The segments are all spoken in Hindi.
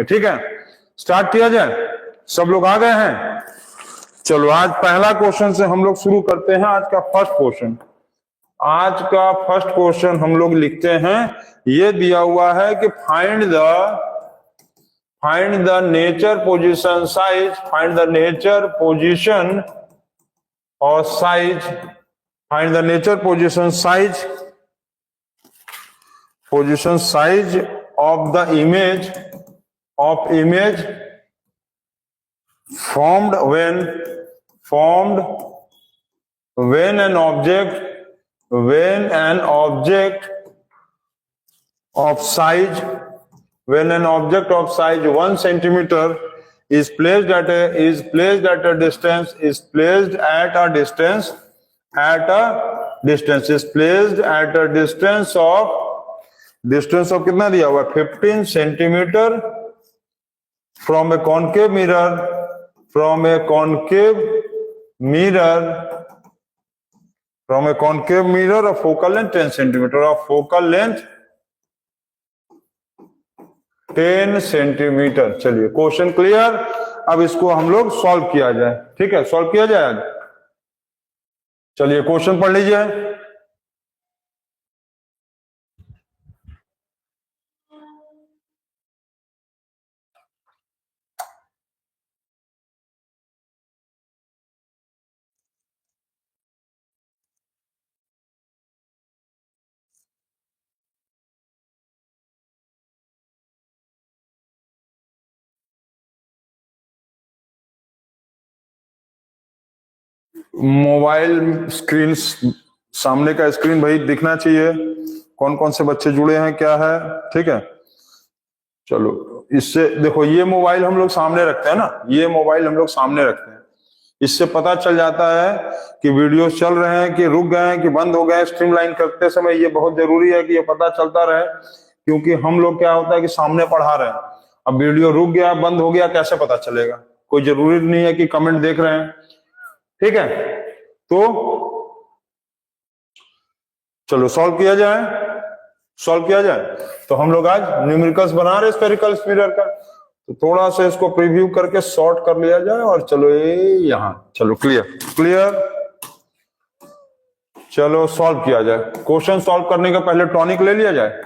ठीक है, स्टार्ट किया जाए। सब लोग आ गए हैं? चलो आज पहला क्वेश्चन से हम लोग शुरू करते हैं। आज का फर्स्ट क्वेश्चन, आज का फर्स्ट क्वेश्चन हम लोग लिखते हैं। ये दिया हुआ है कि find the nature position size, find the nature position और size, find the nature position size of the image formed when an object of size 1 centimeter is placed at a distance of कितना दिया हुआ है? 15 centimetre from a concave mirror of focal length 10 centimeter of focal length 10 centimetre. चलिए क्वेश्चन क्लियर। अब इसको हम लोग सॉल्व किया जाए। ठीक है, सॉल्व किया जाए आज। चलिए क्वेश्चन पढ़ लीजिए। मोबाइल स्क्रीन, सामने का स्क्रीन भाई दिखना चाहिए। कौन कौन से बच्चे जुड़े हैं, क्या है? ठीक है, चलो इससे देखो, ये मोबाइल हम लोग सामने रखते हैं ना, ये मोबाइल हम लोग सामने रखते हैं। इससे पता चल जाता है कि वीडियो चल रहे हैं, कि रुक गए हैं, कि बंद हो गए। स्ट्रीमलाइन करते समय ये बहुत जरूरी है कि ये पता चलता रहे, क्योंकि हम लोग क्या होता है कि सामने पढ़ा रहे हैं, अब वीडियो रुक गया, बंद हो गया, कैसे पता चलेगा? कोई जरूरी नहीं है कि कमेंट देख रहे हैं। ठीक है, तो चलो सॉल्व किया जाए। तो हम लोग आज न्यूमेरिकल्स बना रहे स्फेरिकल मिरर का, तो थोड़ा सा इसको प्रीव्यू करके शॉर्ट कर लिया जाए। और चलो ये यहां, चलो क्लियर। चलो सॉल्व किया जाए। क्वेश्चन सॉल्व करने का पहले टॉनिक ले लिया जाए।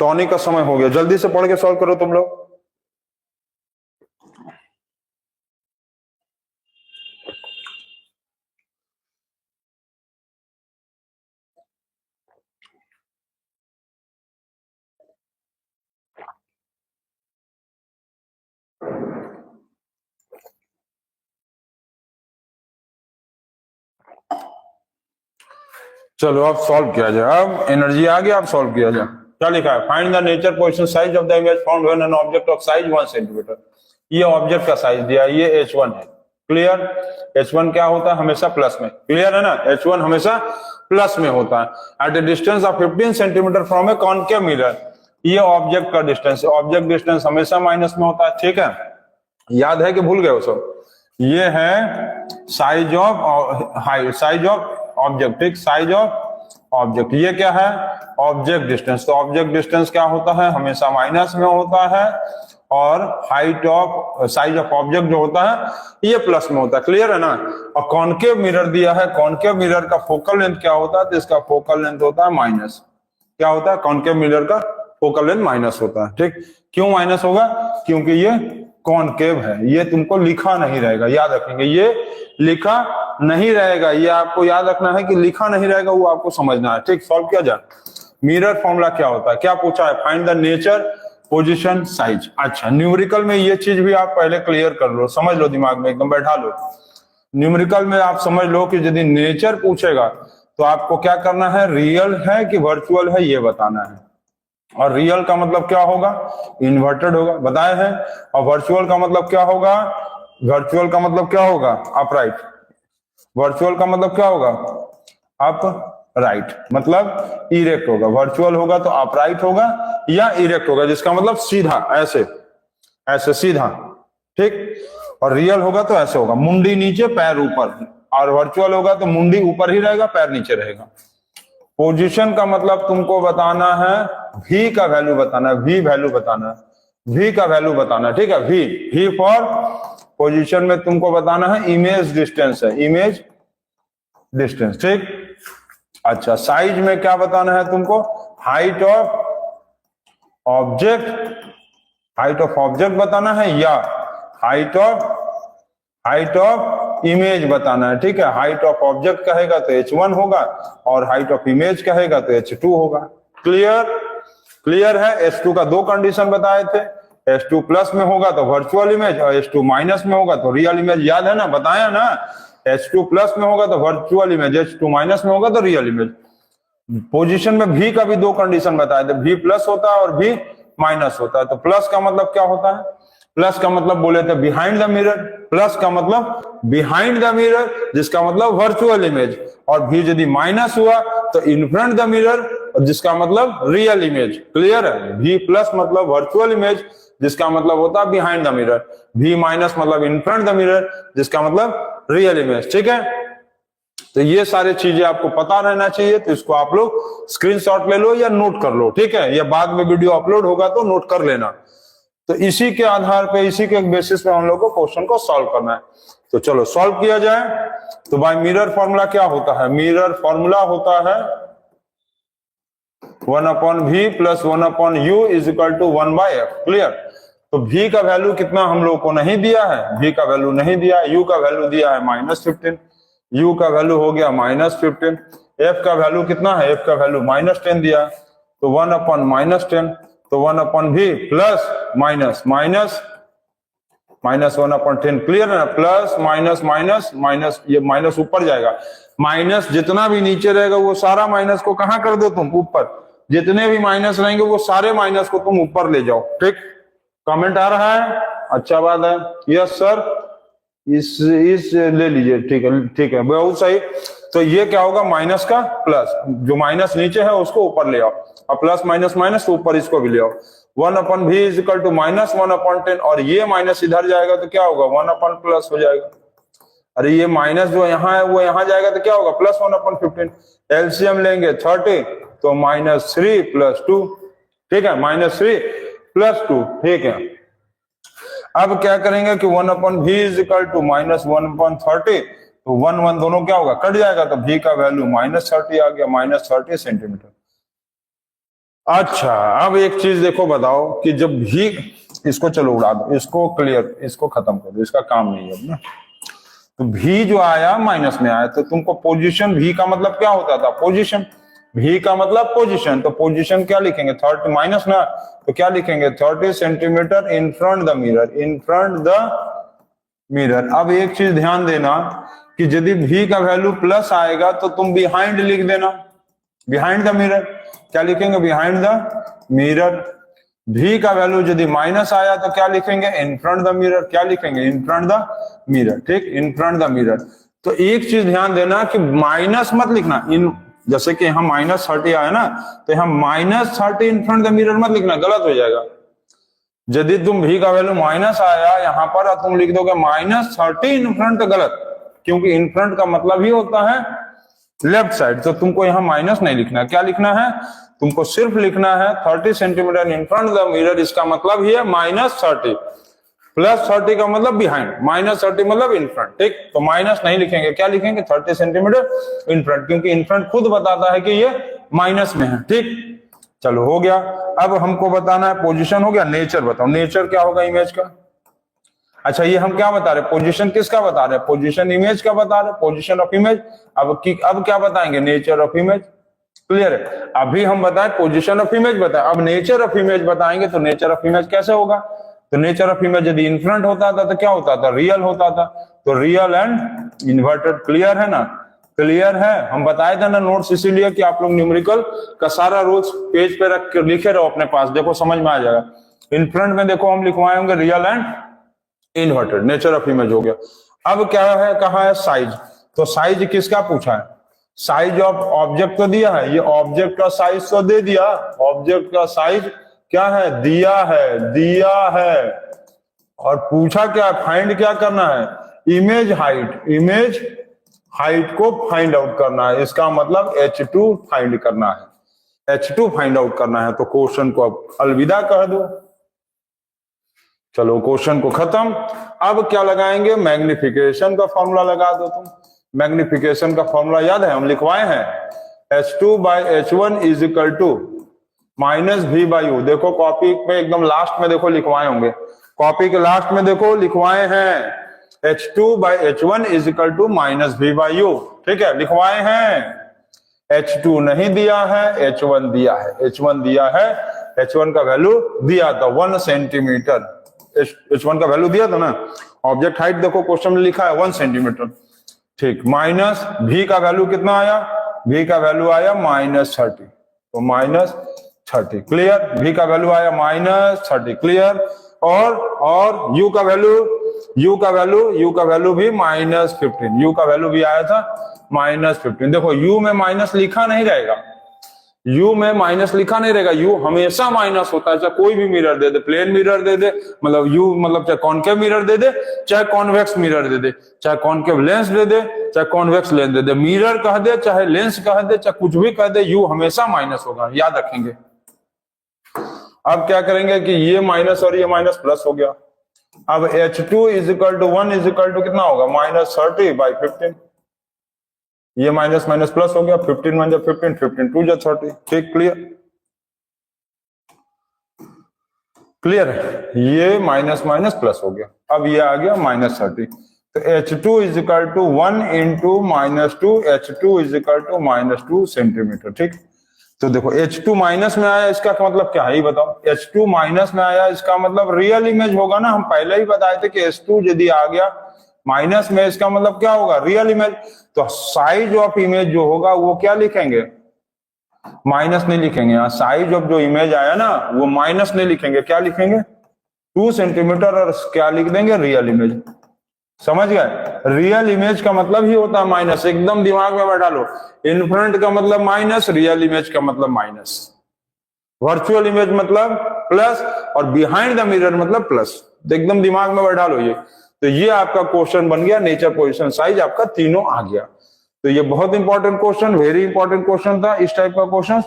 टॉनिक का समय हो गया, जल्दी से पढ़ के सॉल्व करो तुम लोग। चलो अब सॉल्व किया जाए। अब एनर्जी आ गया, अब सॉल्व किया जाए। क्या लिखा है? Find the nature position size of the image found when an object of size 1 centimetre. ये ऑब्जेक्ट का साइज दिया, ये h1 है। क्लियर? h1 क्या होता है? हमेशा प्लस में। क्लियर है ना? h1 हमेशा प्लस में होता है। At a distance of 15 centimetre from a concave mirror, ये ऑब्जेक्ट का डिस्टेंस, ऑब्जेक्ट डिस्टेंस हमेशा माइनस में होता है। ठीक है, याद है कि भूल गए हो सब? ये है size of height, size of object. ठीक, साइज ऑफ ऑब्जेक्ट। ये क्या है? Object distance. तो ऑब्जेक्ट डिस्टेंस क्या होता है? हमेशा माइनस में होता है। और height of size of object जो होता है ये प्लस में होता है। क्लियर है ना? और कॉनकेव मिरर दिया है, कॉनकेव मिरर का फोकल लेंथ क्या होता है? तो इसका फोकल लेंथ होता है माइनस। क्या होता है? कॉनकेव मिरर का फोकल लेंथ माइनस होता है। ठीक, क्यों माइनस होगा? क्योंकि ये कॉनकेव है। ये तुमको लिखा नहीं रहेगा, याद रखेंगे, ये लिखा नहीं रहेगा। ये आपको याद रखना है कि लिखा नहीं रहेगा, वो आपको समझना है। ठीक, सॉल्व किया जाए। मिरर फॉर्मूला क्या होता है? क्या पूछा है? Find the nature position size. अच्छा, न्यूमेरिकल में ये चीज भी आप पहले क्लियर कर लो, समझ लो, दिमाग में एकदम बैठा लो। न्यूमेरिकल में आप समझ लो कि यदि नेचर पूछेगा तो आपको क्या करना है? रियल है कि वर्चुअल है ये बताना है। और रियल का मतलब क्या होगा? इन्वर्टेड होगा, बताए हैं। और वर्चुअल का मतलब क्या होगा? अपराइट। वर्चुअल का मतलब क्या होगा? अपराइट, मतलब इरेक्ट होगा। वर्चुअल होगा तो अपराइट होगा या इरेक्ट होगा, जिसका मतलब सीधा, ऐसे सीधा। ठीक, और रियल होगा तो ऐसे होगा, मुंडी नीचे पैर ऊपर। और वर्चुअल होगा तो मुंडी ऊपर ही रहेगा, पैर नीचे रहेगा। पोजीशन का मतलब तुमको बताना है v का वैल्यू बताना है, v वैल्यू बताना है, v का वैल्यू बताना है, ठीक है। v फॉर पोजीशन में तुमको बताना है इमेज डिस्टेंस है, इमेज डिस्टेंस, ठीक। अच्छा, साइज में क्या बताना है तुमको, height of object, height of object बताना है या हाइट ऑफ इमेज बताना है, ठीक है। हाइट ऑफ ऑब्जेक्ट कहेगा तो h1 होगा और हाइट ऑफ इमेज कहेगा तो h2 होगा। क्लियर है। h2 का दो कंडीशन बताए थे, h2 प्लस में होगा तो वर्चुअल इमेज और h2 माइनस में होगा तो रियल इमेज, याद है ना, बताया ना। h2 प्लस में होगा तो वर्चुअल इमेज, h2 माइनस में होगा तो रियल इमेज। पोजीशन में v का भी दो कंडीशन बताए थे, v प्लस होता है और v माइनस होता है। तो प्लस का मतलब क्या होता है, प्लस का मतलब बोले थे बिहाइंड द मिरर, प्लस का मतलब बिहाइंड द मिरर जिसका मतलब वर्चुअल इमेज, और v यदि माइनस हुआ तो इन फ्रंट द मिरर जिसका मतलब रियल इमेज। क्लियर है। v प्लस मतलब वर्चुअल इमेज जिसका मतलब होता है behind the mirror, v minus मतलब इन फ्रंट द मिरर जिसका मतलब रियल इमेज, ठीक है। तो ये सारी चीजें आपको पता रहना चाहिए, तो इसको आप लोग स्क्रीनशॉट ले लो या नोट कर लो, ठीक है। या बाद में वीडियो अपलोड होगा तो नोट कर लेना। तो इसी के आधार पे, इसी के बेसिस पे हम लोग को क्वेश्चन को सॉल्व करना है। तो चलो सॉल्व किया जाए। तो भाई मिरर फॉर्मूला क्या होता है, मिरर फॉर्मूला होता है 1/v plus 1/u is equal to 1/f। Clear. तो v का वैल्यू कितना हम लोग को नहीं दिया है, v का वैल्यू नहीं दिया है, u का वैल्यू दिया है -15, u का वैल्यू हो गया -15, f का वैल्यू कितना है, f का वैल्यू -10 दिया, तो 1/-10, तो 1/v plus minus minus minus 1/10। Clear है ना, प्लस माइनस माइनस माइनस, ये माइनस ऊपर जाएगा, माइनस जितना भी नीचे रहेगा वो सारा माइनस को कहां कर दो तुम, ऊपर। जितने भी माइनस रहेंगे वो सारे माइनस को तुम ऊपर ले जाओ, ठीक। कमेंट आ रहा है, अच्छा बात है। यस सर, इस ले लीजिए, ठीक है, ठीक है, बहुत सही। तो ये क्या होगा, माइनस का प्लस, जो माइनस नीचे है उसको ऊपर ले आओ, और प्लस माइनस माइनस तो ऊपर इसको भी ले आओ। 1/v इज इक्वल टू -1/10, और ये माइनस इधर जाएगा तो क्या होगा, 1/+ हो जाएगा। अरे ये माइनस जो यहाँ है वो यहाँ जाएगा तो क्या होगा, प्लस 1/15। एलसीएम लेंगे 30, तो -3 + 2, ठीक है, -3 + 2, ठीक है। अब क्या करेंगे कि 1/v इज इक्वल टू -1/30, तो 1 दोनों क्या होगा, कट जाएगा, तो v का वैल्यू -30 आ गया, -30 सेंटीमीटर। अच्छा, अब एक चीज देखो, बताओ कि जब v, इसको चलो उड़ा दो, इसको क्लियर, इसको खत्म कर दो, इसका काम नहीं है अब ना। तो v जो आया माइनस में आया, तो तुमको पोजीशन, v का मतलब क्या होता था, पोजीशन, v का मतलब पोजीशन, तो पोजीशन क्या लिखेंगे, 30 माइनस ना, तो क्या लिखेंगे, 30 centimetre in front the mirror, in front the mirror. अब एक चीज ध्यान देना कि यदि v का वैल्यू प्लस आएगा तो तुम बिहाइंड लिख देना, बिहाइंड द मिरर। क्या लिखेंगे, बिहाइंड द मिरर। v का वैल्यू यदि माइनस आया तो क्या लिखेंगे, इन फ्रंट द मिरर। क्या लिखेंगे, इन फ्रंट द मिरर, ठीक, इन फ्रंट द मिरर। तो एक चीज ध्यान देना कि माइनस मत लिखना, इन जैसे कि यहाँ -30 आया ना, तो यहाँ -30 इन फ्रंट द मिरर मत लिखना, गलत हो जाएगा। यदि तुम v का वैल्यू माइनस आया यहाँ पर और तुम लिख दोगे -30 इन फ्रंट, गलत, क्योंकि इन फ्रंट का मतलब ही होता है लेफ्ट साइड। तो तुमको यहाँ माइनस नहीं लिखना, क्या लिखना है, तुमको सिर्फ लिखना है 30 centimetre in front the mirror, इसका मतलब ही है -30, +30 का मतलब बिहाइंड, -30 मतलब इन फ्रंट, ठीक। तो माइनस नहीं लिखेंगे, क्या लिखेंगे, 30 सेंटीमीटर इन फ्रंट, क्योंकि इन फ्रंट खुद बताता है कि ये माइनस में है, ठीक। चलो हो गया। अब हमको बताना है, पोजीशन हो गया, नेचर बताओ, नेचर क्या होगा इमेज का। अच्छा, ये हम क्या बता रहे, पोजीशन किसका बता रहे, पोजीशन इमेज का बता रहे, पोजीशन ऑफ इमेज। अब क्या बताएंगे, नेचर ऑफ इमेज। क्लियर है। अभी हम बताएं पोजीशन ऑफ इमेज बताएं, अब नेचर ऑफ इमेज बताएंगे। तो नेचर ऑफ इमेज कैसे होगा, तो नेचर ऑफ इमेज यदि इन फ्रंट होता था तो क्या होता था, रियल होता था, तो रियल एंड इन्वर्टेड। क्लियर है ना, क्लियर है। हम बताए थे ना नोट्स, इसीलिए कि आप लोग न्यूमेरिकल का सारा रूल्स पेज पे रख कर लिखे रहो अपने पास, देखो समझ में आ जाएगा। इन फ्रंट में देखो हम लिखवाए होंगे real and inverted, nature of image हो गया। अब क्या है, कहा है साइज, तो साइज किसका पूछा है, साइज ऑफ ऑब्जेक्ट तो दिया है, ये ऑब्जेक्ट का साइज तो दे दिया, ऑब्जेक्ट का साइज क्या है, दिया है। और पूछा क्या, फाइंड क्या करना है, इमेज हाइट, इमेज हाइट को फाइंड आउट करना है, इसका मतलब h2 फाइंड करना है, h2 फाइंड आउट करना है। तो क्वेश्चन को अब अलविदा कह दो, चलो क्वेश्चन को खत्म। अब क्या लगाएंगे, मैग्निफिकेशन का फॉर्मूला लगा दो तुम। मैग्निफिकेशन का फॉर्मूला याद है, हम लिखवाए हैं, h2/h1 is equal to minus v by u। देखो कॉपी पे एकदम लास्ट में देखो लिखवाए होंगे, कॉपी के लास्ट में देखो लिखवाए हैं, h2/h1 is equal to minus v by u। ठीक है, लिखवाए हैं। h2 नहीं दिया है, h1 दिया है, h1 दिया है, h1 का वैल्यू दिया था 1 सेंटीमीटर, h1 का वैल्यू दिया था ना। ऑब्जेक्ट हाइट देखो क्वेश्चन में लिखा है 1 सेंटीमीटर। ठीक, माइनस v का वैल्यू कितना आया, v का वैल्यू आया -30, तो -30। क्लियर, v का वैल्यू आया -30। क्लियर, और u का वैल्यू भी -15, u का वैल्यू भी आया था -15। देखो u में माइनस लिखा नहीं रहेगा, u में माइनस लिखा नहीं रहेगा, u हमेशा माइनस होता है, चाहे कोई भी मिरर दे दे, प्लेन मिरर दे दे, मतलब u मतलब चाहे कॉनकेव मिरर दे दे, चाहे कॉन्वेक्स मिरर दे दे, चाहे कॉनकेव लेंस दे दे, चाहे कॉन्वेक्स लेंस दे दे, मिरर कह दे, चाहे लेंस कह दे, चाहे कुछ भी कह दे, u हमेशा माइनस होगा, याद रखेंगे। अब क्या करेंगे कि ये माइनस और ये माइनस प्लस हो गया। अब h2 is equal to 1 is equal to कितना होगा, -30/15। ये माइनस माइनस प्लस हो गया, 15 1 15, 15 2 30। ठीक, क्लियर है, ये माइनस माइनस प्लस हो गया। अब ये आ गया -30, तो h2 is equal to 1 into -2, h2 is equal to -2 centimetre. ठीक, तो देखो h2 माइनस में आया, इसका मतलब क्या है ये बताओ, h2 माइनस में आया, इसका मतलब रियल इमेज होगा ना। हम पहले ही बताए थे कि h2 यदि आ गया माइनस में, इसका मतलब क्या होगा, रियल इमेज। तो साइज ऑफ इमेज जो होगा वो क्या लिखेंगे, माइनस नहीं लिखेंगे। यहाँ साइज ऑफ जो इमेज आया ना वो माइनस नहीं लिखेंगे, क्या लिखेंगे, 2 सेंटीमीटर, और क्या लिख देंगे, रियल इमेज। समझ गए, रियल इमेज का मतलब ही होता है माइनस, एकदम दिमाग में बैठा लो। इनफ्रंट का मतलब माइनस, रियल इमेज का मतलब माइनस, वर्चुअल इमेज मतलब प्लस, और बिहाइंड द मिरर मतलब प्लस। एकदम दिमाग में बैठा लो ये। तो ये आपका क्वेश्चन बन गया, नेचर, पोजीशन, साइज, आपका तीनों आ गया। तो ये बहुत important question, very important question था, इस टाइप का क्वेश्चन।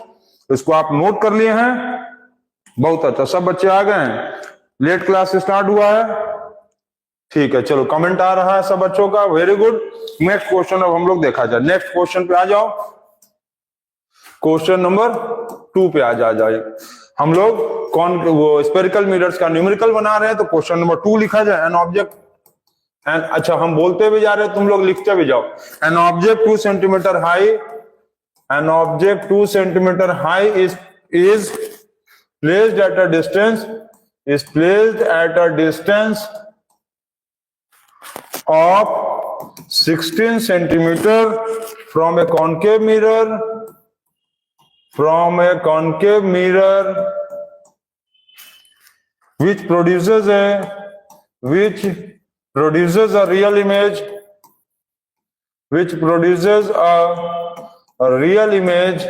इसको आप नोट कर लिए हैं, बहुत अच्छा। सब बच्चे आ गए हैं, लेट क्लास स्टार्ट हुआ है, ठीक है। चलो कमेंट आ रहा है सब बच्चों का, वेरी गुड। नेक्स्ट क्वेश्चन अब हम लोग देखा जाए, नेक्स्ट क्वेश्चन पे आ जाओ, क्वेश्चन नंबर 2 पे आ जाए। हम लोग कौन वो स्फेरिकल मिरर्स का न्यूमेरिकल बना रहे हैं, तो क्वेश्चन नंबर 2 लिखा जाए। एन ऑब्जेक्ट, अच्छा हम बोलते भी जा रहे हैं, तुम लोग लिखते भी जाओ। An object 2 centimetre high, an object 2 centimetre high is placed at a distance of 16 centimeter from a concave mirror, which produces a real image,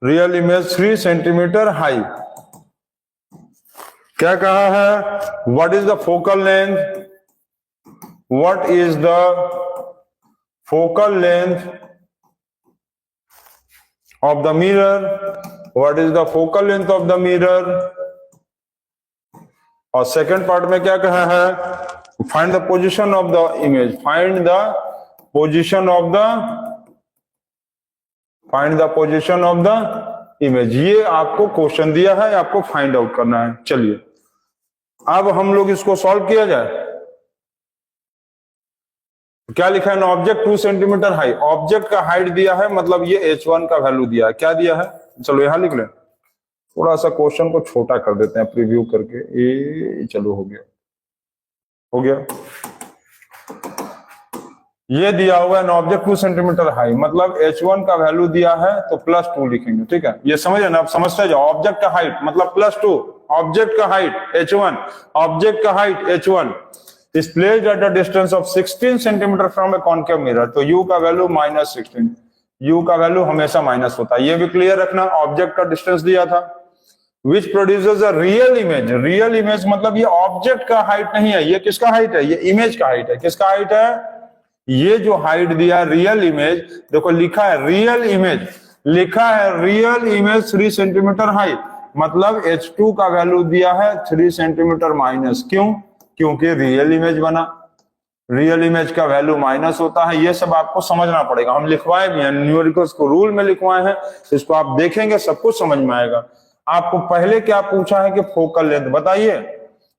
real image 3 centimeter high। क्या कहा है, what is the focal length of the mirror, और सेकंड पार्ट में क्या कहा है, find the position of the image, find the position of the image। ये आपको क्वेश्चन दिया है, आपको फाइंड आउट करना है। चलिए अब हम लोग इसको सॉल्व किया जाए। क्या लिखा है, ऑब्जेक्ट 2 सेंटीमीटर हाई, ऑब्जेक्ट का हाइट दिया है, मतलब ये h1 का वैल्यू दिया है। क्या दिया है, चलो यहां लिख लें, थोड़ा सा क्वेश्चन को छोटा कर देते हैं प्रीव्यू करके। ये चलो हो गया। ये दिया हुआ है ऑब्जेक्ट 2 सेंटीमीटर हाई, मतलब h1 का वैल्यू दिया है तो +2 लिखेंगे। ठीक है, ये समझे ना, आप समझते जाओ। ऑब्जेक्ट का हाइट मतलब +2, ऑब्जेक्ट का हाइट h1, ऑब्जेक्ट का height h1 is placed at a distance of 16 centimetre from a concave mirror, तो u का वैल्यू -16, u का वैल्यू हमेशा माइनस होता है, ये भी क्लियर रखना। ऑब्जेक्ट का डिस्टेंस दिया था, which produces a real image. Real image मतलब ये ऑब्जेक्ट का हाइट नहीं है, ये किसका हाइट है, ये इमेज का हाइट है। किसका हाइट है, ये जो हाइट दिया रियल इमेज, देखो लिखा है रियल इमेज, लिखा है रियल इमेज 3 सेंटीमीटर हाइट, मतलब H2 का वैल्यू दिया है 3 सेंटीमीटर माइनस। क्यों, क्योंकि रियल इमेज बना, रियल इमेज का वैल्यू माइनस होता है। ये सब आपको समझना पड़ेगा, हम लिखवाए भी हैं, न्यूमेरिकल्स को रूल में लिखवाए हैं, इसको आप देखेंगे सब कुछ समझ में आएगा। आपको पहले क्या पूछा है कि फोकल लेंथ बताइए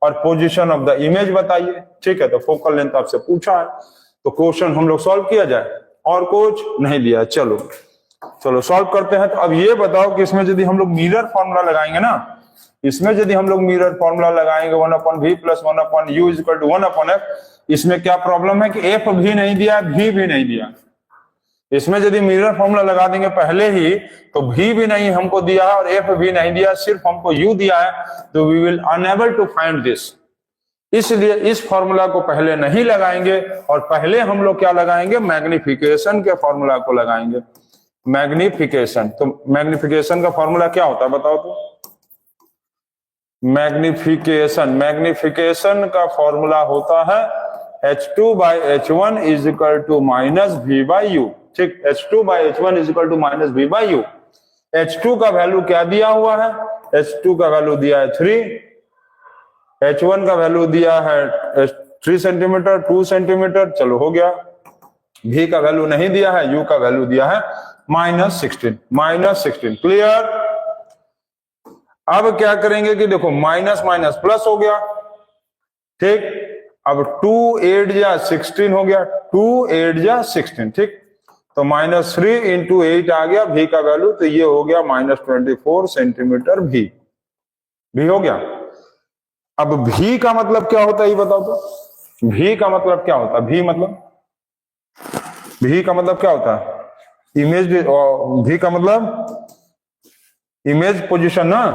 और पोजीशन ऑफ द इमेज बताइए, ठीक है, तो फोकल लेंथ आपसे पूछा है, तो क्वेश्चन हम लोग सॉल्व किया जाए, और कुछ नहीं दिया। चलो चलो सॉल्व करते हैं। तो अब ये बताओ कि इसमें यदि हम लोग मिरर फॉर्मूला लगाएंगे ना, इसमें यदि हम लोग मिरर फॉर्मूला लगाएंगे 1/v + 1/u = 1/f, इसमें क्या प्रॉब्लम है कि एफ भी नहीं दिया, भी नहीं दिया। इसमें यदि मिरर फॉर्मूला लगा देंगे पहले ही, तो भी नहीं हमको दिया है और एफ भी नहीं दिया, सिर्फ हमको यू दिया है, तो we will unable to find this. इसलिए इस फॉर्मूला को पहले नहीं लगाएंगे, और पहले हम लोग क्या लगाएंगे, मैग्निफिकेशन के फॉर्मूला को लगाएंगे। मैग्निफिकेशन, तो मैग्निफिकेशन का फॉर्मूला क्या होता है बताओ तो। मैग्निफिकेशन का फॉर्मूला होता है H2/H1 = -v/u, ठीक, H2/H1 = -v/u। H2 का वैल्यू क्या दिया हुआ है, H2 का वैल्यू दिया है 3, H1 का वैल्यू दिया है 3 सेंटीमीटर, 2 सेंटीमीटर, चलो हो गया। V का वैल्यू नहीं दिया है, U का वैल्यू दिया है -16, क्लियर। अब क्या करेंगे कि देखो माइनस माइनस प्लस हो गया, ठीक, अब 2 8 जा 16 हो गया, 2 8 जा 16, ठीक, तो -3 × 8 आ गया V का वैल्यू, तो ये हो गया -24 सेंटीमीटर V हो गया। अब V का मतलब क्या होता है ये बताओ तो। V का मतलब क्या होता है, V का मतलब क्या होता है, इमेज, V का मतलब इमेज पोजीशन ना,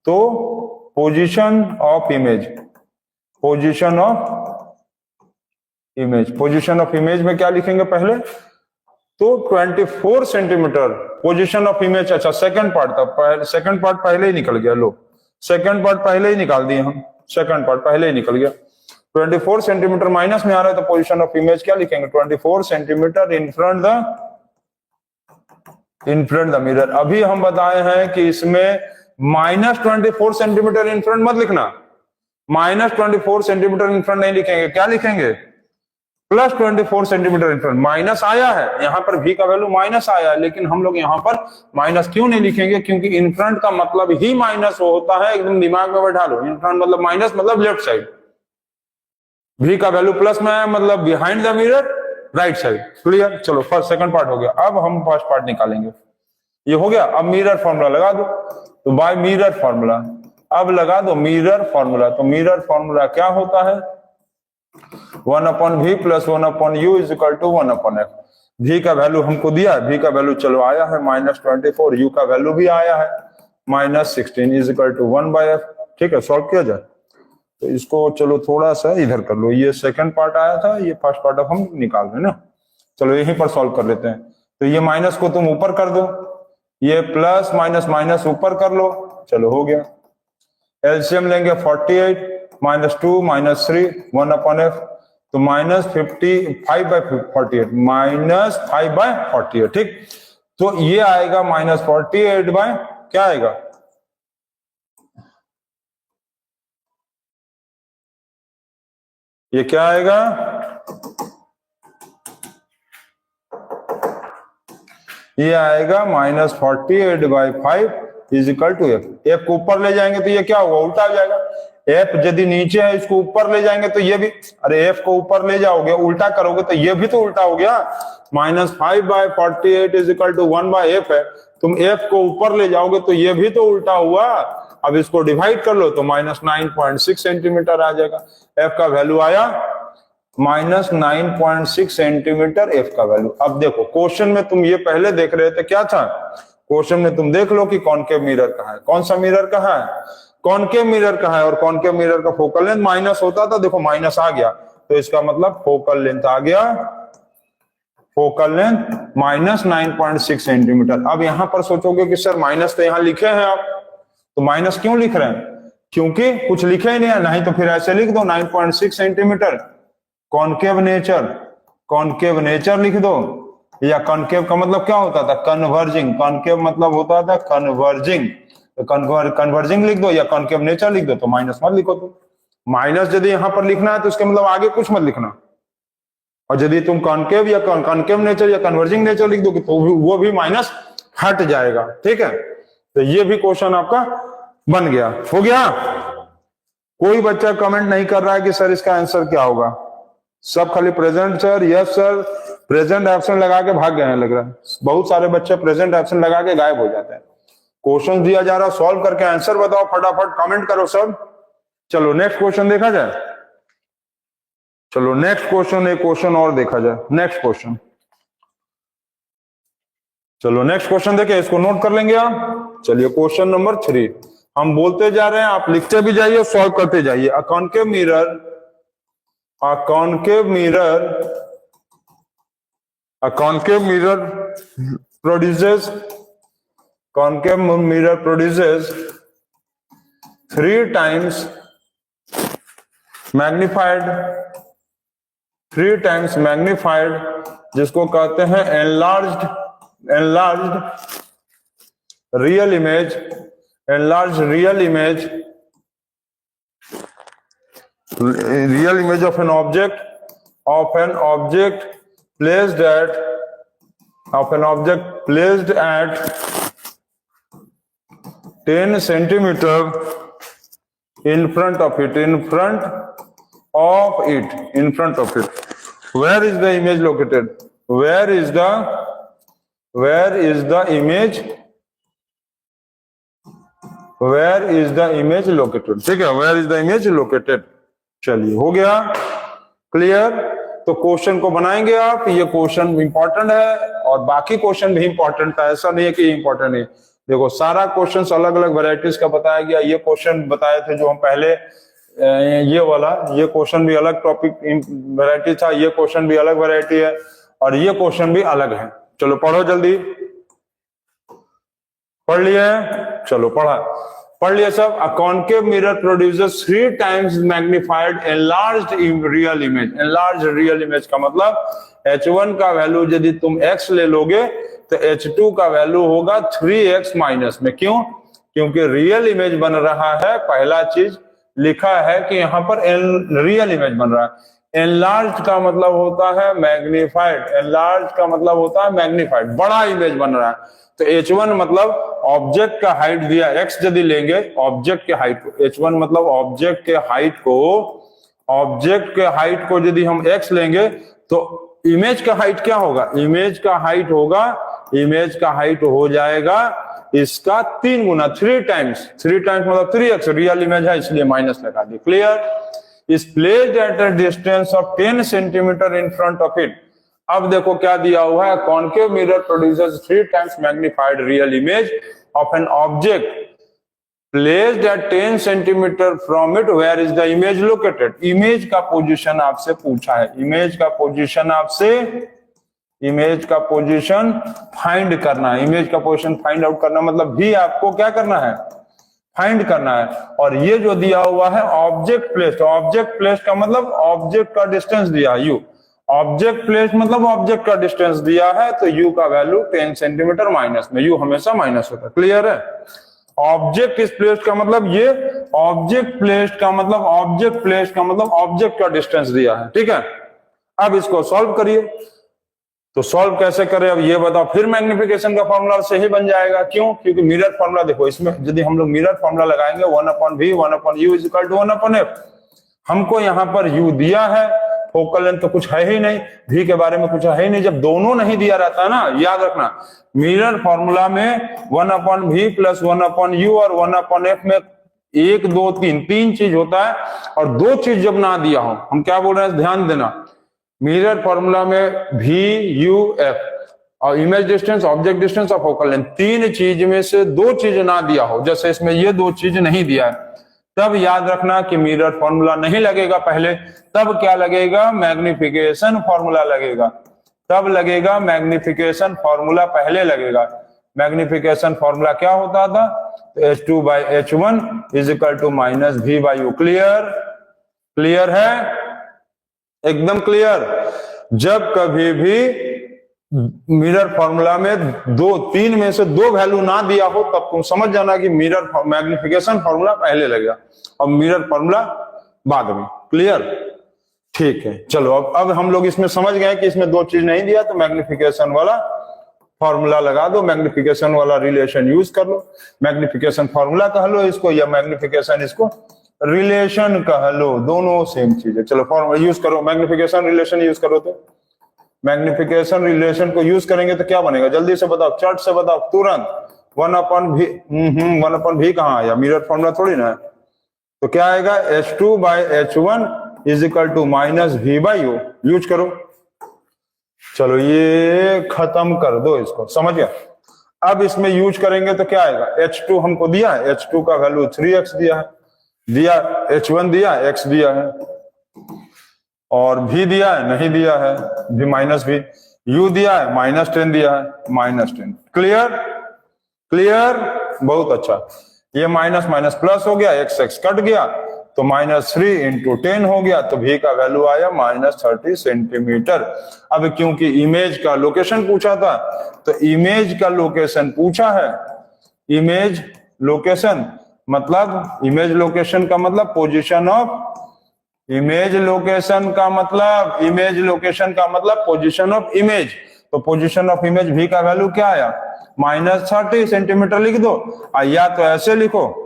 तो position of image, position of image में क्या लिखेंगे पहले, तो 24 सेंटीमीटर पोजीशन ऑफ इमेज। अच्छा सेकंड पार्ट था, सेकंड पार्ट पहले ही निकल गया, लो सेकंड पार्ट पहले ही निकाल दिए हम, सेकंड पार्ट पहले ही निकल गया। 24 सेंटीमीटर माइनस में आ रहा है, तो पोजीशन ऑफ इमेज क्या लिखेंगे, 24 centimetre in front the mirror. अभी हम बताए हैं कि इसमें -24 सेंटीमीटर इन फ्रंट मत लिखना, -24 सेंटीमीटर इन फ्रंट नहीं लिखेंगे, क्या लिखेंगे, +24 सेंटीमीटर इन फ्रंट। माइनस आया है यहाँ पर, V का वैल्यू माइनस आया है, लेकिन हम लोग यहाँ पर माइनस क्यों नहीं लिखेंगे, क्योंकि इन फ्रंट का मतलब ही माइनस होता है, एकदम दिमाग में बैठा लो, इन फ्रंट मतलब माइनस मतलब लेफ्ट साइड, V का वैल्यू प्लस में है मतलब behind the mirror right side, clear. चलो फर्स्ट सेकंड पार्ट हो गया, अब हम फर्स्ट पार्ट निकालेंगे, ये हो गया। अब मिरर फॉर्मूला लगा दो, तो बाय मिरर फॉर्मूला अब लगा दो मिरर फॉर्मूला, तो मिरर फॉर्मूला क्या होता है, 1/v + 1/u = 1/f। V का वैल्यू हमको दिया, V का वैल्यू चलो आया है -24, U का वैल्यू भी आया है -16 = 1/f, ठीक है। सॉल्व किया जाए तो इसको चलो थोड़ा सा इधर कर लो, ये सेकंड पार्ट आया था, ये फर्स्ट पार्ट अब हम निकाल रहे हैं ना, चलो यहीं पर सॉल्व कर लेते हैं। तो ये माइनस को तुम ऊपर कर दो, ये प्लस माइनस माइनस ऊपर कर लो, चलो हो गया। एलसीएम लेंगे 48 -2 -3 1/f, तो -55/48 -5/48, ठीक। तो ये आएगा -48 क्या आएगा, ये क्या आएगा, ये आएगा -48/5 = f। f को ऊपर ले जाएंगे तो ये क्या होगा, उल्टा हो जाएगा। f यदि नीचे है इसको ऊपर ले जाएंगे तो ये भी, अरे f को ऊपर ले जाओगे उल्टा करोगे तो ये भी तो उल्टा हो गया। -5/48 = 1/f है, तुम f को ऊपर ले जाओगे तो ये भी तो उल्टा हुआ। अब इसको डिवाइड कर लो तो -9.6 सेंटीमीटर आ जाएगा। f का वैल्यू आया -9.6 सेंटीमीटर f का वैल्यू। अब देखो क्वेश्चन में तुम ये पहले देख रहे थे, क्या था क्वेश्चन में, तुम देख लो कि कॉनकेव मिरर कहाँ है, कौन सा मिरर कहाँ है, कॉनकेव मिरर कहाँ है, और कॉनकेव मिरर का फोकल लेंथ माइनस होता था, देखो माइनस आ गया, तो इसका मतलब फोकल लेंथ आ गया, फोकल लेंथ -9.6 सेंटीमीटर। अब यहां पर सोचोगे कि सर माइनस तो यहां लिखे हैं आप, तो माइनस क्यों लिख रहे हैं? क्योंकि कुछ लिखे ही नहीं है, नहीं तो फिर ऐसे लिख दो 9.6 centimetre concave nature, concave nature लिख दो, या कॉनकेव का मतलब क्या होता था? कन्वर्जिंग, कॉनकेव मतलब होता था कन्वर्जिंग, तो कन्वर्जिंग लिख दो या कॉनकेव नेचर लिख दो, तो माइनस मत लिखो। तुम माइनस यदि यहां पर लिखना है तो इसके मतलब आगे कुछ मत लिखना, और यदि तुम कॉनकेव या कॉनकेव नेचर या कन्वर्जिंग नेचर लिख दोगे तो वो भी माइनस हट जाएगा। ठीक है, तो ये भी क्वेश्चन आपका बन गया। हो गया? कोई बच्चा कमेंट नहीं कर रहा है कि सर इसका आंसर क्या होगा, सब खाली present sir, yes sir, present absent लगा के भाग गए हैं लग रहा है। बहुत सारे बच्चे प्रेजेंट एब्सेंट लगा के गायब हो जाते हैं। क्वेश्चन दिया जा रहा, सॉल्व करके आंसर बताओ, फटाफट कमेंट करो सब। चलो नेक्स्ट क्वेश्चन देखा जाए। चलो नेक्स्ट क्वेश्चन, एक क्वेश्चन और देखा जाए। नेक्स्ट क्वेश्चन, चलो नेक्स्ट क्वेश्चन देखें, इसको नोट कर लेंगे आप। चलिए क्वेश्चन नंबर 3 हम बोलते जा रहे हैं, आप लिखते भी जाइए, सॉल्व करते जाइए। A concave mirror, a concave mirror, a concave mirror produces, concave mirror produces 3 times magnified, 3 times magnified, जिसको कहते हैं enlarged, enlarged real image, enlarged real image, real image of an object, of an object placed at, of an object placed at 10 centimeter in front of it, in front of it, in front of it. Where is the image located? Where is the image? Where is the image located? ठीक है, where is the image located? चलिए हो गया क्लियर। तो क्वेश्चन को बनाएंगे आप, ये क्वेश्चन इंपॉर्टेंट है और बाकी क्वेश्चन भी इंपॉर्टेंट था, ऐसा नहीं है कि इंपॉर्टेंट नहीं। देखो सारा क्वेश्चंस अलग अलग वैरायटीज का बताया गया। ये क्वेश्चन बताए थे जो हम पहले, ये वाला, ये क्वेश्चन भी अलग टॉपिक वैरायटी था, ये क्वेश्चन भी अलग वैरायटी है, और ये क्वेश्चन भी अलग है। चलो पढ़ो जल्दी, पढ़ लिए? चलो पढ़ लिए सब। A concave mirror produces 3 times magnified enlarged real image. Enlarged real image का मतलब H1 का वैल्यू यदि तुम x ले लोगे तो H2 का वैल्यू होगा 3x माइनस में। क्यों? क्योंकि रियल इमेज बन रहा है। पहला चीज लिखा है कि यहाँ पर रियल इमेज बन रहा है। एनलार्ज का मतलब होता है मैग्निफाइड, एनलार्ज का मतलब होता है मैग्निफाइड, बड़ा इमेज बन रहा है। तो H1 मतलब ऑब्जेक्ट का हाइट दिया x यदि लेंगे, ऑब्जेक्ट के हाइट को, H1 मतलब ऑब्जेक्ट के हाइट को, ऑब्जेक्ट के हाइट को यदि हम x लेंगे तो इमेज का हाइट क्या होगा? इमेज का हाइट होगा, इमेज का हाइट हो जाएगा इसका 3 गुना, 3 टाइम्स, 3 टाइम्स मतलब 3x, रियल इमेज है इसलिए माइनस लगा दी। Clear. Is placed at a distance of 10 centimetre in front of it. अब देखो क्या दिया हुआ है, concave mirror produces 3 times magnified real image of an object placed at 10 centimetre from it, where is the image located. Image का पोजीशन आपसे पूछा है, इमेज का पोजीशन आपसे, इमेज का पोजीशन फाइंड करना है। इमेज का पोजीशन फाइंड आउट करना मतलब भी आपको क्या करना है? फाइंड करना है। और ये जो दिया हुआ है ऑब्जेक्ट प्लेस्ड, ऑब्जेक्ट प्लेस्ड का मतलब ऑब्जेक्ट का डिस्टेंस दिया u, ऑब्जेक्ट प्लेस्ड मतलब ऑब्जेक्ट का डिस्टेंस दिया है, तो u का वैल्यू 10 सेंटीमीटर माइनस में, u हमेशा माइनस होता है। क्लियर है। ऑब्जेक्ट इज प्लेस्ड का मतलब ये, ऑब्जेक्ट प्लेस्ड का मतलब, ऑब्जेक्ट प्लेस्ड का मतलब ऑब्जेक्ट का डिस्टेंस दिया है। ठीक है, अब इसको सॉल्व करिए। तो सॉल्व कैसे करें अब ये बताओ। फिर मैग्निफिकेशन का फॉर्मूला से ही बन जाएगा। क्यों? क्योंकि मिरर फॉर्मूला देखो, इसमें यदि हम लोग मिरर फॉर्मूला लगाएंगे 1/v 1/u is equal to 1/f। हमको यहाँ पर u दिया है, फोकल लेंथ तो कुछ है ही नहीं, v के बारे में कुछ है ही नहीं। जब दोनों नहीं दिया रहता ना, याद रखना मिरर फॉर्मूला में 1/v प्लस 1/u और 1/f में 1 2 3 चीज होता है, और 2 चीज जब ना दिया हो, हम क्या बोल रहे हैं ध्यान देना। मिरर फॉर्मूला में v u f और इमेज डिस्टेंस, ऑब्जेक्ट डिस्टेंस और फोकल लेंथ, 3 चीज में से 2 चीज ना दिया हो, जैसे इसमें ये 2 चीज नहीं दिया है, तब याद रखना कि मिरर फॉर्मूला नहीं लगेगा पहले, तब क्या लगेगा? मैग्निफिकेशन फॉर्मूला लगेगा। तब लगेगा मैग्निफिकेशन फॉर्मूला, पहले लगेगा। मैग्निफिकेशन फॉर्मूला क्या होता था? तो H2/H1 is equal to minus V/U। Clear? Clear है? एकदम क्लियर। जब कभी भी मिरर फॉर्मूला में तीन में से दो वैल्यू ना दिया हो तब तुम समझ जाना कि मिरर मैग्निफिकेशन फॉर्मूला पहले लगेगा और मिरर फॉर्मूला बाद में। क्लियर? ठीक है, चलो अब हम लोग इसमें समझ गए कि इसमें दो चीज नहीं दिया तो मैग्निफिकेशन वाला फॉर्मूला लगा दो, मैग्निफिकेशन वाला रिलेशन यूज कर लो। मैग्निफिकेशन फॉर्मूला कह लो इसको या मैग्निफिकेशन इसको रिलेशन कह लो, दोनों सेम चीज है। चलो फॉर्मूला यूज करो, मैग्निफिकेशन रिलेशन यूज करो। तो मैग्निफिकेशन रिलेशन को यूज करेंगे तो क्या बनेगा? जल्दी से बताओ, चट से बताओ तुरंत। 1/v 1/v कहाँ आया? मिरर फॉर्मूला थोड़ी ना है। तो क्या आएगा? H2/H1 is equal to minus V/U। Use करो। चलो ये खत्म कर दो इसको, समझ गया? अब इसमें यूज करेंगे तो क्या आएगा? H2 हमको दिया है, H2 का वैल्यू 3x दिया है, दिया H1 दिया, x दिया है, और V दिया है, नहीं दिया है, V-V, U दिया है, -10 दिया है, -10। क्लियर? क्लियर? बहुत अच्छा। ये माइनस माइनस प्लस हो गया, x कट गया तो -3 × 10 हो गया, तो V का वैल्यू आया -30 सेंटीमीटर। अब क्योंकि इमेज का लोकेशन पूछा था तो इमेज का लोकेशन पूछा है। इमेज लोकेशन मतलब, इमेज लोकेशन का मतलब पोजीशन ऑफ, इमेज लोकेशन का मतलब, इमेज लोकेशन का मतलब पोजीशन ऑफ इमेज। तो पोजीशन ऑफ इमेज V का वैल्यू क्या आया? -30 सेंटीमीटर लिख दो, या तो ऐसे लिखो,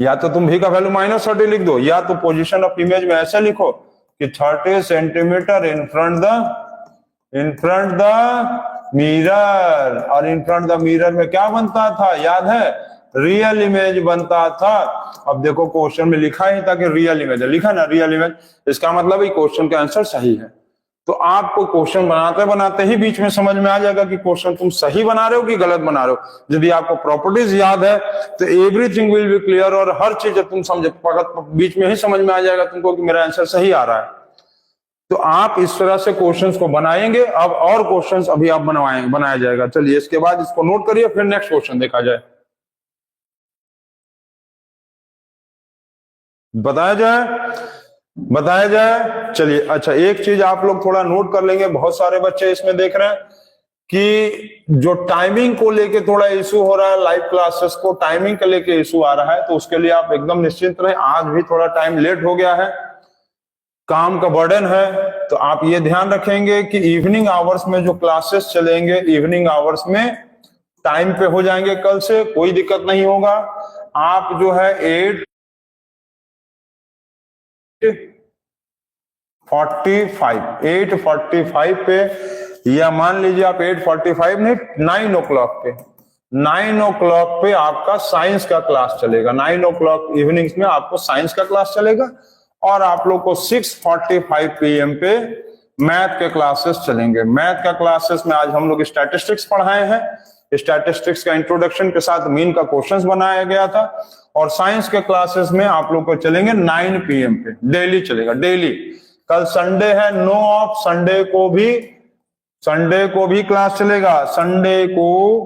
या तो तुम V का वैल्यू -30 लिख दो, या तो पोजीशन ऑफ इमेज में ऐसे लिखो कि 30 centimetre in front the mirror. और इन फ्रंट द मिरर में क्या बनता था? याद है? रियल इमेज बनता था। अब देखो क्वेश्चन में लिखा ही था कि रियल इमेज है, लिखा ना रियल इमेज, इसका मतलब क्वेश्चन का आंसर सही है। तो आपको क्वेश्चन बनाते बनाते ही बीच में समझ में आ जाएगा कि क्वेश्चन तुम सही बना रहे हो कि गलत बना रहे हो। यदि आपको प्रॉपर्टीज याद है तो एवरीथिंग विल बी क्लियर, और हर चीज तुम समझ बीच में ही समझ में आ जाएगा तुमको कि मेरा आंसर सही आ रहा है। तो आप इस तरह से क्वेश्चंस को बनाएंगे। अब और क्वेश्चंस अभी आप बनाया जाएगा। चलिए इसके बाद इसको नोट करिए, फिर नेक्स्ट क्वेश्चन देखा जाए, बताया जाए। चलिए अच्छा, एक चीज आप लोग थोड़ा नोट कर लेंगे, बहुत सारे बच्चे इसमें देख रहे हैं कि जो टाइमिंग को लेके थोड़ा इशू हो रहा है, लाइव क्लासेस को टाइमिंग के लेके इशू आ रहा है, तो उसके लिए आप एकदम निश्चिंत रहे। आज भी थोड़ा टाइम लेट हो गया है, काम का बर्डन है, तो आप ये ध्यान रखेंगे कि इवनिंग आवर्स में जो क्लासेस चलेंगे, इवनिंग आवर्स में टाइम पे हो जाएंगे। कल से कोई दिक्कत नहीं होगा। आप जो है 8:45 पे, या मान लीजिए आप 8:45 नहीं, 9 o'clock पे, 9 o'clock पे आपका साइंस का क्लास चलेगा। 9 o'clock इवनिंग्स में आपको साइंस का क्लास चलेगा, और आप लोग को 6:45 PM पे मैथ के क्लासेस चलेंगे। मैथ का क्लासेस में आज हम लोग स्टैटिस्टिक्स पढ़ाए हैं। स्टैटिस्टिक्स का इंट्रोडक्शन के साथ मीन का क्वेश्चंस बनाया गया था, और साइंस के क्लासेस में आप लोग को चलेंगे 9 PM पे, डेली चलेगा, डेली। कल संडे है, नो ऑफ, संडे को भी क्लास चलेगा, संडे को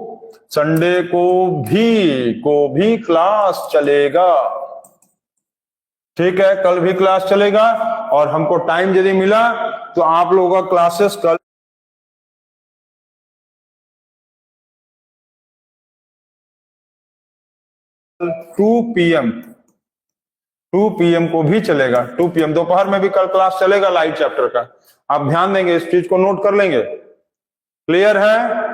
भी क्लास चलेगा। ठीक है, कल भी क्लास चलेगा, और हमको टाइम यदि मिला तो आप लोगों का क्लासेस कल 2 PM को भी चलेगा। 2 PM दोपहर में भी कल क्लास चलेगा लाइव चैप्टर का। आप ध्यान देंगे, इस चीज को नोट कर लेंगे। क्लियर है?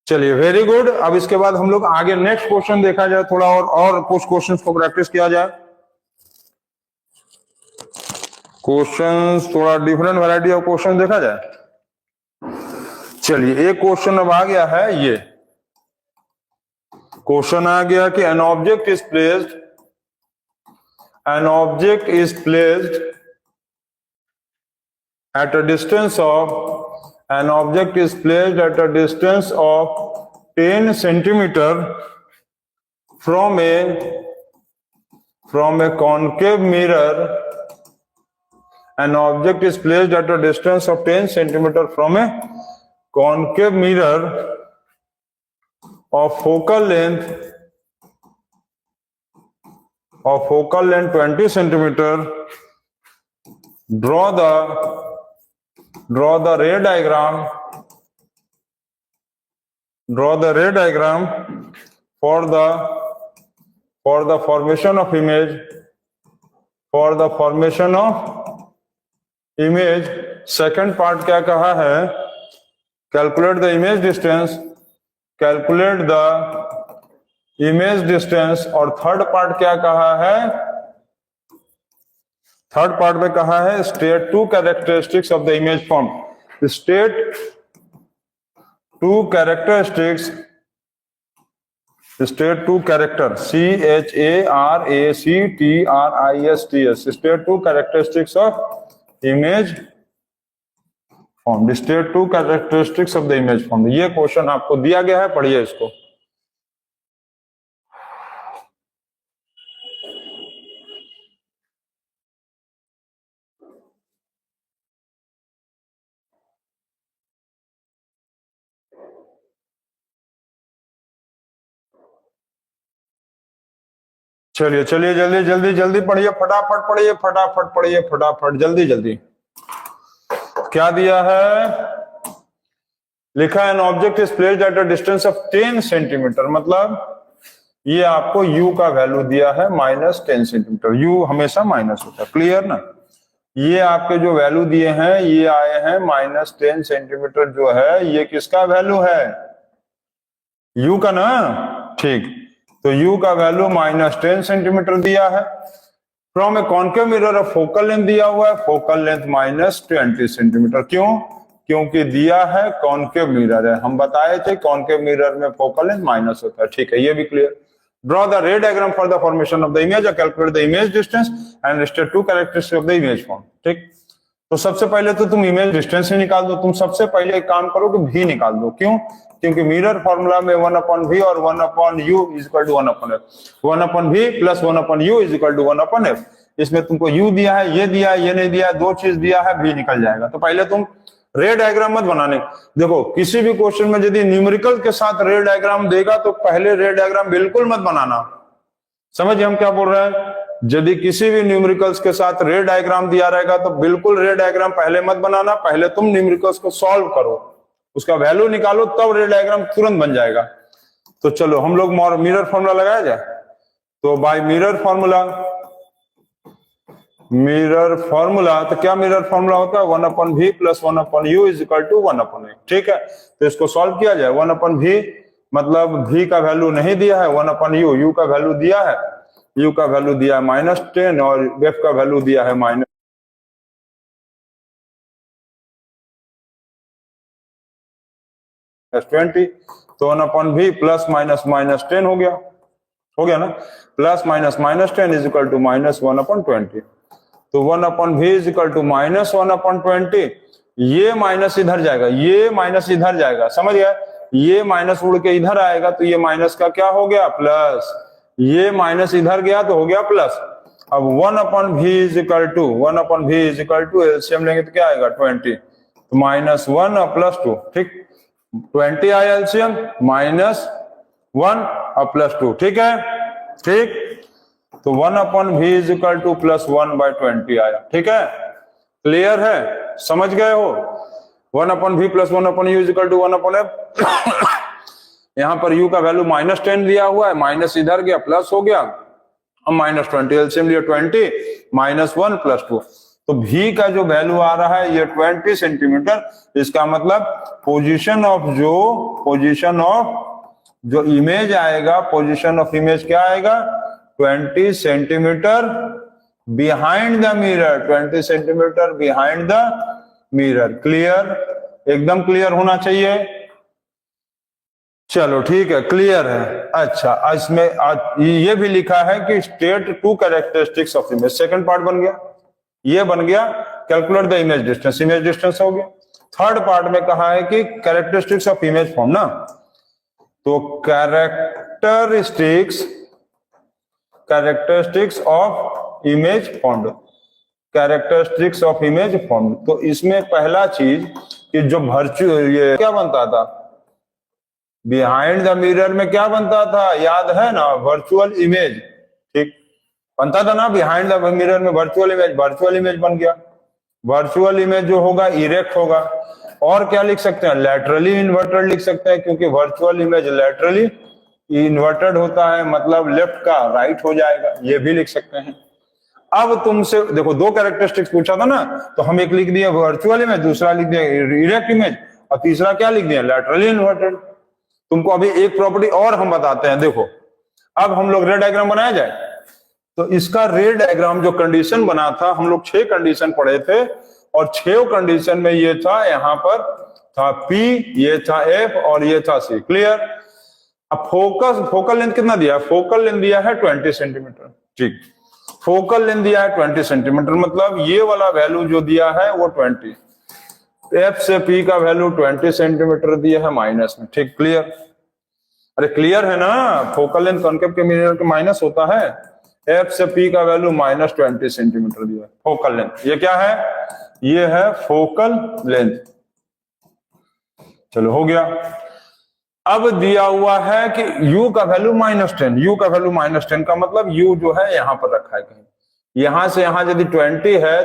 चलिए वेरी गुड। अब इसके बाद हम लोग आगे नेक्स्ट क्वेश्चन देखा जाए, थोड़ा और कुछ क्वेश्चंस को प्रैक्टिस किया जाए। क्वेश्चंस थोड़ा डिफरेंट वैरायटी ऑफ क्वेश्चन देखा जाए। चलिए एक क्वेश्चन अब आ गया है, ये क्वेश्चन आ गया कि an object is placed at a distance of 10 centimeter from a concave mirror. An object is placed at a distance of 10 centimeter from a concave mirror of focal length 20 centimeter. Draw the ray diagram for the formation of image. Second part क्या कहा है? Calculate the image distance. और थर्ड पार्ट क्या कहा है? थर्ड पार्ट में कहा है state two characteristics of the image form. State two character CHARACTRISTS state two characteristics of image form. State two characteristics of the image form. ये क्वेश्चन आपको दिया गया है, पढ़िए इसको। चलिए जल्दी पढ़िए, फटाफट पढ़िए, जल्दी। क्या दिया है? लिखा है an object is placed at a distance of 10 centimetre. मतलब ये आपको u का वैल्यू दिया है -10 सेंटीमीटर। u हमेशा माइनस होता है, क्लियर ना? ये आपके जो वैल्यू दिए हैं ये आए हैं -10 सेंटीमीटर। जो है ये किसका वैल्यू है? u का ना, ठीक। तो u का वैल्यू -10 सेंटीमीटर दिया है। From A concave mirror of focal length दिया हुआ है, फोकल लेंथ -20 सेंटीमीटर। क्यों? क्योंकि दिया है कॉन्केव मिरर है। हम बताए थे कॉन्केव मिरर में फोकल लेंथ माइनस होता है, ठीक है, ये भी clear. Draw the ray diagram for the formation of the image और calculate the image distance and state two characteristics of the image form. ठीक, तो सबसे पहले तो तुम इमेज डिस्टेंस ही निकाल दो। तुम सबसे पहले एक काम करो कि भी निकाल दो। क्यों? क्योंकि मिरर फॉर्मूला में 1/v और 1/u is equal to 1/f। 1/v plus 1/u is equal to 1/f। इसमें तुमको u दिया है, ये दिया है, ये नहीं दिया है, दो चीज दिया है, भी निकल जाएगा। तो पहले तुम रे डायग्राम मत बनाने। देखो किसी भी क्वेश्चन में यदि न्यूमेरिकल के साथ रे डायग्राम देगा तो पहले रे डायग्राम बिल्कुल मत बनाना। समझिए हम क्या बोल रहे हैं? यदि किसी भी न्यूमेरिकल्स के साथ रे डायग्राम दिया रहेगा तो बिल्कुल रे डायग्राम पहले मत बनाना। पहले तुम न्यूमेरिकल्स को सॉल्व करो, उसका वैल्यू निकालो, तब रे डायग्राम तुरंत बन जाएगा। तो चलो हम लोग मिरर फॉर्मूला लगाया जाए। तो बाय मिरर फॉर्मूला, तो क्या मिरर फॉर्मूला होता है? 1/v plus 1/u is equal to 1/a। ठीक है, तो इसको सॉल्व किया जाए। 1/v मतलब v का वैल्यू नहीं दिया है, 1/u, u का वैल्यू दिया है, u का वैल्यू दिया है -10 और f का वैल्यू दिया है -20। तो 1/v प्लस -10 हो गया ना, प्लस -10 इज इक्वल टू -1/20। तो 1/v इज इक्वल टू -1/20। ये माइनस इधर जाएगा, ये माइनस इधर जाएगा, समझ गया? ये माइनस उड़ के इधर आएगा तो ये माइनस का क्या हो गया? प्लस। ये माइनस इधर गया तो हो गया प्लस। अब 1/v is equal to LCM लेंगे तो क्या आएगा? 20। तो -1 और +2, ठीक, 20 आया एलसीएम, -1 और +2, ठीक है, ठीक। तो 1/v इज इक्वल टू +1/20 आया, ठीक है, क्लियर है? समझ गए हो? 1/v plus 1/u is equal to 1/f। यहां पर u का वैल्यू -10 दिया हुआ है, माइनस इधर गया, प्लस हो गया, अब -20 एलसीएम लिया 20, -1 +2। तो v का जो वैल्यू आ रहा है ये 20 सेंटीमीटर। इसका मतलब पोजीशन ऑफ जो इमेज आएगा, पोजीशन ऑफ इमेज क्या आएगा? 20 centimetre behind the mirror, 20 centimetre behind the mirror. Clear? एकदम क्लियर होना चाहिए। चलो ठीक है, क्लियर है। अच्छा, इसमें ये भी लिखा है कि state two characteristics of image. Second part बन गया, ये बन गया कैलकुलेट द इमेज डिस्टेंस हो गया। थर्ड पार्ट में कहा है कि कैरेक्टरिस्टिक्स ऑफ इमेज फॉर्म ना, तो characteristics of image form. Characteristics of image form. तो इसमें पहला चीज कि जो ये क्या बनता था बिहाइंड द मिरर में, क्या बनता था याद है ना, वर्चुअल इमेज, ठीक बनता था ना बिहाइंड द मिरर में वर्चुअल इमेज बन गया। वर्चुअल इमेज जो होगा इरेक्ट होगा, और क्या लिख सकते हैं, लैटरली इन्वर्टेड लिख सकते हैं, क्योंकि वर्चुअल इमेज लैटरली इन्वर्टेड होता है, मतलब लेफ्ट का राइट हो जाएगा, ये भी लिख सकते हैं। अब तुमसे देखो दो कैरेक्टरिस्टिक्स पूछा था ना, तो हम एक लिख दिया वर्चुअल इमेज, दूसरा लिख दिया इरेक्ट इमेज, और तीसरा क्या लिख दिया, लैटरली इन्वर्टेड। तुमको अभी एक प्रॉपर्टी और हम बताते हैं, देखो अब हम लोग रे डायग्राम बनाया जाए। तो इसका रे डायग्राम जो कंडीशन बना था, हम लोग 6 कंडीशन पढ़े थे, और 6 कंडीशन में ये था, यहां पर था P, ये था F और ये था C, क्लियर। अब फोकल लेंथ कितना दिया है, फोकल लेंथ दिया है 20 सेंटीमीटर, ठीक, फोकल लेंथ दिया है 20 सेंटीमीटर, मतलब ये वाला वैल्यू जो दिया है वो 20, F से P का वैल्यू 20 सेंटीमीटर दिया है माइनस में, ठीक, क्लियर। अरे क्लियर है ना, फोकल लेंथ कॉन्केव के मिरर के माइनस होता है, F से P का वैल्यू माइनस 20 सेंटीमीटर दिया है फोकल लेंथ। ये क्या है, ये है फोकल लेंथ। चलो हो गया। अब दिया हुआ है कि U का वैल्यू -10, U का वैल्यू -10 का मतलब U जो है यहां पर रखा है कहीं, यहां से यहां यदि 20 है,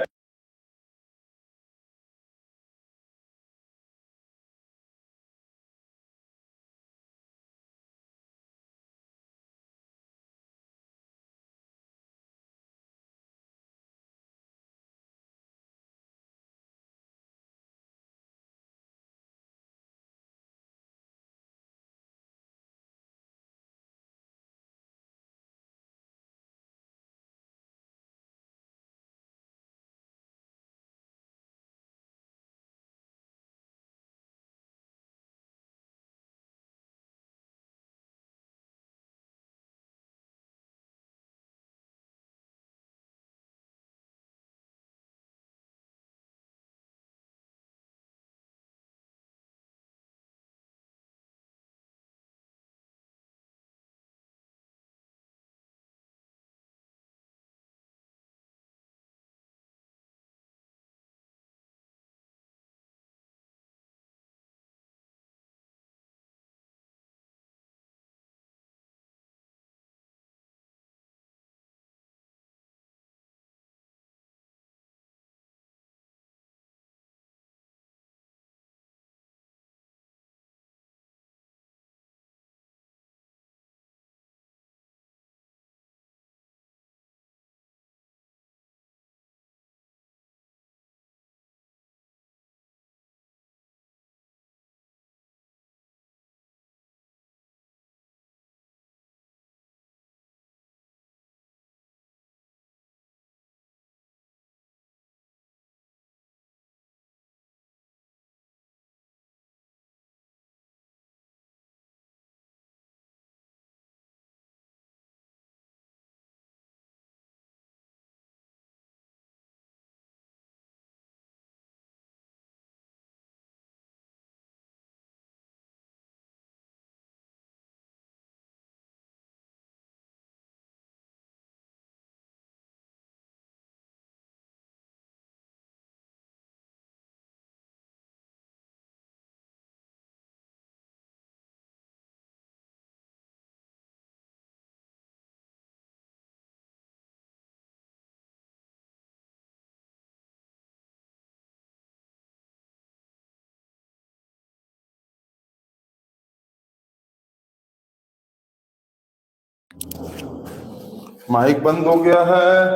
माइक बंद हो गया है,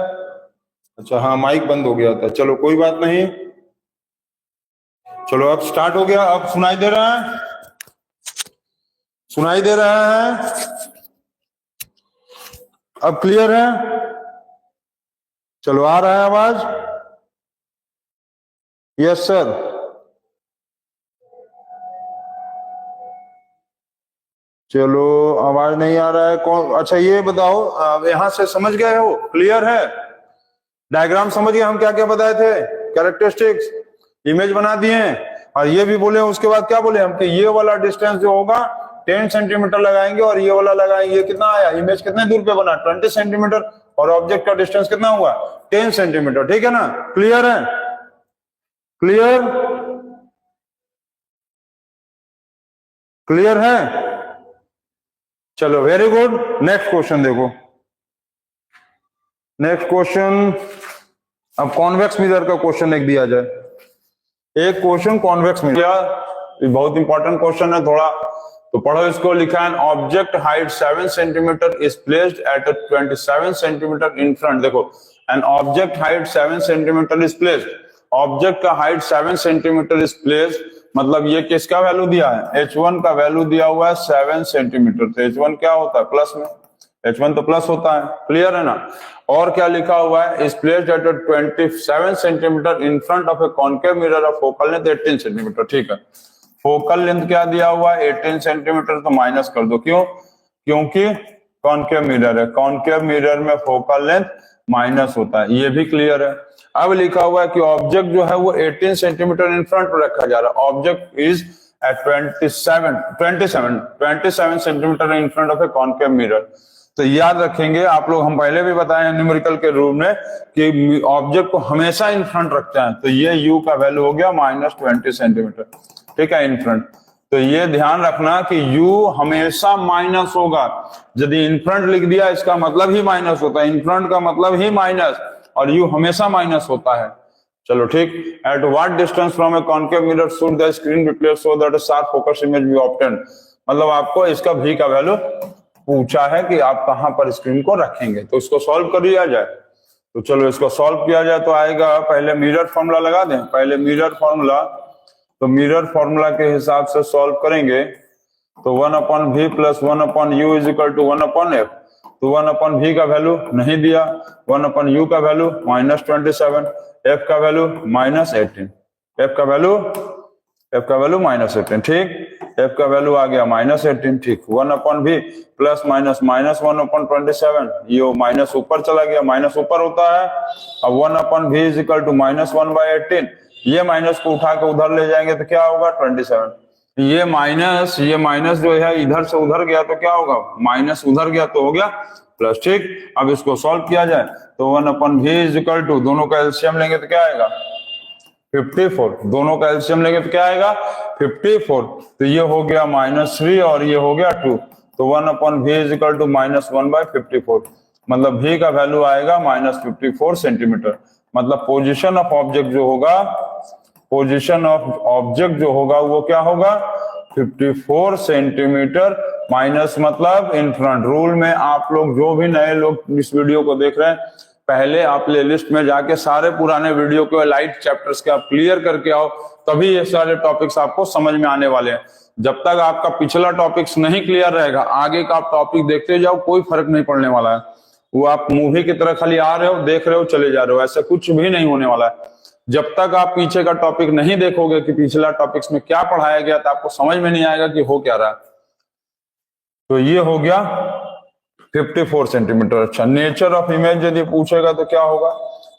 अच्छा हाँ माइक बंद हो गया था, चलो कोई बात नहीं, चलो अब स्टार्ट हो गया। अब सुनाई दे रहा है, सुनाई दे रहा है, अब क्लियर है, चलो आ रहा है आवाज, यस सर। चलो आवाज नहीं आ रहा है कौन, अच्छा ये बताओ यहां से समझ गए हो, क्लियर है, डायग्राम समझ गए हम क्या क्या बताए थे, कैरेक्टरिस्टिक्स, इमेज बना दिए, और ये भी बोले उसके बाद क्या बोले हम कि ये वाला डिस्टेंस जो होगा 10 सेंटीमीटर लगाएंगे और ये वाला लगाएंगे, ये कितना आया, इमेज कितने दूर पे बना 20 सेंटीमीटर, और ऑब्जेक्ट का डिस्टेंस कितना हुआ 10 सेंटीमीटर, ठीक है ना, क्लियर है, क्लियर, क्लियर है, चलो वेरी गुड। नेक्स्ट क्वेश्चन देखो, नेक्स्ट क्वेश्चन, अब कॉन्वेक्स मिरर का क्वेश्चन एक दिया जाए, एक क्वेश्चन कॉन्वेक्स मिरर, बहुत इंपॉर्टेंट क्वेश्चन है थोड़ा, तो पढ़ो इसको। लिखा है object height 7 centimetre is placed at 27 centimetre in front. देखो an object height 7 centimetre is placed, object का हाइट 7 सेंटीमीटर इज प्लेस्ड, मतलब ये किसका वैल्यू दिया है, h1 का वैल्यू दिया हुआ है 7 सेंटीमीटर, तो h1 क्या होता है प्लस में, h1 तो प्लस होता है, क्लियर है ना। और क्या लिखा हुआ है, is placed at 27 centimetre in front of a concave mirror of focal length 18 centimetre, ठीक है। फोकल लेंथ क्या दिया हुआ है 18 सेंटीमीटर, तो माइनस कर दो, क्यों, क्योंकि कॉन्केव मिरर है, कॉन्केव मिरर में फोकल लेंथ माइनस होता है, ये भी क्लियर है। अब लिखा हुआ है कि ऑब्जेक्ट जो है वो 18 सेंटीमीटर इन फ्रंट पर रखा जा रहा है, object is at 27 centimetre in front of a concave mirror. तो याद रखेंगे आप लोग, हम पहले भी बताए न्यूमेरिकल के रूप में कि ऑब्जेक्ट को हमेशा इन फ्रंट रखते हैं, तो ये u का वैल्यू हो गया -20 सेंटीमीटर, ठीक है, इन फ्रंट। तो ये ध्यान रखना कि u हमेशा माइनस होगा, यदि इन फ्रंट लिख दिया इसका मतलब ही माइनस होता है, इन फ्रंट का मतलब ही माइनस, और u हमेशा माइनस होता है। चलो ठीक, at what distance from A concave mirror should the screen be placed so that a sharp focus image B obtained, मतलब आपको इसका v का वैल्यू पूछा है कि आप कहां पर स्क्रीन को रखेंगे, तो इसको सॉल्व कर लिया जाए। तो चलो इसको सॉल्व किया जाए, तो आएगा, पहले मिरर फॉर्मूला लगा दें, पहले मिरर फॉर्मूला, तो मिरर फॉर्मूला के हिसाब से सॉल्व करेंगे, तो 1/v plus 1/u is equal to 1/f, तो 1/v का वैल्यू नहीं दिया, 1/u का वैल्यू -27, f का वैल्यू -18, f का वैल्यू -18, ठीक, f का वैल्यू आ गया -18, ठीक, 1/v प्लस माइनस -1/27, ये माइनस ऊपर चला गया, माइनस ऊपर होता है, अब 1/v इज इक्वल टू -1/18, ये माइनस को उठा के उधर ले जाएंगे तो क्या होगा 27, ये माइनस जो है इधर से उधर गया तो क्या होगा, माइनस उधर गया तो हो गया प्लस, ठीक। अब इसको सॉल्व किया जाए तो 1/v इज इक्वल टू, दोनों का एलसीएम लेंगे तो क्या आएगा 54, दोनों का एलसीएम लेंगे तो क्या आएगा 54, तो ये हो गया -3 और ये हो गया 2, तो 1/v इज इक्वल टू -1/54, मतलब v का वैल्यू आएगा -54 सेंटीमीटर, मतलब पोजीशन ऑफ ऑब्जेक्ट जो होगा, पोजीशन ऑफ ऑब्जेक्ट जो होगा वो क्या होगा 54 सेंटीमीटर, माइनस मतलब इन फ्रंट। रूल में आप लोग, जो भी नए लोग इस वीडियो को देख रहे हैं, पहले आप प्ले लिस्ट में जाके सारे पुराने वीडियो के लाइट चैप्टर्स के आप क्लियर करके आओ, तभी ये सारे टॉपिक्स आपको समझ में आने वाले हैं। जब तक आपका पिछला टॉपिक्स नहीं क्लियर रहेगा, आगे का आप टॉपिक देखते जाओ, कोई फर्क नहीं पड़ने वाला है। वो आप मूवी की तरह खाली आ रहे हो, देख रहे हो, चले जा रहे हो, ऐसा कुछ भी नहीं होने वाला है। जब तक आप पीछे का टॉपिक नहीं देखोगे कि पिछला टॉपिक्स में क्या पढ़ाया गया, तो आपको समझ में नहीं आएगा कि हो क्या रहा है। तो ये हो गया 54 सेंटीमीटर। अच्छा, नेचर ऑफ इमेज यदि पूछेगा तो क्या होगा,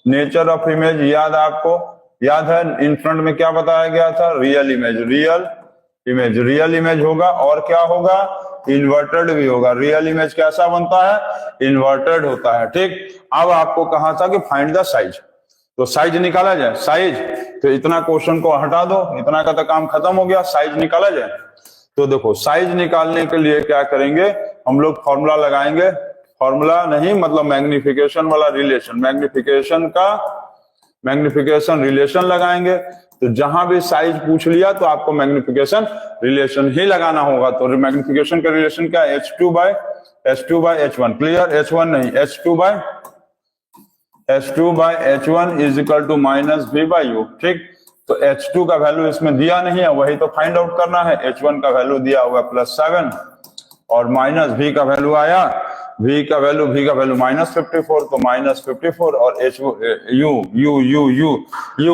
नेचर ऑफ इमेज याद आपको याद है, इन फ्रंट में क्या बताया गया था, रियल इमेज होगा, और क्या होगा इन्वर्टेड भी होगा। रियल इमेज कैसा बनता है, इन्वर्टेड होता है, ठीक। अब आपको कहा था कि फाइंड द साइज, तो साइज निकाला जाए, साइज, तो इतना क्वेश्चन को हटा दो, इतना का तो काम खत्म हो गया, साइज निकाला जाए। तो देखो साइज निकालने के लिए क्या करेंगे, हम लोग फॉर्मूला लगाएंगे, फॉर्मूला नहीं मतलब मैग्निफिकेशन वाला रिलेशन, मैग्निफिकेशन रिलेशन लगाएंगे। तो जहां भी साइज पूछ लिया तो आपको मैग्निफिकेशन रिलेशन ही लगाना होगा। तो मैग्निफिकेशन का रिलेशन क्या है, h2 by h1, clear, h1 नहीं, h2 by h1 is equal to -v by u, ठीक। तो h2 का वैल्यू इसमें दिया नहीं है, वही तो फाइंड आउट करना है। h1 का वैल्यू दिया हुआ +7 और माइनस v का वैल्यू आया, v का वैल्यू -54, तो -54 और u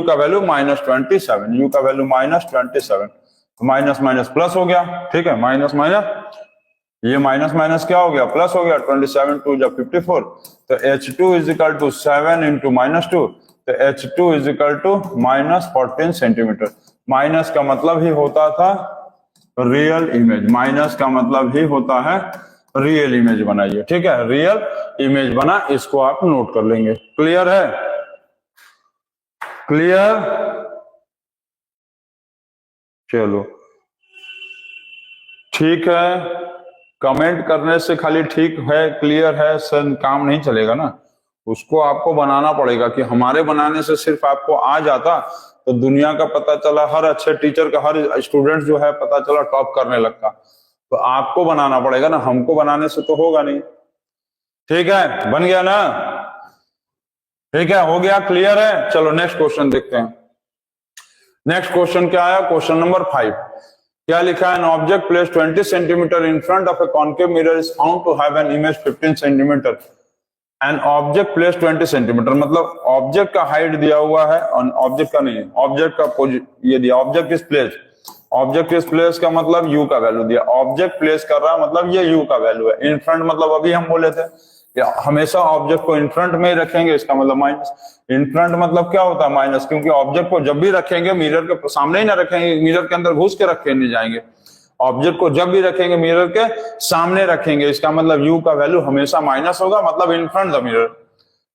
का वैल्यू -27, u का वैल्यू -27, तो माइनस माइनस प्लस हो गया, ठीक है, माइनस माइनस, ये माइनस माइनस क्या हो गया, प्लस हो गया, 27 2 जब 54, तो h2 is equal to 7 into -2, तो h2 is equal to -14 centimetre. Minus का मतलब ही होता था रियल इमेज, माइनस का मतलब ही होता है रियल इमेज बनाइए। ठीक है, रियल इमेज बना, इसको आप नोट कर लेंगे। क्लियर है? क्लियर? चलो ठीक है, कमेंट करने से खाली ठीक है क्लियर है सर काम नहीं चलेगा ना, उसको आपको बनाना पड़ेगा कि हमारे बनाने से सिर्फ आपको आ जाता तो दुनिया का पता चला, हर अच्छे टीचर का हर स्टूडेंट जो है पता चला टॉप करने लगता, तो आपको बनाना पड़ेगा ना, हमको बनाने से तो होगा नहीं। ठीक है, बन गया ना? ठीक है, हो गया, क्लियर है? चलो नेक्स्ट क्वेश्चन देखते हैं। नेक्स्ट क्वेश्चन क्या आया? Question number 5। क्या लिखा है? An object place 20 centimetre in front of a concave mirror is found to have an image 15 centimetre. An object place 20 centimetre, मतलब ऑब्जेक्ट का हाइट दिया हुआ है, ऑब्जेक्ट का नहीं, ऑब्जेक्ट का ये दिया, object is place, object is place का मतलब यू का वैल्यू दिया, ऑब्जेक्ट प्लेस कर रहा मतलब ये यू का वैल्यू है। इन फ्रंट मतलब अभी हम बोले थे हमेशा ऑब्जेक्ट को इन फ्रंट में ही रखेंगे, इसका मतलब माइनस। इन फ्रंट मतलब क्या होता है? माइनस, क्योंकि ऑब्जेक्ट को जब भी रखेंगे मिरर के सामने ही ना रखेंगे, मिरर के अंदर घुस के रखे नहीं जाएंगे, ऑब्जेक्ट को जब भी रखेंगे मिरर के सामने रखेंगे, इसका मतलब यू का वैल्यू हमेशा माइनस होगा, मतलब in front the mirror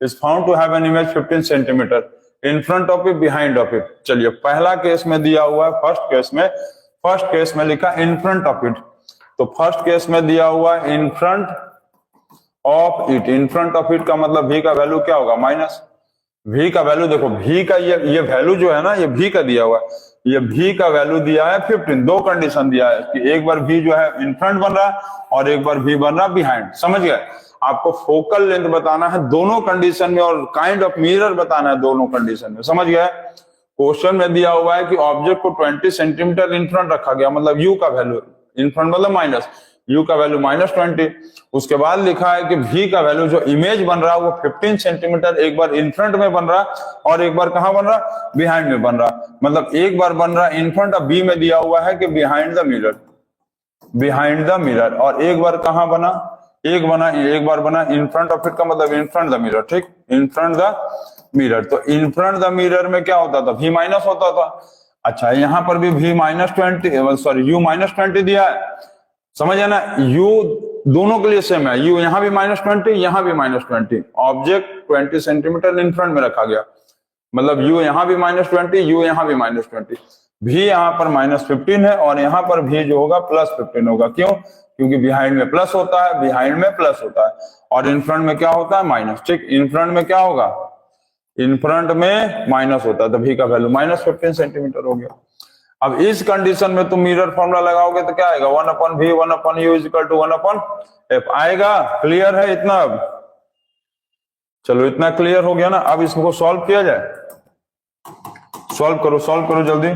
is found to have an image 15 centimetre in front of it, behind of it. चलिए पहला केस में दिया हुआ है, फर्स्ट केस में लिखा इन फ्रंट ऑफ इट, तो फर्स्ट केस में दिया हुआ है इन front of it. In front of it का मतलब भी का वैल्यू क्या होगा? माइनस। भी का वैल्यू देखो, भी का ये वैल्यू जो है ना, ये भी का दिया हुआ है, ये भी का वैल्यू दिया है 15। दो कंडीशन दिया है कि एक बार भी जो है इन फ्रंट बन रहा है और एक बार भी बन रहा है बिहाइंड। समझ गए? आपको फोकल लेंथ बताना है दोनों कंडीशन में और काइंड ऑफ मिरर बताना है दोनों कंडीशन में। समझ गए? क्वेश्चन में दिया हुआ है कि ऑब्जेक्ट को 20 सेंटीमीटर इन फ्रंट रखा गया, मतलब यू का वैल्यू, इन फ्रंट मतलब माइनस, यू का वैल्यू -20। उसके बाद लिखा है कि भी का वैल्यू जो इमेज बन रहा है वो 15 सेंटीमीटर, एक बार इन फ्रंट में बन रहा और एक बार कहां बन रहा? बिहाइंड में बन रहा, मतलब एक बार बन रहा इन फ्रंट, अब बी में दिया हुआ है कि behind the mirror, behind the mirror, और एक बार कहां बना? एक बार बना इन फ्रंट ऑफ इट का मतलब इन फ्रंट द मिरर। ठीक, इन फ्रंट द मिरर, तो इन फ्रंट द मिरर में क्या होता था? भी माइनस होता था। अच्छा, यहां पर भी भी -20, सॉरी यू -20 दिया है, समझ है ना? यू दोनों के लिए सेम है, यू यहां भी -20, यहां भी -20, ऑब्जेक्ट 20 सेंटीमीटर इन फ्रंट में रखा गया, मतलब यू यहां भी -20, यू यहां भी -20, भी यहां पर -15 है और यहां पर भी जो होगा +15 होगा। क्यों? क्योंकि बिहाइंड में प्लस होता है, बिहाइंड में प्लस होता है, और इन फ्रंट में क्या होता है? माइनस। ठीक, इन फ्रंट में क्या होगा? इन फ्रंट में माइनस होता है, तो भी का वैल्यू -15 सेंटीमीटर हो गया। अब इस कंडीशन में तुम मिरर फॉर्मूला लगाओगे तो क्या आएगा? 1/v 1/u = 1/f आएगा। क्लियर है इतना? अब चलो इतना क्लियर हो गया ना, अब इसको सॉल्व किया जाए। सॉल्व करो जल्दी।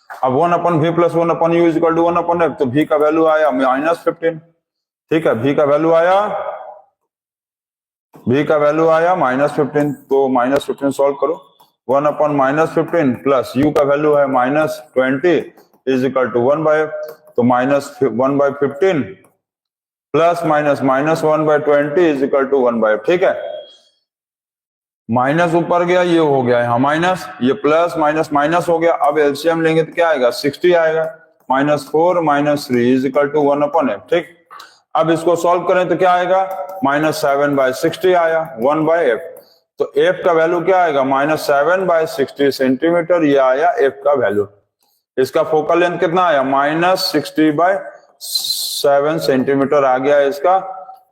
अब 1/v + 1/u = 1/f, तो v का वैल्यू आया -15। ठीक है, v का वैल्यू आया -15, तो -15 सॉल्व करो। 1/-15 प्लस u का वैल्यू है -20 = 1/f, तो -1/15 प्लस -1/20 = 1/f। ठीक है, माइनस ऊपर गया, ये हो गया यहाँ माइनस, ये प्लस माइनस हो गया। अब एलसीएम लेंगे तो क्या आएगा? 60 आएगा। -4 - 3 = 1/f। ठीक, अब इसको सॉल्व करें तो क्या आएगा? -7/60 आया, 1/f, तो f का वैल्यू क्या आएगा? -7/60 सेंटीमीटर, ये आया f का वैल्यू। इसका फोकल लेंथ कितना आया? -60/7 सेंटीमीटर आ गया इसका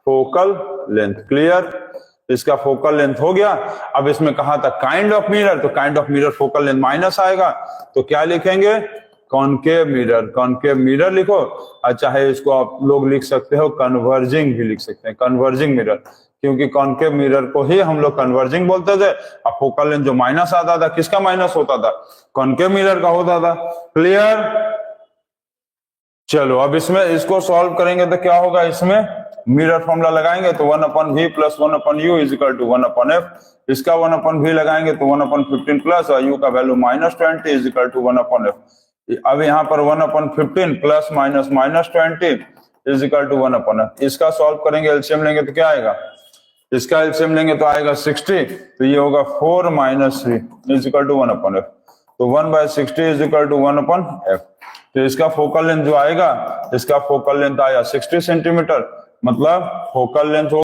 फोकल लेंथ। क्लियर? इसका फोकल लेंथ हो गया। अब इसमें कहा था काइंड ऑफ मिरर, तो kind of mirror focal length minus आएगा, तो क्या लिखेंगे? कॉनकेव मिरर लिखो, और चाहे इसको आप लोग लिख सकते हो कन्वर्जिंग भी लिख सकते हैं, कन्वर्जिंग मिरर, क्योंकि कॉनकेव मिरर को ही हम लोग कन्वर्जिंग बोलते थे। अब फोकल लेंथ जो माइनस आता था, किसका माइनस होता था? कॉनकेव मिरर का होता था। क्लियर? चलो अब इसमें इसको सॉल्व करेंगे तो क्या होगा? इसमें मिरर फॉर्मूला लगाएंगे तो 1/v + 1/u = 1/f, इसका 1/v लगाएंगे तो 1/15 प्लस और u का वैल्यू -20 = 1/f। अब यहाँ पर 1/15 प्लस -20 = 1/f। इसका सॉल्व करेंगे, एलसीएम लेंगे तो क्या आएगा? इसका एलसीएम लेंगे तो आएगा 60, तो ये होगा 4 - 3 = 1/f, तो 1/60 = 1/f। तो इसका फोकल लेंथ जो आएगा, इसका फोकल लेंथ आया 60 सेंटीमीटर, मतलब फोकल लेंथ हो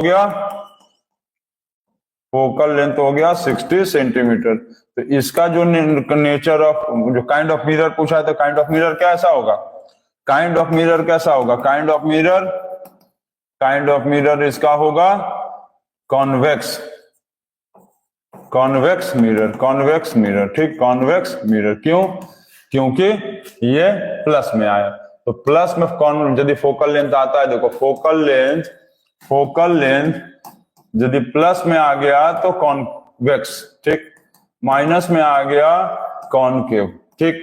गया 60 सेंटीमीटर। तो इसका जो नेचर ऑफ, जो काइंड ऑफ मिरर पूछा है, तो काइंड ऑफ मिरर कैसा होगा, काइंड ऑफ मिरर कैसा होगा, काइंड ऑफ मिरर इसका होगा कॉन्वेक्स मिरर, ठीक, कॉन्वेक्स मिरर। क्यों? क्योंकि ये प्लस में आया, तो प्लस में यदि फोकल लेंथ आता है, देखो फोकल लेंथ यदि प्लस में आ गया तो कॉन्वेक्स, ठीक, माइनस में आ गया कॉनकेव, ठीक।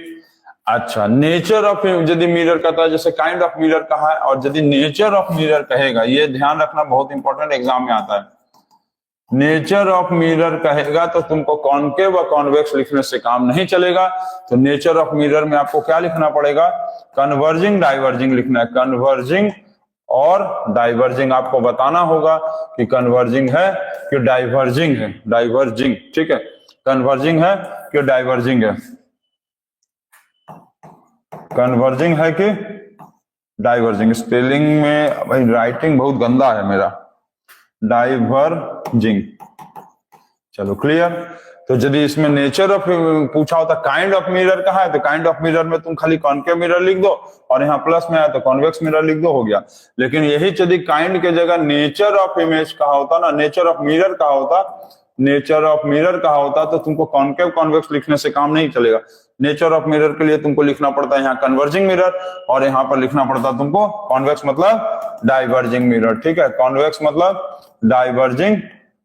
अच्छा, नेचर ऑफ यदि मिरर कहता है, जैसे काइंड ऑफ मिरर कहा है, और यदि नेचर ऑफ मिरर कहेगा, ये ध्यान रखना, बहुत इंपॉर्टेंट, एग्जाम में आता है। नेचर ऑफ मिरर कहेगा तो तुमको कॉनकेव व कॉन्वेक्स लिखने से काम नहीं चलेगा। तो नेचर ऑफ मिरर में आपको क्या लिखना पड़ेगा, कन्वर्जिंग डाइवर्जिंग लिखना है। कन्वर्जिंग और डाइवर्जिंग आपको बताना होगा कि कन्वर्जिंग है कि डाइवर्जिंग है, डाइवर्जिंग, ठीक है, कन्वर्जिंग है कि डाइवर्जिंग है, कन्वर्जिंग है कि डाइवर्जिंग। स्पेलिंग में भाई राइटिंग बहुत गंदा है मेरा, डाइवर्जिंग। चलो क्लियर। तो यदि इसमें नेचर ऑफ पूछा होता, काइंड ऑफ मिरर कहा है, तो काइंड ऑफ मिरर में तुम खाली कॉनकेव मिरर लिख दो, और यहाँ प्लस में आया तो कॉन्वेक्स मिरर लिख दो, हो गया। लेकिन यही यदि काइंड के जगह नेचर ऑफ इमेज कहा होता ना, नेचर ऑफ मिरर कहा होता, तो तुमको कॉनकेव कॉन्वेक्स लिखने से काम नहीं चलेगा। नेचर ऑफ मिरर के लिए तुमको लिखना पड़ता है यहाँ कन्वर्जिंग मिरर, और यहाँ पर लिखना पड़ता तुमको कॉन्वेक्स मतलब डाइवर्जिंग मिरर, ठीक है, कॉन्वेक्स मतलब डाइवर्जिंग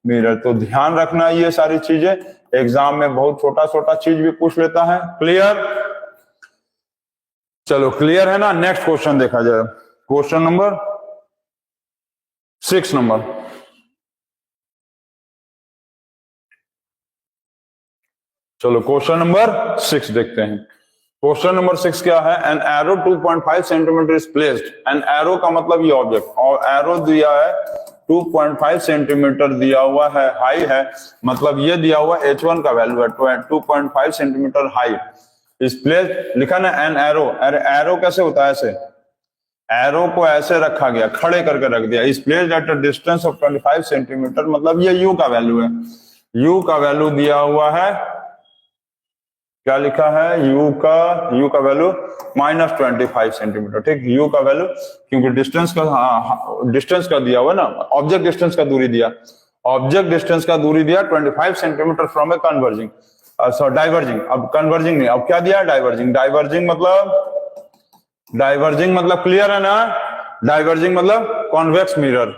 मिरर। तो ध्यान रखना ये सारी चीजें, एग्जाम में बहुत छोटा चीज भी पूछ लेता है। क्लियर? चलो क्लियर है ना। नेक्स्ट क्वेश्चन देखा जाए, क्वेश्चन नंबर 6 नंबर। चलो क्वेश्चन नंबर 6 देखते हैं। क्वेश्चन नंबर 6 क्या है, an arrow 2.5 centimetre is placed. An arrow का मतलब ये ऑब्जेक्ट, और एरो दिया है 2.5 सेंटीमीटर दिया हुआ है, हाई है, मतलब ये दिया हुआ H1 का वैल्यू है 2.5 सेंटीमीटर हाई। इस प्लेस लिखा ना एन एरो, अरे एरो कैसे होता है, ऐसे एरो को ऐसे रखा गया, खड़े करके रख दिया। इस place at a distance of 25 centimetre, मतलब ये U का वैल्यू है, U का वैल्यू दिया हुआ है, क्या लिखा है, U का वैल्यू -25 सेंटीमीटर, ठीक, U का वैल्यू, क्योंकि डिस्टेंस का दिया हुआ ना, ऑब्जेक्ट डिस्टेंस का दूरी दिया, ऑब्जेक्ट डिस्टेंस का दूरी दिया 25 centimetre from a converging, diverging, अब कन्वर्जिंग नहीं, अब क्या दिया, डाइवर्जिंग। डाइवर्जिंग मतलब क्लियर है ना, डाइवर्जिंग मतलब कॉन्वेक्स मिरर।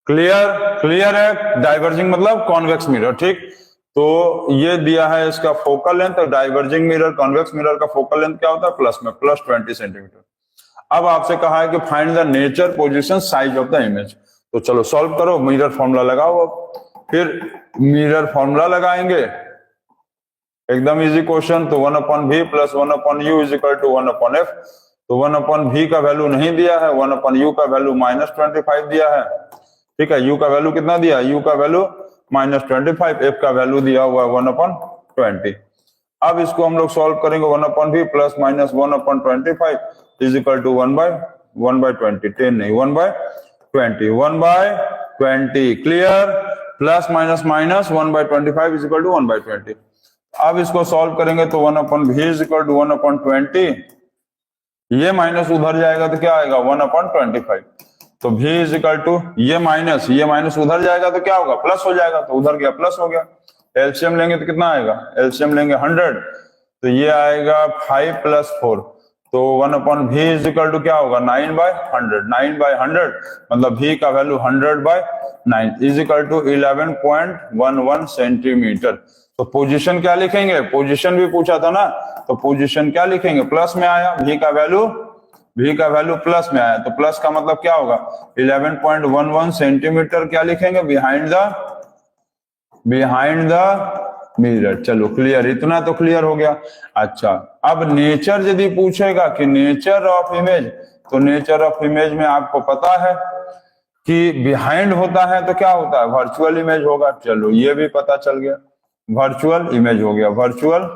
क्लियर है, डाइवर्जिंग मतलब कॉन्वेक्स मिरर, ठीक। तो ये दिया है इसका फोकल लेंथ, और डाइवर्जिंग मिरर, कॉन्वेक्स मिरर का फोकल लेंथ क्या होता है, प्लस में, +20 सेंटीमीटर। अब आपसे कहा है कि find the nature, position, size of the image. तो चलो सॉल्व करो, मिरर फॉर्मूला लगाओ, फिर मिरर फॉर्मूला लगाएंगे, एकदम इजी क्वेश्चन। तो 1/v + 1/u = 1/f। तो 1/v का वैल्यू नहीं दिया है, 1/u का वैल्यू -25 दिया है, ठीक है। U का वैल्यू कितना दिया, U का वैल्यू -25, F का वैल्यू दिया हुआ 1/20। अब इसको हम लोग सॉल्व करेंगे, 1/v + -1/25 = 1/20, 10 नहीं, 1/20, 1/20, क्लियर। Plus minus 1/25 = 1/20। अब इसको सॉल्व करेंगे तो 1/v = 1/20, ये माइनस उधर जाएगा तो क्या आएगा, 1/25। तो v = ये माइनस उधर जाएगा तो क्या होगा, प्लस हो जाएगा, तो उधर गया प्लस हो गया। एलसीएम लेंगे तो कितना आएगा, एलसीएम लेंगे 100, तो ये आएगा 5 + 4, तो 1/v = क्या होगा, 9/100, 9/100, मतलब v का वैल्यू 100/9 = 11.11 सेंटीमीटर। तो पोजीशन क्या लिखेंगे, पोजीशन भी पूछा था ना, तो पोजीशन क्या लिखेंगे, प्लस में आया, v का वैल्यू प्लस में आया, तो प्लस का मतलब क्या होगा, 11.11 सेंटीमीटर क्या लिखेंगे, बिहाइंड द मिरर। चलो क्लियर, इतना तो क्लियर हो गया। अच्छा, अब नेचर यदि पूछेगा कि नेचर ऑफ इमेज, तो नेचर ऑफ इमेज में आपको पता है कि बिहाइंड होता है तो क्या होता है, वर्चुअल इमेज होगा। चलो ये भी पता चल गया, वर्चुअल इमेज हो गया, वर्चुअल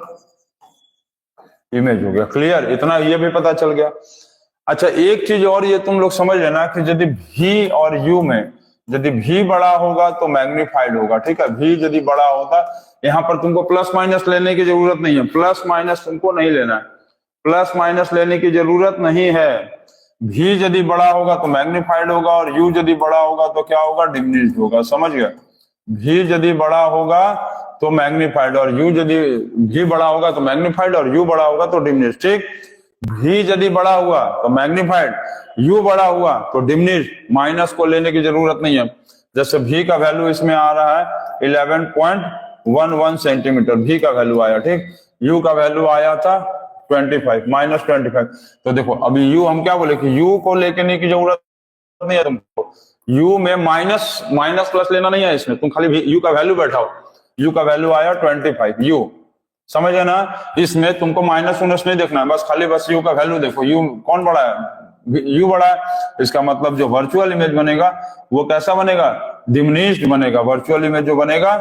इमेज हो गया। क्लियर, इतना ये भी पता चल गया। अच्छा एक चीज और ये तुम लोग समझ लेना कि यदि भी और यू में यदि भी बड़ा होगा तो मैग्नीफाइड होगा। ठीक है, भी यदि बड़ा होता, यहाँ पर तुमको प्लस माइनस लेने की जरूरत नहीं है, प्लस माइनस तुमको नहीं लेना है, प्लस माइनस लेने की जरूरत नहीं है। भी यदि बड़ा होगा तो मैग्नीफाइड होगा और यू यदि बड़ा होगा तो क्या होगा, डिमिनिश्ड होगा। समझ गया, भी यदि बड़ा होगा तो मैग्नीफाइड और यू यदि भी बड़ा होगा तो मैग्नीफाइड और यू बड़ा होगा तो डिमिनिश्ड। ठीक, भी यदि बड़ा हुआ तो मैग्नीफाइड, यू बड़ा हुआ तो डिमिनिश्ड। माइनस को लेने की जरूरत नहीं है। जैसे भी का वैल्यू इसमें आ रहा है 11.11 सेंटीमीटर, भी का वैल्यू आया। ठीक, यू का वैल्यू आया था 25 -25। तो देखो अभी यू हम क्या बोले कि यू को लेके नहीं की जरूरत नहीं है तुमको, यू में माइनस माइनस प्लस लेना नहीं है इसमें, तुम खाली यू का वैल्यू बैठाओ। यू का वैल्यू आया 25 यू, समझ है ना। इसमें तुमको माइनस उनस नहीं देखना है, बस खाली बस यू का वैल्यू देखो। यू कौन बड़ा है, यू बड़ा है। इसका मतलब जो वर्चुअल इमेज बनेगा वो कैसा बनेगा, डिमिनिश्ड बनेगा। वर्चुअल इमेज जो बनेगा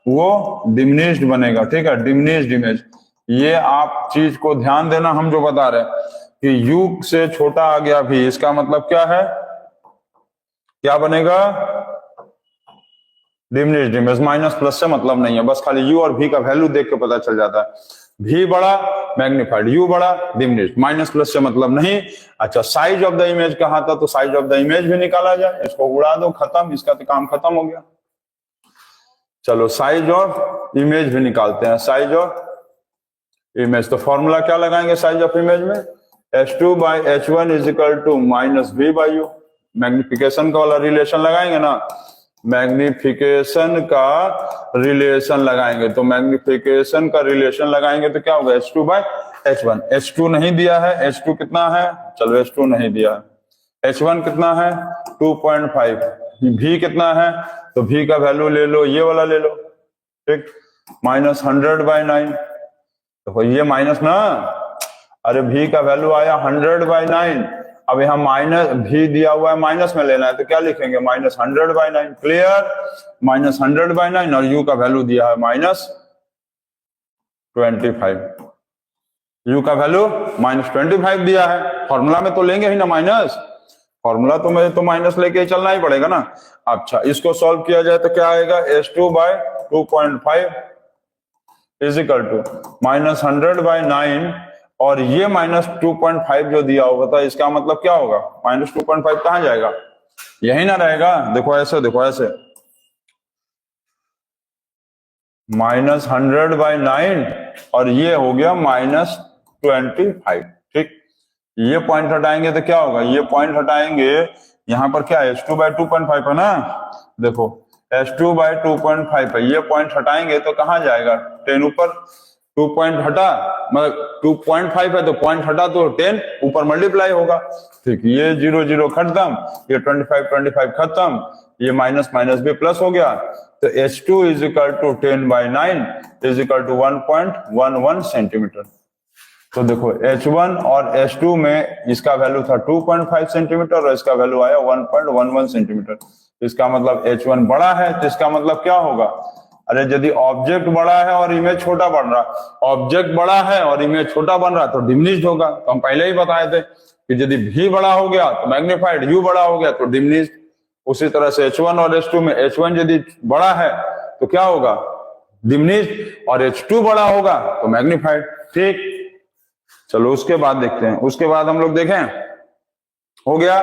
वो डिमिनिश्ड बनेगा। ठीक है, डिमिनिश्ड इमेज। ये आप चीज को ध्यान देना, हम जो बता रहे हैं कि यू से छोटा आ गया भी, इसका मतलब क्या है, क्या बनेगा, डिमिनिश्ड इमेज। माइनस प्लस से मतलब नहीं है, बस खाली यू और भी का वैल्यू देख के पता चल जाता है। भी बड़ा मैग्नीफाइड, यू बड़ा डिमिनिश्ड, माइनस प्लस से मतलब नहीं। अच्छा साइज ऑफ द इमेज कहा था, तो साइज ऑफ द इमेज भी निकाला जाए, इसको उड़ा दो, खत्म, इसका तो काम खत्म हो गया। चलो साइज ऑफ इमेज भी निकालते हैं, साइज ऑफ इमेज। तो फॉर्मूला क्या लगाएंगे साइज ऑफ इमेज में, h2/h1 is equal to -v/u। Magnification का वाला रिलेशन लगाएंगे ना, मैग्निफिकेशन का रिलेशन लगाएंगे। तो मैग्निफिकेशन का रिलेशन लगाएंगे तो क्या होगा, h2/h1। h2 नहीं दिया है, h2 कितना है, चलो h2 नहीं दिया है, h1 कितना है 2.5, v कितना है, तो v का वैल्यू ले लो, ये वाला ले लो। ठीक, -100/9। तो ये माइनस ना, अरे v का वैल्यू आया 100/9। अब यहाँ माइनस भी दिया हुआ है, माइनस में लेना है तो क्या लिखेंगे, -100/9। क्लियर, -100/9 और u का वैल्यू दिया है -25। u का वैल्यू -25 दिया है, फॉर्मूला में तो लेंगे ही ना माइनस, फॉर्मूला तो में तो माइनस लेके ही चलना ही पड़ेगा ना। अच्छा इसको सॉल्व किया जाए तो क्या आएगा, h2/2.5 इज इक्वल टू -100/9 और ये -2.5 जो दिया होगा था, इसका मतलब क्या होगा, -2.5 कहां जाएगा, यही ना रहेगा। देखो ऐसे, देखो ऐसे, -100/9 और ये हो गया -25। ठीक, ये पॉइंट हटाएंगे तो क्या होगा, ये पॉइंट हटाएंगे, यहां पर क्या है h2/2.5 है ना, देखो h2/2.5 है, ये पॉइंट हटाएंगे तो कहां जाएगा, 10 ऊपर। 2 पॉइंट हटा, मतलब 2.5 है तो पॉइंट हटा तो 10 ऊपर मल्टीप्लाई होगा। ठीक, ये 0 0 खत्म, ये 25 खत्म, ये माइनस माइनस भी प्लस हो गया। तो h2 is equal to 10/9 is equal to 1.11 centimetre. तो देखो h1 और h2 में इसका वैल्यू था 2.5 सेंटीमीटर और इसका वैल्यू आया 1.11 सेंटीमीटर। इसका मतलब h1 बड़ा है, तो इसका मतलब क्या होगा, अरे यदि ऑब्जेक्ट बड़ा है और इमेज छोटा बन रहा, ऑब्जेक्ट बड़ा है और इमेज छोटा बन रहा तो डिमिनिश्ड होगा। तो हम पहले ही बताए थे कि यदि भी बड़ा हो गया तो मैग्नीफाइड, यू बड़ा हो गया तो डिमिनिश्ड। उसी तरह से h1 और h2 में h1 यदि बड़ा है तो क्या होगा, डिमिनिश्ड, और h2 बड़ा होगा तो मैग्नीफाइड। ठीक, चलो उसके बाद देखते हैं, उसके बाद हम लोग देखें, हो गया।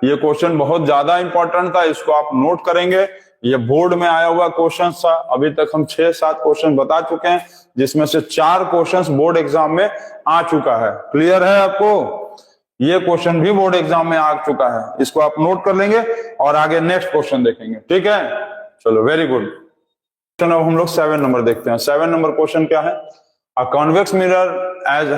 ये क्वेश्चन बहुत ज्यादा इंपॉर्टेंट था, इसको आप नोट करेंगे, ये बोर्ड में आया हुआ क्वेश्चन था। अभी तक हम 6-7 क्वेश्चन बता चुके हैं, जिसमें से 4 क्वेश्चन बोर्ड एग्जाम में आ चुका है। क्लियर है आपको, ये क्वेश्चन भी बोर्ड एग्जाम में आ चुका है, इसको आप नोट कर लेंगे और आगे नेक्स्ट क्वेश्चन देखेंगे। ठीक है, चलो वेरी गुड। अब हम लोग 7 नंबर देखते हैं। 7 नंबर क्वेश्चन क्या है, a convex mirror as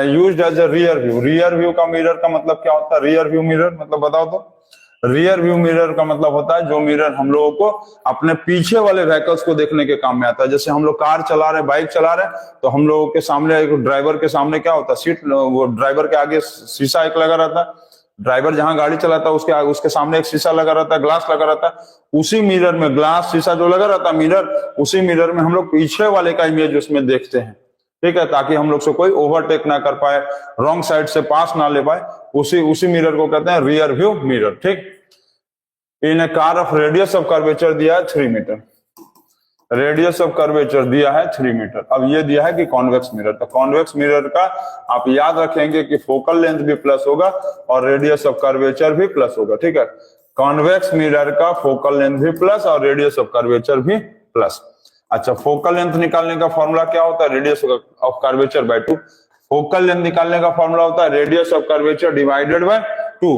used as a rear view. Rear view का मिरर का मतलब क्या होता है, रियर व्यू मिरर मतलब बताओ तो। रियर व्यू मिरर का मतलब होता है जो मिरर हम लोगों को अपने पीछे वाले व्हीकल्स को देखने के काम में आता है। जैसे हम लोग कार चला रहे, बाइक चला रहे, तो हम लोगों के सामने, ड्राइवर के सामने क्या होता है, सीट, वो ड्राइवर के आगे शीशा एक लगा रहता है, ड्राइवर जहां गाड़ी चलाता है उसके सामने एक शीशा लगा रहता है, ग्लास लगा रहता है, उसी मिरर में ग्लास शीशा जो लगा रहता है मिरर, उसी मिरर में हम लोग पीछे वाले का इमेज उसमें देखते हैं, ठीक है, ताकि हम लोग से कोई ओवरटेक ना कर पाए, रॉन्ग साइड से पास ना ले पाए, उसी मिरर को कहते हैं रियर व्यू मिरर। ठीक, in a car of radius of curvature दिया है 3 मीटर, रेडियस ऑफ कर्वेचर दिया है 3 मीटर। अब ये दिया है कि कॉन्वेक्स मिरर, तो कॉन्वेक्स मिरर का आप याद रखेंगे कि फोकल लेंथ भी प्लस होगा और रेडियस ऑफ कर्वेचर भी प्लस होगा। ठीक है, कॉन्वेक्स मिरर का फोकल लेंथ भी प्लस और रेडियस ऑफ कर्वेचर भी प्लस। अच्छा, फोकल लेंथ निकालने का फॉर्मूला क्या होता है? Radius of curvature by 2। Focal length निकालने का फॉर्मूला होता है radius of curvature divided by 2,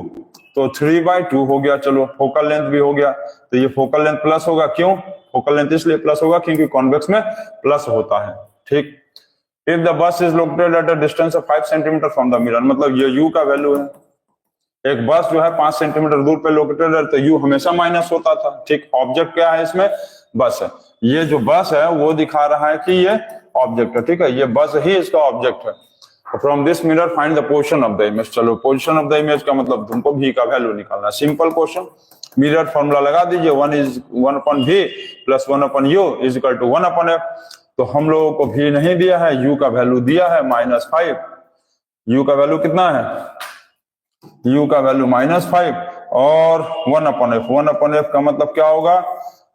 तो 3/2 हो गया। चलो, फोकल लेंथ भी हो गया, तो ये फोकल लेंथ प्लस होगा। क्यों फोकल लेंथ? इसलिए प्लस होगा क्योंकि कॉन्वेक्स में प्लस होता है। ठीक, if the bus is located at a distance of 5 centimetre from the mirror, मतलब ये u का वैल्यू है, एक बस जो है 5 सेंटीमीटर दूर पे लोकेटेड है, तो u हमेशा माइनस होता था। ठीक, ऑब्जेक्ट क्या है इसमें? बस है। ये जो बस है वो दिखा रहा है कि ये ऑब्जेक्ट है। ठीक है, ये बस ही इसका ऑब्जेक्ट है। From this mirror find the position of the image. चलो, पोजीशन ऑफ द इमेज का मतलब तुमको v का वैल्यू निकालना है। सिंपल क्वेश्चन, मिरर फॉर्मूला लगा दीजिए, 1/v plus 1/u is equal to 1/f। तो हम लोगों को v नहीं दिया है, u का वैल्यू दिया है -5। u का वैल्यू कितना है? u का वैल्यू -5 और 1/f। 1/f का मतलब क्या होगा?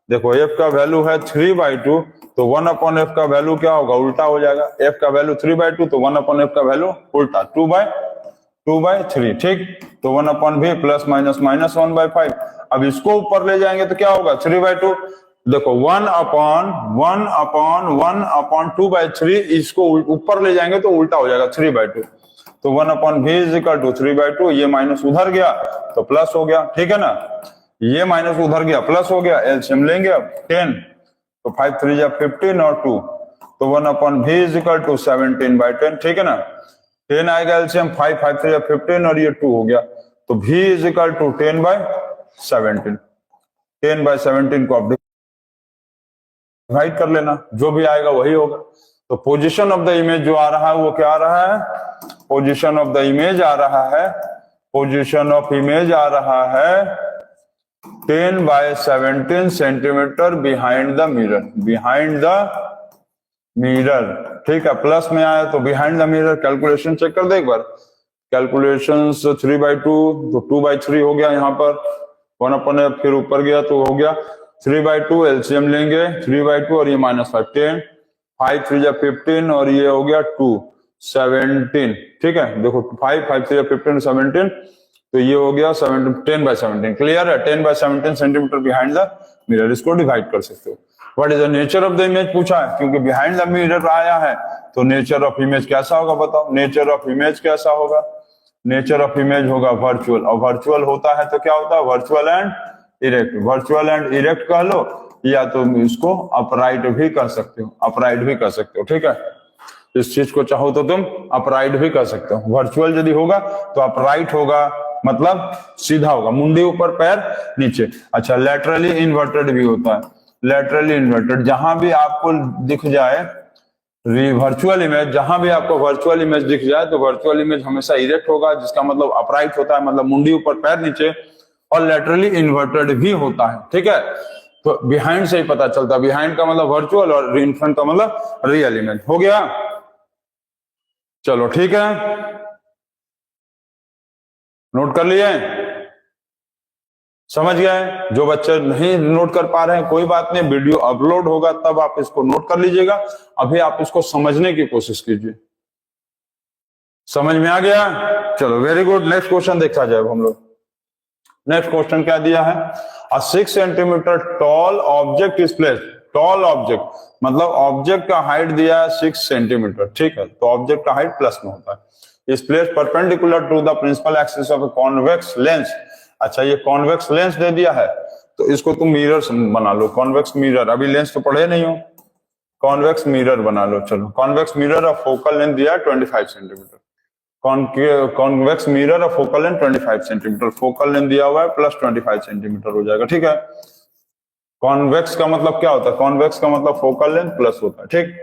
देखो, f का वैल्यू है 3/2, तो 1/f का वैल्यू क्या होगा? उल्टा हो जाएगा। f का वैल्यू 3/2, तो 1/f का वैल्यू उल्टा 2/3। ठीक, तो 1/v प्लस माइनस माइनस 1/5। अब इसको ऊपर ले जाएंगे तो क्या होगा? 3/2। देखो, 1/2/3, इसको ऊपर ले जाएंगे तो उल्टा हो जाएगा 3/2, तो 1/v इज इक्वल टू 3/2। ये माइनस उधर गया तो प्लस हो गया। ठीक है ना, ये माइनस उधर गया प्लस हो गया। एलसीएम लेंगे अब 10, तो 5 3 15 और 2, तो 1/v इज इक्वल टू 17/10। ठीक है ना, 10 आएगा एलसीएम, 5 5 3 15 और ये 2 हो गया, तो v इज इक्वल टू 10/17। 10/17 को आप डिवाइड कर लेना, जो भी आएगा वही होगा। तो पोजीशन ऑफ द इमेज जो आ रहा है वो क्या आ रहा है? पोजीशन ऑफ द इमेज आ रहा है, पोजीशन ऑफ इमेज आ रहा है 10/17 centimetre behind the mirror, behind the mirror. ठीक है, प्लस में आया तो behind the mirror. Calculation check कर दे एक बार, कैलकुलेशन 3/2 तो 2/3 हो गया, यहाँ पर 1/f फिर ऊपर गया तो हो गया 3/2। एलसीएम लेंगे 3/2 और ये -5, 10 5 3 15 और ये हो गया 2 17। ठीक है, देखो 5 5 3 15 17, तो ये हो गया 10/17। क्लियर है? 10/17 सेंटीमीटर बिहाइंड द मिरर, इसको डिवाइड कर सकते हो। What is the nature of the image पूछा है, क्योंकि बिहाइंड द मिरर आया है, तो नेचर ऑफ इमेज कैसा होगा बताओ? नेचर ऑफ इमेज कैसा होगा? नेचर ऑफ इमेज होगा वर्चुअल, और वर्चुअल होता है तो क्या होता है? Virtual and erect. Virtual and erect कह लो, या तो इसको अपराइट भी कर सकते हो, अपराइट भी कर सकते हो। ठीक है, इस चीज को चाहो तो तुम अपराइट भी कर सकते हो। वर्चुअल यदि होगा तो अपराइट होगा, मतलब सीधा होगा, मुंडी ऊपर पैर नीचे। अच्छा, लैटरली इन्वर्टेड भी होता है, लैटरली इन्वर्टेड। जहां भी आपको दिख जाए वर्चुअल इमेज, जहां भी आपको वर्चुअल इमेज दिख जाए तो वर्चुअल इमेज हमेशा इरेक्ट होगा, जिसका मतलब अपराइट होता है, मतलब मुंडी ऊपर पैर नीचे, और लैटरली इन्वर्टेड भी होता है। ठीक है, तो बिहाइंड से ही पता चलता है, बिहाइंड का मतलब वर्चुअल और इन फ्रंट का मतलब रियल इमेज। हो गया? चलो ठीक है, नोट कर लिए? समझ गए? जो बच्चे नहीं नोट कर पा रहे हैं कोई बात नहीं, वीडियो अपलोड होगा तब आप इसको नोट कर लीजिएगा। अभी आप इसको समझने की कोशिश कीजिए। समझ में आ गया? चलो वेरी गुड। नेक्स्ट क्वेश्चन देखा जाए हम लोग। नेक्स्ट क्वेश्चन क्या दिया है? A 6 centimetre tall object is placed. Tall object मतलब ऑब्जेक्ट का हाइट दिया है 6 सेंटीमीटर। ठीक है, तो ऑब्जेक्ट का हाइट प्लस में होता है। Is placed perpendicular to the principal axis of a convex lens. अच्छा, ये कॉन्वेक्स लेंस दे दिया है, तो इसको तुम मिरर बना लो। कॉन्वेक्स मिरर, अभी लेंस तो पढ़े नहीं हो, कॉन्वेक्स मिरर बना लो। चलो, convex mirror of focal length दिया है 25 centimetre. Convex mirror of focal length 25 centimetre, focal length दिया हुआ है प्लस 25 सेंटीमीटर हो जाएगा। ठीक है, कॉन्वेक्स का मतलब क्या होता है? कॉन्वेक्स का मतलब फोकल लेंथ प्लस होता है। ठीक,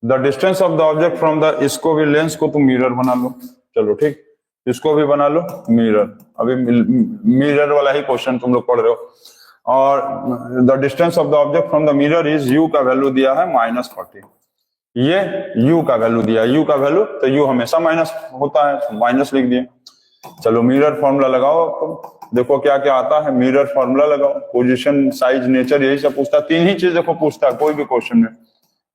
the distance of the object from the, इसको भी लेंस को तुम मिरर बना लो। चलो ठीक, इसको भी बना लो मिरर। अभी मिरर वाला ही क्वेश्चन तुम लोग पढ़ रहे हो। और the distance of the object from the mirror is, you का वैल्यू दिया है -40। ये u का वैल्यू दिया है, u का वैल्यू, तो u हमेशा माइनस होता है, तो माइनस लिख दिए। चलो मिरर फॉर्मूला लगाओ, तो देखो क्या क्या आता है। मिरर फॉर्मूला लगाओ, पोजीशन, साइज, नेचर, यही सब पूछता है। तीन ही चीज देखो पूछता है कोई भी क्वेश्चन में।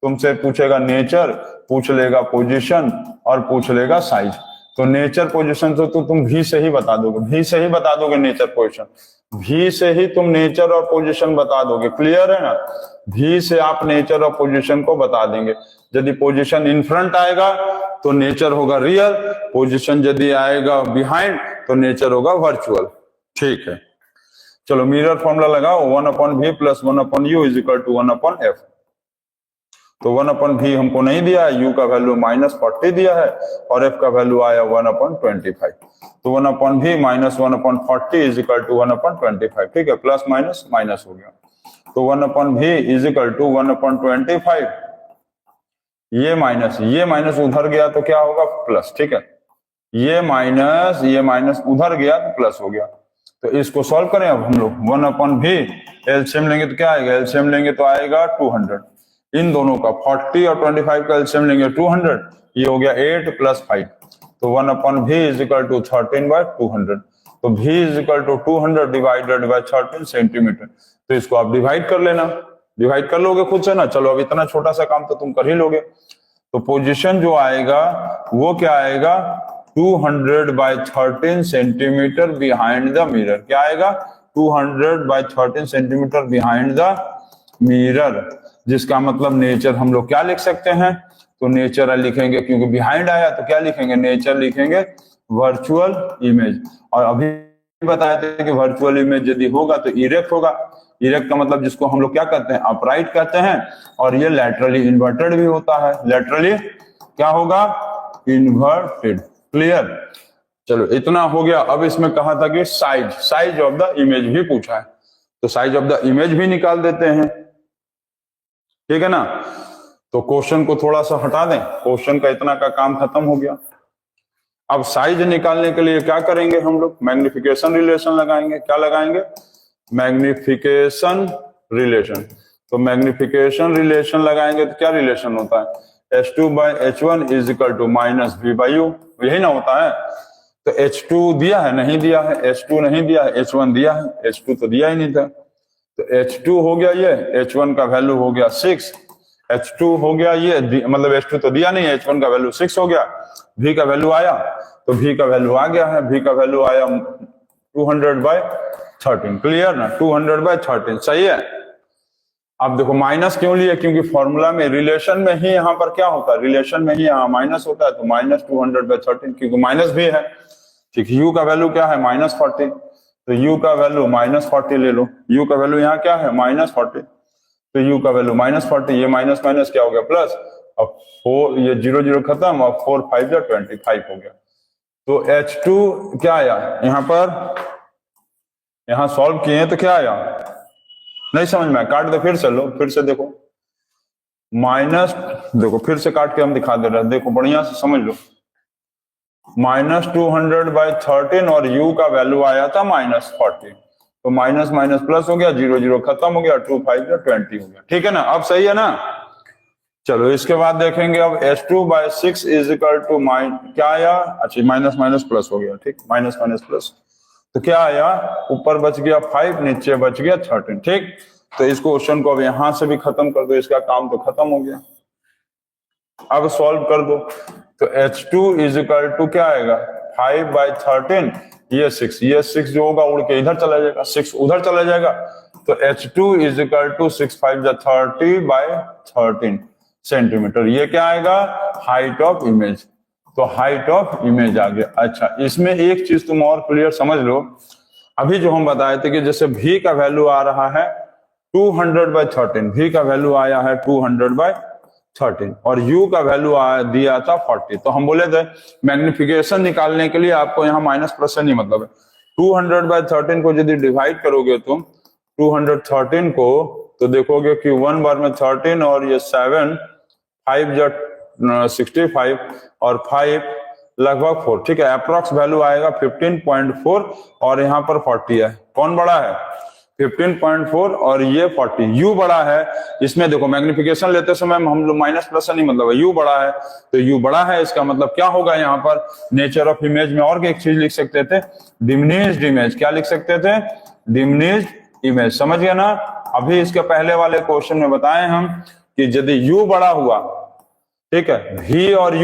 तुमसे पूछेगा नेचर, पूछ लेगा पोजीशन और पूछ लेगा साइज। तो नेचर पोजीशन तो तुम भी से ही बता दोगे, भी से ही बता दोगे नेचर पोजीशन, भी से ही तुम नेचर और पोजीशन बता दोगे। क्लियर है ना? भी से आप नेचर और पोजीशन को बता देंगे। यदि पोजीशन इन फ्रंट आएगा तो नेचर होगा रियल, पोजीशन यदि आएगा बिहाइंड तो नेचर होगा वर्चुअल। ठीक है, चलो मिरर फॉर्मूला लगाओ, 1/v plus 1/u is equal to 1/f। तो 1/v हमको नहीं दिया है, u का वैल्यू -40 दिया है और f का वैल्यू आया 1/25। तो 1/v minus 1/40 is equal to 1/25। ठीक है, प्लस माइनस माइनस हो गया। तो 1/v इज इक्वल टू 1/25। ये माइनस उधर गया तो क्या होगा? प्लस। ठीक है, ये माइनस उधर गया तो प्लस हो गया। तो इसको सॉल्व करें अब हम लोग। 1/v एलसीएम लेंगे तो क्या आएगा? एलसीएम लेंगे तो आएगा 200। इन दोनों का 40 और 25 का एलसीएम लेंगे 200, ये हो गया 8 + 5। तो 1/v इज इक्वल टू 13/200। तो v is equal to 200 divided by 13 centimetre. तो इसको आप डिवाइड कर लेना, डिवाइड कर लोगे खुद से ना। चलो अब इतना छोटा सा काम तो तुम कर ही लोगे। तो पोजीशन जो आएगा वो क्या आएगा? 200/13 सेंटीमीटर बिहाइंड द मिरर। क्या आएगा? 200/13 सेंटीमीटर बिहाइंड द मिरर, जिसका मतलब नेचर हम लोग क्या लिख सकते हैं? तो नेचर लिखेंगे, क्योंकि बिहाइंड आया तो क्या लिखेंगे? नेचर लिखेंगे, वर्चुअल इमेज। और अभी बताया था कि वर्चुअल इमेज यदि होगा तो इरेक्ट होगा। इरेक्ट का मतलब जिसको हम लोग क्या कहते हैं? अपराइट कहते हैं। और ये लैटरली इन्वर्टेड भी होता है। लैटरली क्या होगा? इन्वर्टेड। क्लियर? चलो इतना हो गया। अब इसमें कहा था कि साइज ऑफ द इमेज भी पूछा है, तो साइज ऑफ द इमेज भी निकाल देते हैं। ठीक है ना? तो क्वेश्चन को थोड़ा सा हटा दें, क्वेश्चन का इतना का काम खत्म हो गया। अब साइज निकालने के लिए क्या करेंगे हम लोग? मैग्निफिकेशन रिलेशन लगाएंगे। क्या लगाएंगे? Magnification relation. तो मैग्निफिकेशन रिलेशन लगाएंगे तो क्या रिलेशन होता है? h2/h1 is equal to -v/u, यही ना होता है। तो h2 दिया है, नहीं दिया है? h2 नहीं दिया है, h1 दिया है। h2 तो दिया ही नहीं था, तो h2 हो गया ये, h1 का वैल्यू हो गया 6। h2 हो गया ये, मतलब h2 तो दिया नहीं है, h1 का वैल्यू 6 हो गया। v का वैल्यू आया, तो v का वैल्यू आ गया है, v का वैल्यू आया 200/13। क्लियर ना? 200/13 सही है। अब देखो माइनस क्यों लिए? क्योंकि फॉर्मूला में रिलेशन में ही यहाँ पर क्या होता है? रिलेशन में ही यहाँ माइनस होता है, तो -200/13, क्योंकि माइनस भी है। ठीक, u का वैल्यू क्या है? -40। तो u का वैल्यू -40 ले लो। u का वैल्यू यहाँ क्या है? -40। तो u का वैल्यू -40, ये माइनस माइनस क्या हो गया? प्लस। अब 4, ये 0 0 खत्म, अब 4 5 25 हो गया। तो h2 क्या आया यहाँ पर? यहाँ सॉल्व किए तो क्या आया? नहीं समझ में? काट दे फिर से, लो फिर से देखो। माइनस, देखो फिर से काट के हम दिखा दे रहे हैं, देखो बढ़िया से समझ लो। -200/13 और u का वैल्यू आया था -40, तो माइनस माइनस प्लस हो गया, 0 0 खत्म हो गया, 2 5 20 हो गया। ठीक है ना? अब सही है ना? चलो इसके बाद देखेंगे अब h2/6 इज इक्वल टू क्या आया? अच्छा, माइनस माइनस प्लस हो गया। ठीक, माइनस माइनस प्लस, तो क्या आया? ऊपर बच गया 5, नीचे बच गया 13। ठीक, तो इस क्वेश्चन को अब यहां से भी खत्म कर दो, इसका काम तो खत्म हो गया। अब सॉल्व कर दो। तो h2 इज इक्वल टू क्या आएगा? 5/13, ये 6 जो होगा उड़ के इधर चला जाएगा, 6 उधर चला जाएगा। तो h2 is equal to 6 5 30/13 centimetre. ये क्या आएगा? Height of image. तो हाइट ऑफ इमेज आ गया। अच्छा, इसमें एक चीज तुम और क्लियर समझ लो। अभी जो हम बताए थे कि जैसे v का वैल्यू आ रहा है 200/13, v का वैल्यू आया है 200/13 और u का वैल्यू दिया था 40। तो हम बोले थे मैग्निफिकेशन निकालने के लिए आपको यहाँ माइनस प्लस से नहीं मतलब है। 200/13 को यदि डिवाइड करोगे तुम 213 को, तो देखोगे कि 1 बार में 13 और ये 7 5 65 और 5 लगभग 4, ठीक है। अप्रोक्स वैल्यू आएगा 15.4 और यहाँ पर 40 है। कौन बड़ा है? 15.4 और ये 40। यू बड़ा है। इसमें देखो मैग्निफिकेशन लेते समय हम लोग माइनस प्लस नहीं, मतलब यू बड़ा है, तो यू बड़ा है, इसका मतलब क्या होगा यहाँ पर नेचर ऑफ इमेज में और एक चीज लिख सकते थे, डिमिनिश्ड इमेज। क्या लिख सकते थे? Diminished image. समझ गए ना? अभी इसके पहले वाले क्वेश्चन में बताए हम कि यदि यू बड़ा हुआ, ठीक है, भी और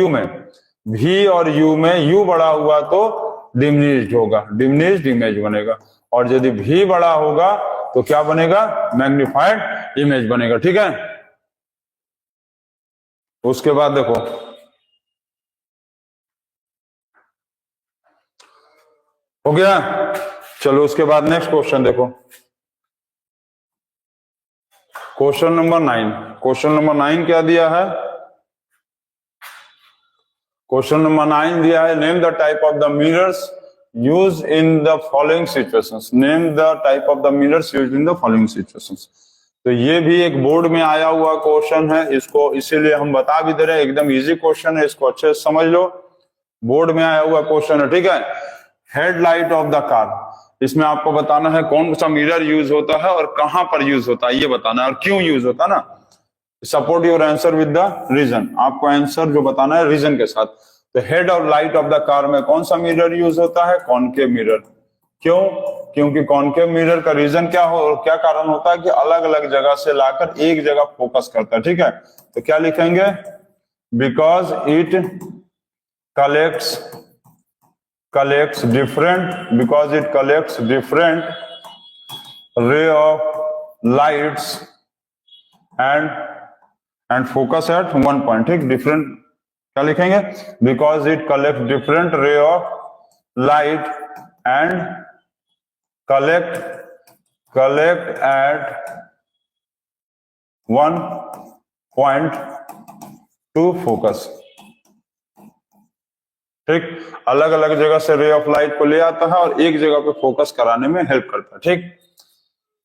यू में यू बड़ा हुआ तो डिमिनिश्ड होगा, डिमिनिश्ड इमेज बनेगा। और यदि भी बड़ा होगा तो क्या बनेगा? मैग्निफाइड इमेज बनेगा, ठीक है। उसके बाद देखो हो गया। चलो उसके बाद नेक्स्ट क्वेश्चन देखो, क्वेश्चन नंबर 9। क्वेश्चन नंबर 9 क्या दिया है? क्वेश्चन नंबर 9 दिया है, name the type of the mirrors use in the following situations. Name the type of the mirrors use in the following situations. तो ये भी एक बोर्ड में आया हुआ क्वेश्चन है, इसको इसीलिए हम बता भी दे रहे हैं, एकदम इजी क्वेश्चन है, इसको अच्छे से समझ लो। बोर्ड में आया हुआ क्वेश्चन है, ठीक है। हेडलाइट ऑफ द कार, इसमें आपको बताना है कौन सा मिरर यूज होता है और कहां पर यूज होता है, ये बताना है, और क्यों यूज होता है ना। Support your answer with the reason, आपको आंसर जो बताना है रीजन के साथ। तो हेड और लाइट ऑफ द कार में कौन सा मिरर यूज होता है? Concave mirror. क्यों? क्योंकि कॉनकेव मिरर का रीजन क्या कारण होता है कि अलग अलग जगह से लाकर एक जगह फोकस करता है, ठीक है। तो क्या लिखेंगे? Because it collects different ray of lights and focus at one point, ठीक। डिफरेंट क्या लिखेंगे? Because it collect different ray of light and collect at one point to focus, ठीक। अलग अलग जगह से रे ऑफ लाइट को ले आता है और एक जगह पे फोकस कराने में हेल्प करता है, ठीक।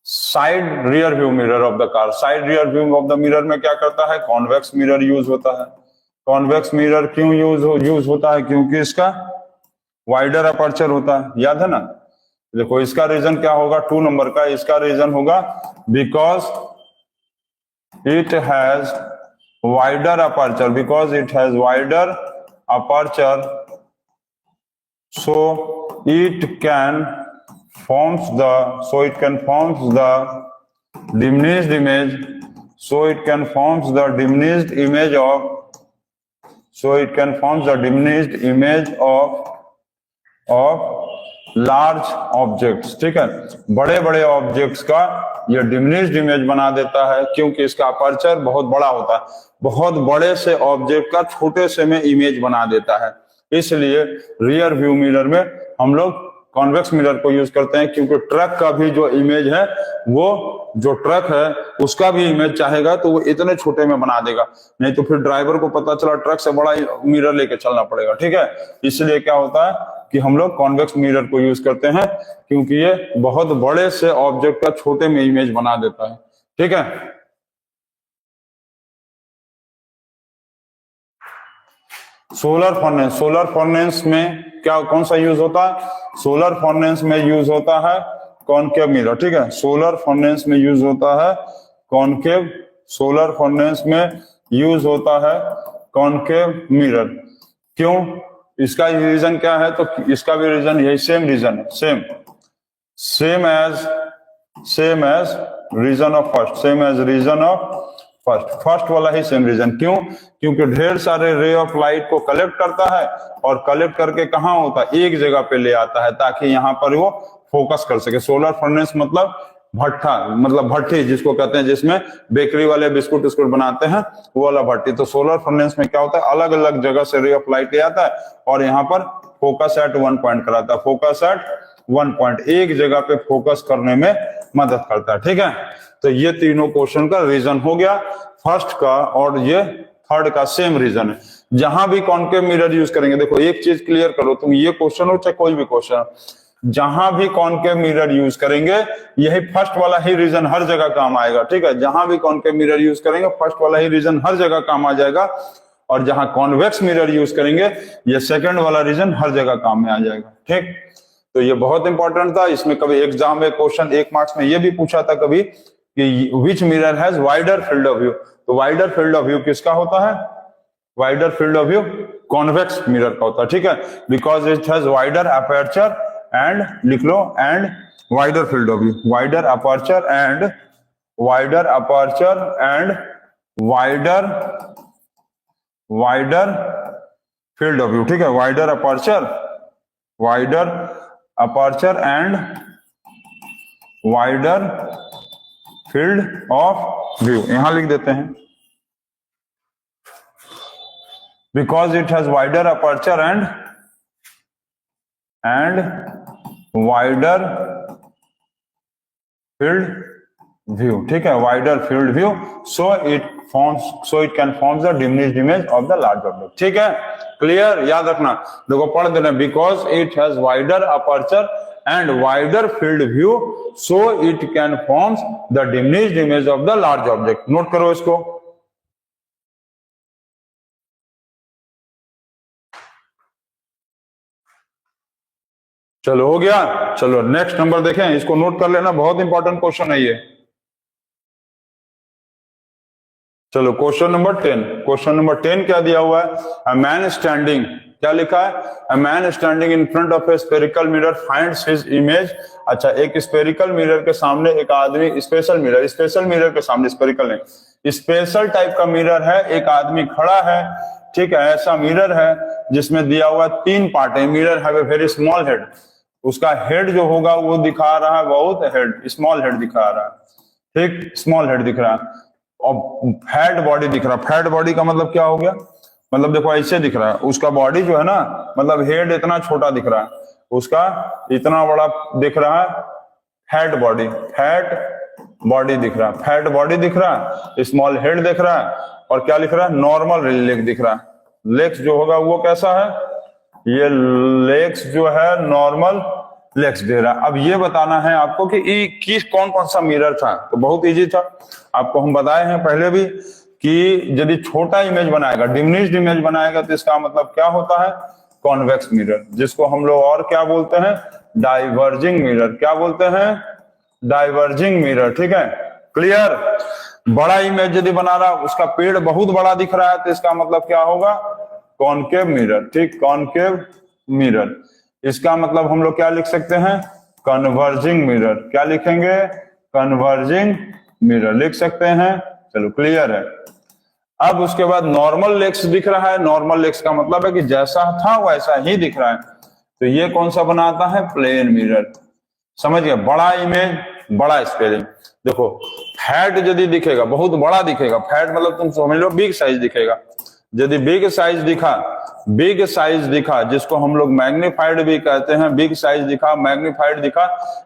Side rear view mirror of the car, side rear view of the mirror में क्या करता है? कॉन्वेक्स मिरर यूज होता है। कॉन्वेक्स मिरर क्यों यूज होता है? क्योंकि इसका वाइडर अपर्चर होता है, याद है ना। देखो इसका रीजन क्या होगा? 2 नंबर का इसका रीजन होगा because it has wider aperture, so it can forms the diminished image of large objects, ठीक है। बड़े बड़े ऑब्जेक्ट्स का ये डिमिनिश्ड इमेज बना देता है, क्योंकि इसका अपर्चर बहुत बड़ा होता है, बहुत बड़े से ऑब्जेक्ट का छोटे से में इमेज बना देता है। इसलिए रियर व्यू मिरर में हम लोग कॉन्वेक्स मिरर को यूज करते हैं, क्योंकि ट्रक का भी जो इमेज है, वो जो ट्रक है उसका भी इमेज चाहेगा तो वो इतने छोटे में बना देगा, नहीं तो फिर ड्राइवर को पता चला ट्रक से बड़ा मिरर लेके चलना पड़ेगा, ठीक है। इसलिए क्या होता है कि हम लोग कॉन्वेक्स मिरर को यूज करते हैं, क्योंकि ये बहुत बड़े से ऑब्जेक्ट का छोटे में इमेज बना देता है, ठीक है। सोलर फर्नेस में क्या कौन सा यूज होता है? सोलर फर्नेस में यूज होता है कॉनकेव मिरर, ठीक है। सोलर फर्नेस में यूज होता है कॉनकेव मिरर। क्यों? इसका रीजन क्या है? तो इसका भी रीजन यही सेम रीजन है, same as reason of first वाला ही सेम रीजन। क्यों? क्योंकि ढेर सारे रे ऑफ लाइट को कलेक्ट करता है और कलेक्ट करके कहाँ होता है? एक जगह पे ले आता है, ताकि यहाँ पर वो फोकस कर सके। सोलर फर्नेस मतलब भट्ठा, मतलब भट्टी जिसको कहते हैं, जिसमें बेकरी वाले बिस्कुट बनाते हैं, वो वाला भट्टी। तो सोलर फर्नेस में क्या होता है? अलग अलग जगह से रे ऑफ लाइट ले आता है और यहाँ पर फोकस एट वन पॉइंट कराता है, एक जगह पे फोकस करने में मदद करता है, ठीक है। तो ये तीनों क्वेश्चन का रीजन हो गया, फर्स्ट का और ये थर्ड का सेम रीजन है। जहां भी कॉनकेव मिरर यूज करेंगे, देखो एक चीज क्लियर करो, तुम ये क्वेश्चन हो चाहे कोई भी क्वेश्चन, जहां भी कॉनकेव मिरर यूज करेंगे यही फर्स्ट वाला ही रीजन हर जगह काम आएगा, ठीक है। जहां भी कॉनकेव मिरर यूज करेंगे फर्स्ट वाला ही रीजन हर जगह काम आ जाएगा। और जहां कॉन्वेक्स मिरर यूज करेंगे ये सेकंड वाला रीजन हर जगह काम में आ जाएगा। ठीक, तो ये बहुत इंपॉर्टेंट था। इसमें कभी एग्जाम में क्वेश्चन 1 मार्क्स में ये भी पूछा था कभी कि which mirror has wider field of view. तो वाइडर फील्ड ऑफ व्यू किसका होता है? Wider field of view convex mirror का होता है। ठीक है, because it has wider aperture and, लिख लो, and wider field of view, wider aperture and, wider aperture and wider field of view. ठीक है, wider aperture and wider field of view, यहां लिख देते हैं, because it has wider aperture and wider field view. ठीक है, wider field view, so it can form the diminished image of the large object. ठीक है, क्लियर, याद रखना, देखो पढ़ देना, because it has wider aperture and wider field view so it can form the diminished image of the large object. Note करो इसको। चलो हो गया, चलो नेक्स्ट नंबर देखें, इसको नोट कर लेना, बहुत इंपॉर्टेंट क्वेश्चन है ये। चलो क्वेश्चन नंबर 10, क्वेश्चन नंबर 10 क्या दिया हुआ है? अ मैन स्टैंडिंग, क्या लिखा है? A man standing in front of A spherical mirror finds his image. अच्छा, एक स्फेरिकल मिरर के सामने एक आदमी, स्पेशल मिरर के सामने, स्फेरिकल नहीं, स्पेशल टाइप का मिरर है, एक आदमी खड़ा है। ठीक है, ऐसा मिरर है जिसमें दिया हुआ 3 पार्ट है। Mirror have a very small head, उसका हेड जो होगा वो दिखा रहा है बहुत हेड, स्मॉल हेड दिखा रहा है। ठीक, स्मॉल हेड दिख रहा है और फैट बॉडी दिख रहा है। फैट बॉडी का मतलब क्या हो गया? मतलब देखो ऐसे दिख रहा है, उसका बॉडी जो है ना, मतलब हेड इतना छोटा दिख रहा है, उसका इतना बड़ा दिख रहा है, फैट बॉडी दिख रहा है, फैट बॉडी दिख रहा है, स्मॉल हेड दिख रहा है, और क्या लिख रहा है? नॉर्मल लेग दिख रहा है। लेग्स जो होगा वो कैसा है? ये लेग्स जो है नॉर्मल लेग्स दे रहा है। अब ये बताना है आपको कि कौन कौन सा मिरर था, तो बहुत इजी था, आपको हम बताए हैं पहले भी कि यदि छोटा इमेज बनाएगा, डिमिनिश्ड इमेज बनाएगा, तो इसका मतलब क्या होता है? कॉन्वेक्स मिरर, जिसको हम लोग और क्या बोलते हैं? Diverging mirror. क्या बोलते हैं? Diverging mirror. ठीक है, क्लियर। बड़ा इमेज यदि बना रहा, उसका पेड़ बहुत बड़ा दिख रहा है, तो इसका मतलब क्या होगा? Concave mirror. ठीक, कॉनकेव मिरर। इसका मतलब हम लोग क्या लिख सकते हैं? Converging mirror. क्या लिखेंगे? कन्वर्जिंग मिरर लिख सकते हैं। चलो क्लियर है। अब उसके बाद नॉर्मल लेग्स दिख रहा है। नॉर्मल लेग्स का मतलब है कि जैसा था वैसा ही दिख रहा है, तो ये कौन सा बनाता है? Plane mirror. समझ गए? बड़ा इमेज, बड़ा स्पेलिंग। देखो फैट यदि दिखेगा, बहुत बड़ा दिखेगा, फैट मतलब तुम समझ लो बिग साइज दिखेगा। यदि बिग साइज दिखा, जिसको हम लोग मैग्नीफाइड भी कहते हैं, बिग साइज दिखा, मैग्नीफाइड दिखा,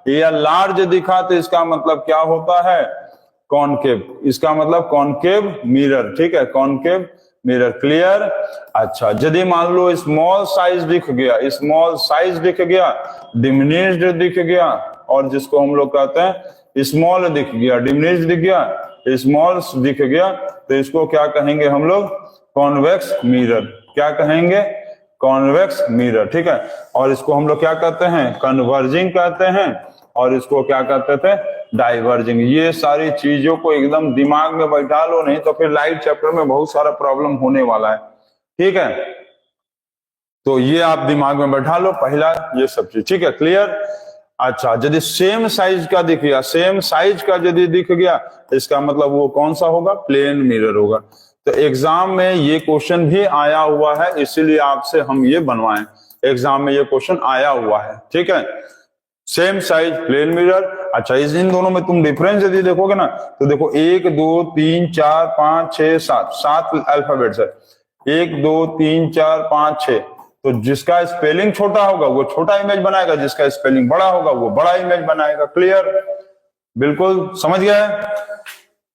या लार्ज दिखा, तो इसका मतलब क्या होता है? कॉनकेव। इसका मतलब कॉनकेव मिरर। ठीक है, कॉनकेव मिरर। क्लियर। अच्छा, यदि मान लो स्मॉल साइज दिख गया, डिमिनिश्ड दिख गया, और जिसको हम लोग कहते हैं स्मॉल दिख गया, डिमिनिश्ड दिख गया, स्मॉल दिख गया, तो इसको क्या कहेंगे हम लोग? Convex mirror. क्या कहेंगे? Convex mirror. ठीक है, और इसको हम लोग क्या कहते हैं? कन्वर्जिंग कहते हैं, और इसको क्या कहते थे? डाइवर्जिंग। ये सारी चीजों को एकदम दिमाग में बैठा लो, नहीं तो फिर लाइट चैप्टर में बहुत सारा प्रॉब्लम होने वाला है। ठीक है, तो ये आप दिमाग में बैठा लो पहला ये सब चीज। ठीक है, क्लियर। अच्छा, यदि सेम साइज का दिख गया, सेम साइज का यदि दिख गया, इसका मतलब वो कौन सा होगा? प्लेन मिरर होगा। तो एग्जाम में ये क्वेश्चन भी आया हुआ है, इसीलिए आपसे हम ये बनवाएं। एग्जाम में ये क्वेश्चन आया हुआ है। ठीक है, सेम साइज प्लेन मिरर। अच्छा, इन दोनों में तुम डिफरेंस यदि देखोगे ना, तो देखो 1 2 3 4 5 6 7 अल्फाबेट्स है। 1 2 3 4 5 6। तो जिसका स्पेलिंग छोटा होगा वो छोटा इमेज बनाएगा, जिसका स्पेलिंग बड़ा होगा वो बड़ा इमेज बनाएगा। क्लियर, बिल्कुल समझ गए।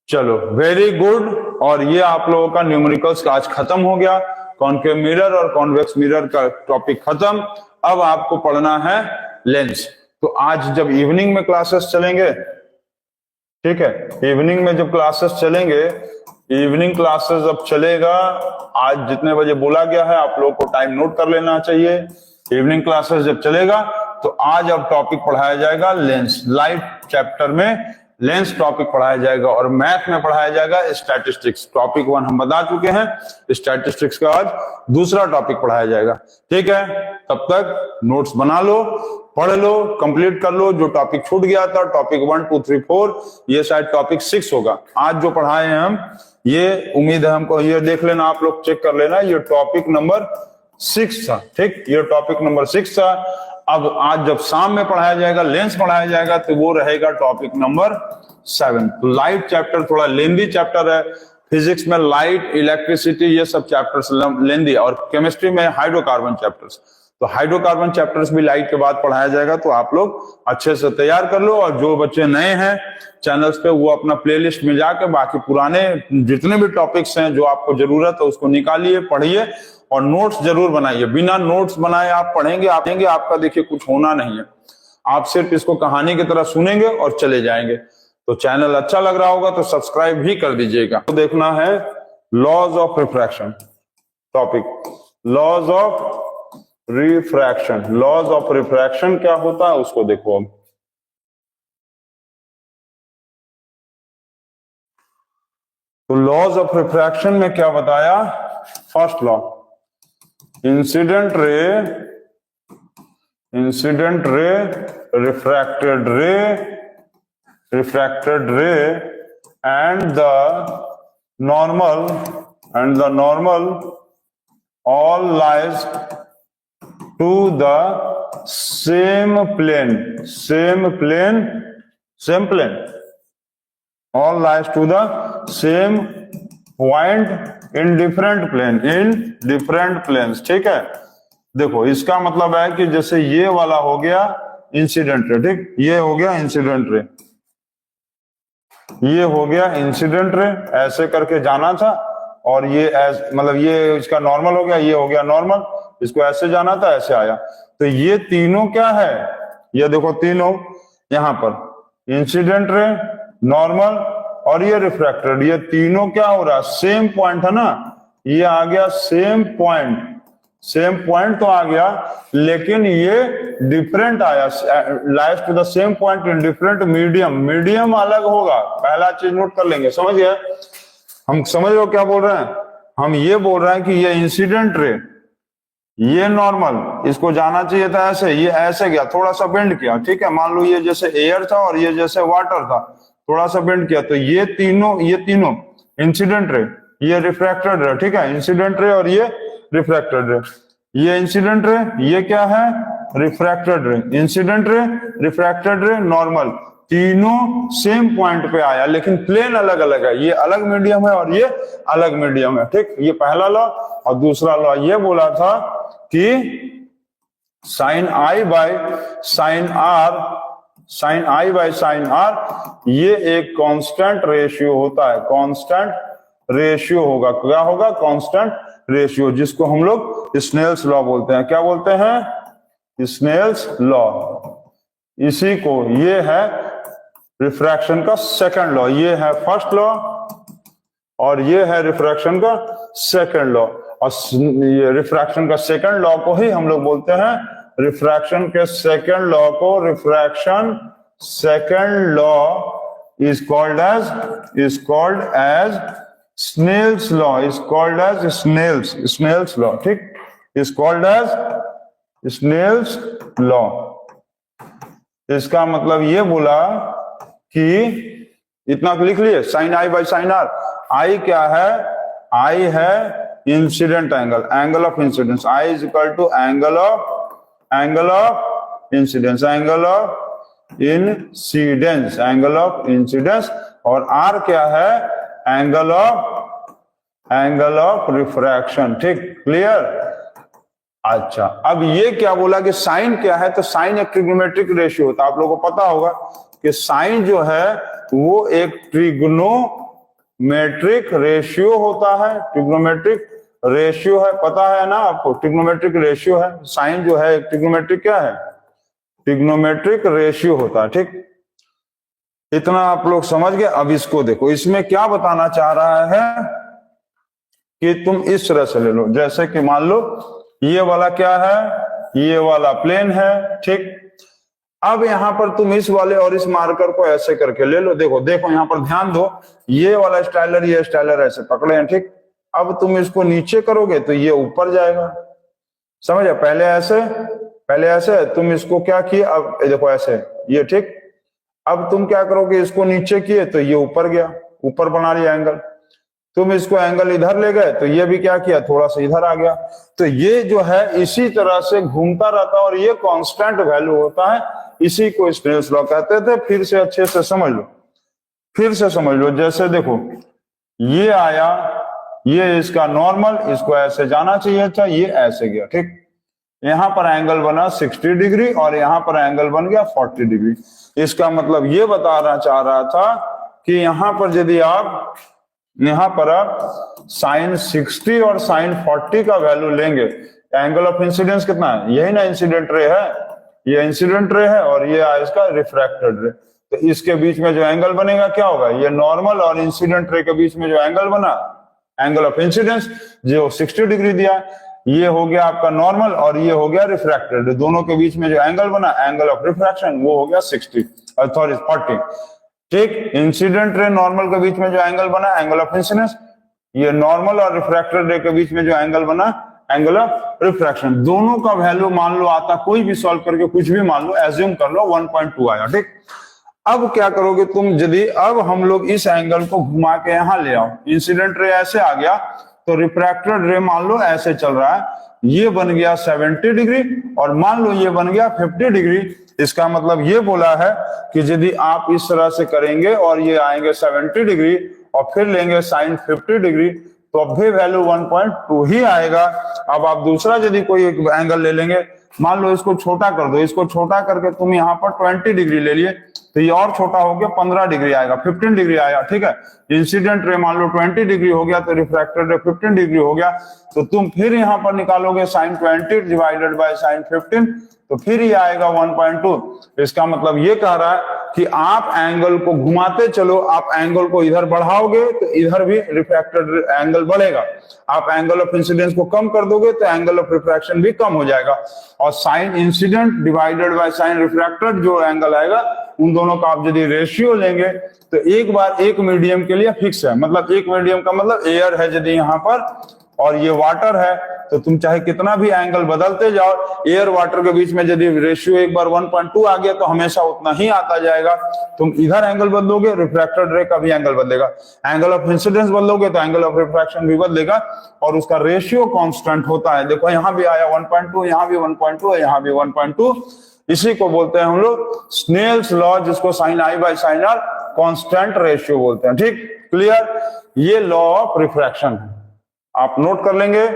चलो वेरी गुड। और ये आप लोगों का न्यूमेरिकल्स का आज खत्म हो गया। कॉनकेव मिरर और कॉन्वेक्स मिरर का टॉपिक खत्म। अब आपको पढ़ना है लेंस। तो आज जब इवनिंग में क्लासेस चलेंगे ठीक है। इवनिंग में जब क्लासेस चलेंगे, इवनिंग क्लासेस अब चलेगा, आज जितने बजे बोला गया है आप लोग को टाइम नोट कर लेना चाहिए। इवनिंग क्लासेस जब चलेगा तो आज अब टॉपिक पढ़ाया जाएगा लेंस, लाइट चैप्टर में लेंस टॉपिक पढ़ाया जाएगा, और मैथ में पढ़ाया जाएगा स्टैटिस्टिक्स। टॉपिक 1 हम बता चुके हैं, स्टैटिस्टिक्स का आज दूसरा टॉपिक पढ़ाया जाएगा। ठीक है, तब तक नोट्स बना लो, पढ़ लो, कंप्लीट कर लो। जो टॉपिक छूट गया था, टॉपिक 1 2 3 4, ये शायद टॉपिक 6 होगा। आज जो पढ़ाए हैं हम, ये उम्मीद है हमको, ये देख लेना, आप लोग चेक कर लेना, ये टॉपिक नंबर 6 था। ठीक, ये टॉपिक नंबर 6 था। अब आज जब शाम में पढ़ाया जाएगा, लेंस पढ़ाया जाएगा, तो वो रहेगा टॉपिक नंबर 7। तो लाइट चैप्टर थोड़ा लेंदी चैप्टर है। फिजिक्स में लाइट, इलेक्ट्रिसिटी, ये सब चैप्टर्स लेंदी, और केमिस्ट्री में हाइड्रोकार्बन चैप्टर्स। तो हाइड्रोकार्बन चैप्टर्स भी लाइट के बाद पढ़ाया जाएगा, तो आप लोग अच्छे से तैयार कर लो। और जो बच्चे नए हैं चैनल्स पे, वो अपना प्लेलिस्ट में जाकर बाकी पुराने जितने भी टॉपिक्स हैं जो आपको जरूरत है उसको निकालिए, पढ़िए और नोट्स जरूर बनाइए। बिना नोट्स बनाए आप पढ़ेंगे, आपका देखिए कुछ होना नहीं है। आप सिर्फ इसको कहानी की तरह सुनेंगे और चले जाएंगे। तो चैनल अच्छा लग रहा होगा तो सब्सक्राइब भी कर दीजिएगा। तो देखना है laws of refraction topic, laws of refraction. Laws of refraction क्या होता है उसको देखो। अब तो लॉज ऑफ रिफ्रैक्शन में क्या बताया? First law, incident ray, refracted रे and the normal all lies to the same plane, all lies to the same point in different planes। ठीक है, देखो इसका मतलब है कि जैसे ये वाला हो गया इंसिडेंट रे, ठीक, ये हो गया इंसिडेंट रे, ये हो गया इंसिडेंट रे, ऐसे करके जाना था, और ये मतलब ये इसका नॉर्मल हो गया, ये हो गया नॉर्मल, इसको ऐसे जाना था, ऐसे आया। तो ये तीनों क्या है? ये देखो तीनों यहां पर इंसिडेंट रे, नॉर्मल और ये रिफ्रैक्टेड, ये तीनों क्या हो रहा है? सेम पॉइंट है ना, ये आ गया सेम पॉइंट तो आ गया, लेकिन ये डिफरेंट आया, lies to the same point in different medium अलग होगा। पहला चीज नोट कर लेंगे, समझ गए? हम समझ लो क्या बोल रहे हैं? हम ये बोल रहे हैं कि ये इंसिडेंट रे, ये नॉर्मल, इसको जाना चाहिए था ऐसे, ये ऐसे गया, थोड़ा सा बेंड किया। ठीक है, मान लो ये जैसे एयर था और ये जैसे वाटर था, थोड़ा सा बेंड किया, तो ये तीनों इंसिडेंट रे, ये रिफ्रैक्टेड रे। ठीक है, इंसिडेंट रे और ये रिफ्रैक्टेड रे, ये इंसिडेंट रे, ये क्या है? रिफ्रैक्टेड रे, इंसिडेंट रे, रिफ्रैक्टेड रे, नॉर्मल, तीनों सेम पॉइंट पे आया, लेकिन प्लेन अलग अलग है। ये अलग मीडियम है और ये अलग मीडियम है। ठीक, ये पहला लॉ। और दूसरा लॉ ये बोला था कि sine i by sine r, ये एक कांस्टेंट रेशियो होता है, कांस्टेंट रेशियो होगा। क्या होगा? कांस्टेंट रेशियो, जिसको हम लोग स्नेल्स लॉ बोलते हैं। क्या बोलते हैं? Snell's law. इसी को, ये है रिफ्रैक्शन का सेकंड लॉ, ये है फर्स्ट लॉ और ये है रिफ्रैक्शन का सेकंड लॉ। और ये रिफ्रैक्शन का सेकंड लॉ को ही हम लोग बोलते हैं, रिफ्रैक्शन के सेकंड लॉ को, refraction second law is called as Snell's law, is called as Snell's law। ठीक, is called as Snell's law। इसका मतलब ये बोला कि इतना लिख लिए, sine i by sine r. I क्या है? आई है incident angle of incidence. I is equal to angle of incidence, और आर क्या है? Angle of refraction. ठीक, क्लियर? अच्छा, अब ये क्या बोला कि साइन क्या है? तो साइन एक ट्रिग्नोमेट्रिक रेशियो होता है। आप लोगों को पता होगा कि साइन जो है वो एक ट्रिग्नोमेट्रिक रेशियो होता है। ट्रिग्नोमेट्रिक रेशियो है, पता है ना आपको? ट्रिग्नोमेट्रिक रेशियो है साइन जो है, एक ट्रिग्नोमेट्रिक क्या है? ट्रिग्नोमेट्रिक रेशियो होता है। ठीक, इतना आप लोग समझ गए। अब इसको देखो, इसमें क्या बताना चाह रहा है कि तुम इस तरह से ले लो, जैसे कि मान लो ये वाला क्या है, ये वाला प्लेन है, ठीक। अब यहां पर तुम इस वाले और इस मार्कर को ऐसे करके ले लो। देखो देखो यहां पर ध्यान दो, ये वाला स्टाइलर ये स्टाइलर ऐसे पकड़े हैं, ठीक। अब तुम इसको नीचे करोगे तो ये ऊपर जाएगा, समझे। पहले ऐसे तुम इसको क्या किए, अब देखो ऐसे ये, ठीक। अब तुम क्या करोगे, इसको नीचे किए तो ये ऊपर गया, ऊपर बना लिया एंगल। तुम इसको एंगल इधर ले गए तो ये भी क्या किया, थोड़ा सा इधर आ गया। तो ये जो है इसी तरह से घूमता रहता है और ये कांस्टेंट वैल्यू होता है, इसी को स्नेल्स लॉ कहते थे। फिर से अच्छे से समझ लो, फिर से समझ लो। जैसे देखो ये आया, ये इसका नॉर्मल, इसको ऐसे जाना चाहिए था, ये ऐसे गया, ठीक। यहां पर एंगल बना 60 डिग्री और यहां पर एंगल बन गया 40 डिग्री। इसका मतलब ये बताना चाह रहा था कि यहां पर यदि आप साइन 60 और साइन 40 का वैल्यू लेंगे, एंगल ऑफ इंसिडेंस कितना है, यही ना इंसिडेंट रे है, ये इंसिडेंट रे है और ये इसका रिफ्रैक्टेड रे। तो इसके बीच में जो एंगल बनेगा क्या होगा, ये नॉर्मल और इंसिडेंट रे के बीच में जो एंगल बना, एंगल ऑफ इंसिडेंस जो 60 डिग्री दिया, ये हो गया आपका नॉर्मल और ये हो गया रिफ्रैक्टेड। दोनों के बीच में जो एंगल बना, एंगल ऑफ रिफ्रैक्शन, वो हो गया 60 सॉरी 40, ठीक। इंसिडेंट रे नॉर्मल के बीच में जो एंगल बना, एंगल ऑफ इंसिडेंस, ये नॉर्मल और रिफ्रैक्टेड रे के बीच में जो एंगल बना, एंगल ऑफ रिफ्रैक्शन। दोनों का वैल्यू मान लो आता, कोई भी सॉल्व करके कुछ भी मान लो, एज्यूम कर लो 1.2 आया, ठीक। अब क्या करोगे तुम, यदि अब हम लोग इस एंगल को घुमा के यहां ले आओ, इंसिडेंट रे ऐसे आ गया तो रिफ्रैक्टेड रे मान लो ऐसे चल रहा है, ये बन गया 70 डिग्री और मान लो ये बन गया 50 डिग्री। इसका मतलब ये बोला है कि यदि आप इस तरह से करेंगे और ये आएंगे 70 डिग्री और फिर लेंगे साइन 50 डिग्री, तो अब भी वैल्यू 1.2 ही आएगा। अब आप दूसरा यदि कोई एक एंगल ले लेंगे, मान लो इसको छोटा कर दो, इसको छोटा करके तुम यहाँ पर 20 डिग्री ले लिए तो ये और छोटा हो गया 15 डिग्री आएगा, 15 डिग्री आया, ठीक है। इंसिडेंट रे मान लो 20 डिग्री हो गया तो रिफ्रैक्टेड रे 15 डिग्री हो गया। तो तुम फिर यहाँ पर निकालोगे साइन 20 डिवाइडेड बाय साइन 15, तो फिर ये आएगा 1.2। इसका मतलब ये कह रहा है कि आप एंगल को घुमाते चलो, आप एंगल को इधर बढ़ाओगे तो इधर भी रिफ्रैक्टेड एंगल बढ़ेगा, आप एंगल ऑफ इंसिडेंस को कम कर दोगे तो एंगल ऑफ रिफ्रैक्शन भी कम हो जाएगा। और sine incident divided by sine refracted जो एंगल आएगा, उन दोनों का आप यदि रेशियो लेंगे तो एक बार एक मीडियम के लिए फिक्स है। मतलब एक मीडियम का मतलब एयर है यदि यहाँ पर और ये वाटर है, तो तुम चाहे कितना भी एंगल बदलते जाओ, एयर वाटर के बीच में यदि रेशियो एक बार 1.2 आ गया तो हमेशा उतना ही आता जाएगा। तुम इधर एंगल बदलोगे, रिफ्रैक्टेड रे का भी एंगल बदलेगा, एंगल ऑफ इंसिडेंस बदलोगे तो एंगल ऑफ रिफ्रैक्शन भी बदलेगा और उसका रेशियो कांस्टेंट होता है। देखो यहाँ भी आया 1.2, यहाँ भी 1.2, यहाँ भी 1.2। इसी को बोलते हैं हम लोग स्नेल्स लॉ, जिसको sine i by sine r constant ratio बोलते हैं, ठीक। क्लियर, ये लॉ ऑफ रिफ्रैक्शन है, आप नोट कर लेंगे।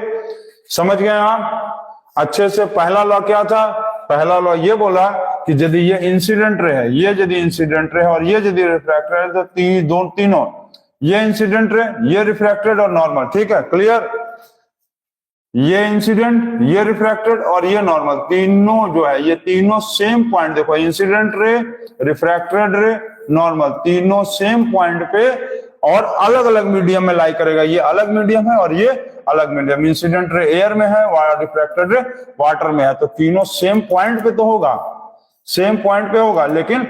समझ गए आप अच्छे से। पहला लॉ क्या था, पहला लॉ ये बोला कि यदि ये इंसिडेंट रे है, ये यदि इंसिडेंट रे है और ये यदि रिफ्रैक्टेड है, तो तीनों, ये इंसिडेंट रे, ये रिफ्रैक्टेड और नॉर्मल, ठीक है। क्लियर, ये इंसिडेंट, ये रिफ्रैक्टेड और ये नॉर्मल, तीनों जो है ये तीनों सेम पॉइंट, देखो इंसिडेंट रे, रिफ्रैक्टेड रे, नॉर्मल, तीनों सेम पॉइंट पे और अलग अलग मीडियम में लाई करेगा। ये अलग मीडियम है और ये अलग मीडियम, इंसिडेंट रे एयर में है, रिफ्रैक्टेड रे वाटर में है, तो तीनों सेम पॉइंट पे तो होगा, सेम पॉइंट पे होगा, लेकिन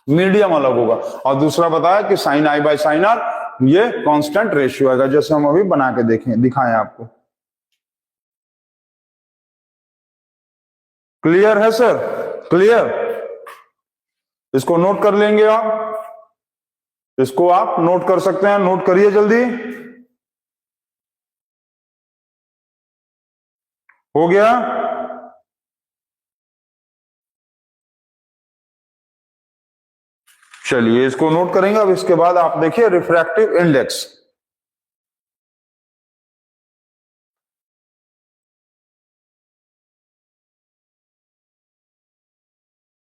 मीडियम अलग होगा। और दूसरा बताया कि sine i by sine r ये कांस्टेंट रेशियो आएगा, जैसे हम अभी बना के दिखाएं आपको। क्लियर है सर, क्लियर, इसको नोट कर लेंगे आप, इसको आप नोट कर सकते हैं, नोट करिए जल्दी। हो गया, चलिए इसको नोट करेंगे। अब इसके बाद आप देखिए रिफ्रैक्टिव इंडेक्स,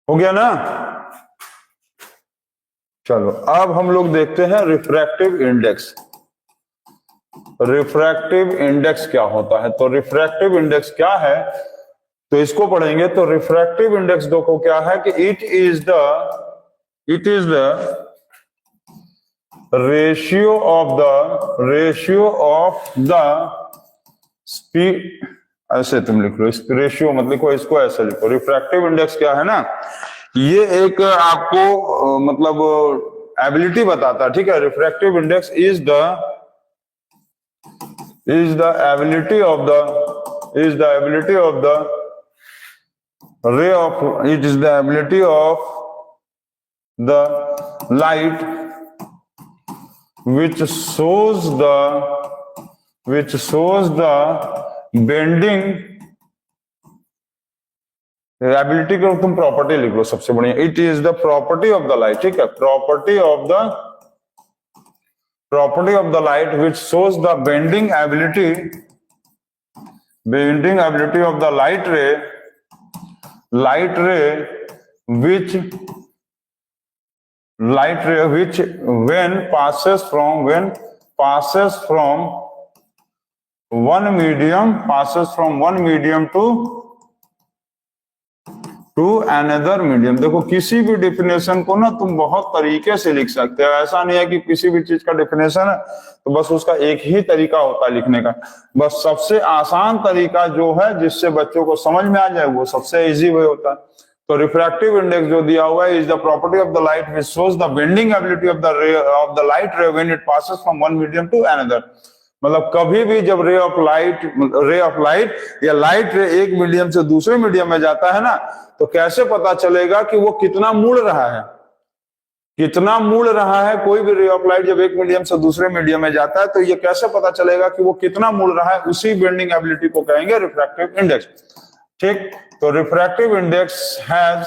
हो गया ना। चलो अब हम लोग देखते हैं रिफ्रैक्टिव इंडेक्स। रिफ्रैक्टिव इंडेक्स क्या होता है, तो रिफ्रैक्टिव इंडेक्स क्या है, तो इसको पढ़ेंगे। तो रिफ्रैक्टिव इंडेक्स देखो क्या है कि it is the It is the ratio of the speed, ऐसे तुम लिख लो, इस रेशियो मत लिखो, इसको ऐसे लिखो। रिफ्रैक्टिव इंडेक्स क्या है ना, ये एक आपको मतलब एबिलिटी बताता है, ठीक है। Refractive index is the ability of the ray of, it is the ability of the light which shows the bending, ability को तुम प्रॉपर्टी लिख लो सबसे बढ़िया। It is the property of the light, ठीक है, property of the light which shows the bending ability of the light ray which when passes from one medium to another medium। देखो किसी भी डिफिनेशन को ना तुम बहुत तरीके से लिख सकते हो, ऐसा नहीं है कि किसी भी चीज का डिफिनेशन है तो बस उसका एक ही तरीका होता है लिखने का। बस सबसे आसान तरीका जो है जिससे बच्चों को समझ में आ जाए वो सबसे इजी वे होता है। तो रिफ्रैक्टिव इंडेक्स जो दिया हुआ है, is the property of the light which shows the bending ability of the light ray when it passes from one medium to another. मतलब कभी भी जब रे ऑफ लाइट या लाइट रे एक मीडियम से दूसरे मीडियम में जाता है ना, तो कैसे पता चलेगा कि वो कितना मुड़ रहा है। कोई भी रे ऑफ लाइट जब एक मीडियम से दूसरे मीडियम में जाता है तो ये कैसे पता चलेगा कि वो कितना मुड़ रहा है, उसी बेंडिंग एबिलिटी को कहेंगे रिफ्रैक्टिव इंडेक्स, ठीक। तो refractive index has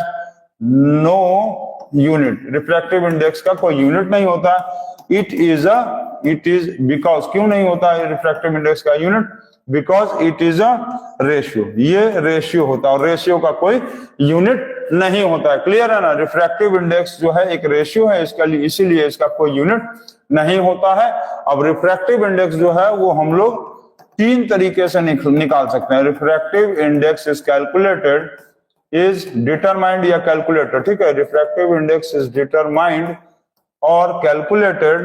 no unit, refractive index का कोई यूनिट नहीं होता। इट इज बिकॉज, क्यों नहीं होता है रिफ्रैक्टिव इंडेक्स का unit? Because it is a ratio, ये रेशियो होता है और रेशियो का कोई यूनिट नहीं होता है। क्लियर है ना? रिफ्रैक्टिव इंडेक्स जो है एक रेशियो है, इसका इसीलिए इसका कोई यूनिट नहीं होता है। अब रिफ्रैक्टिव इंडेक्स जो है वो हम लोग तीन तरीके से निकाल सकते हैं। Refractive index is calculated, is determined या कैलकुलेटेड, ठीक है। रिफ्रैक्टिव इंडेक्स इज डिटरमाइंड और calculated,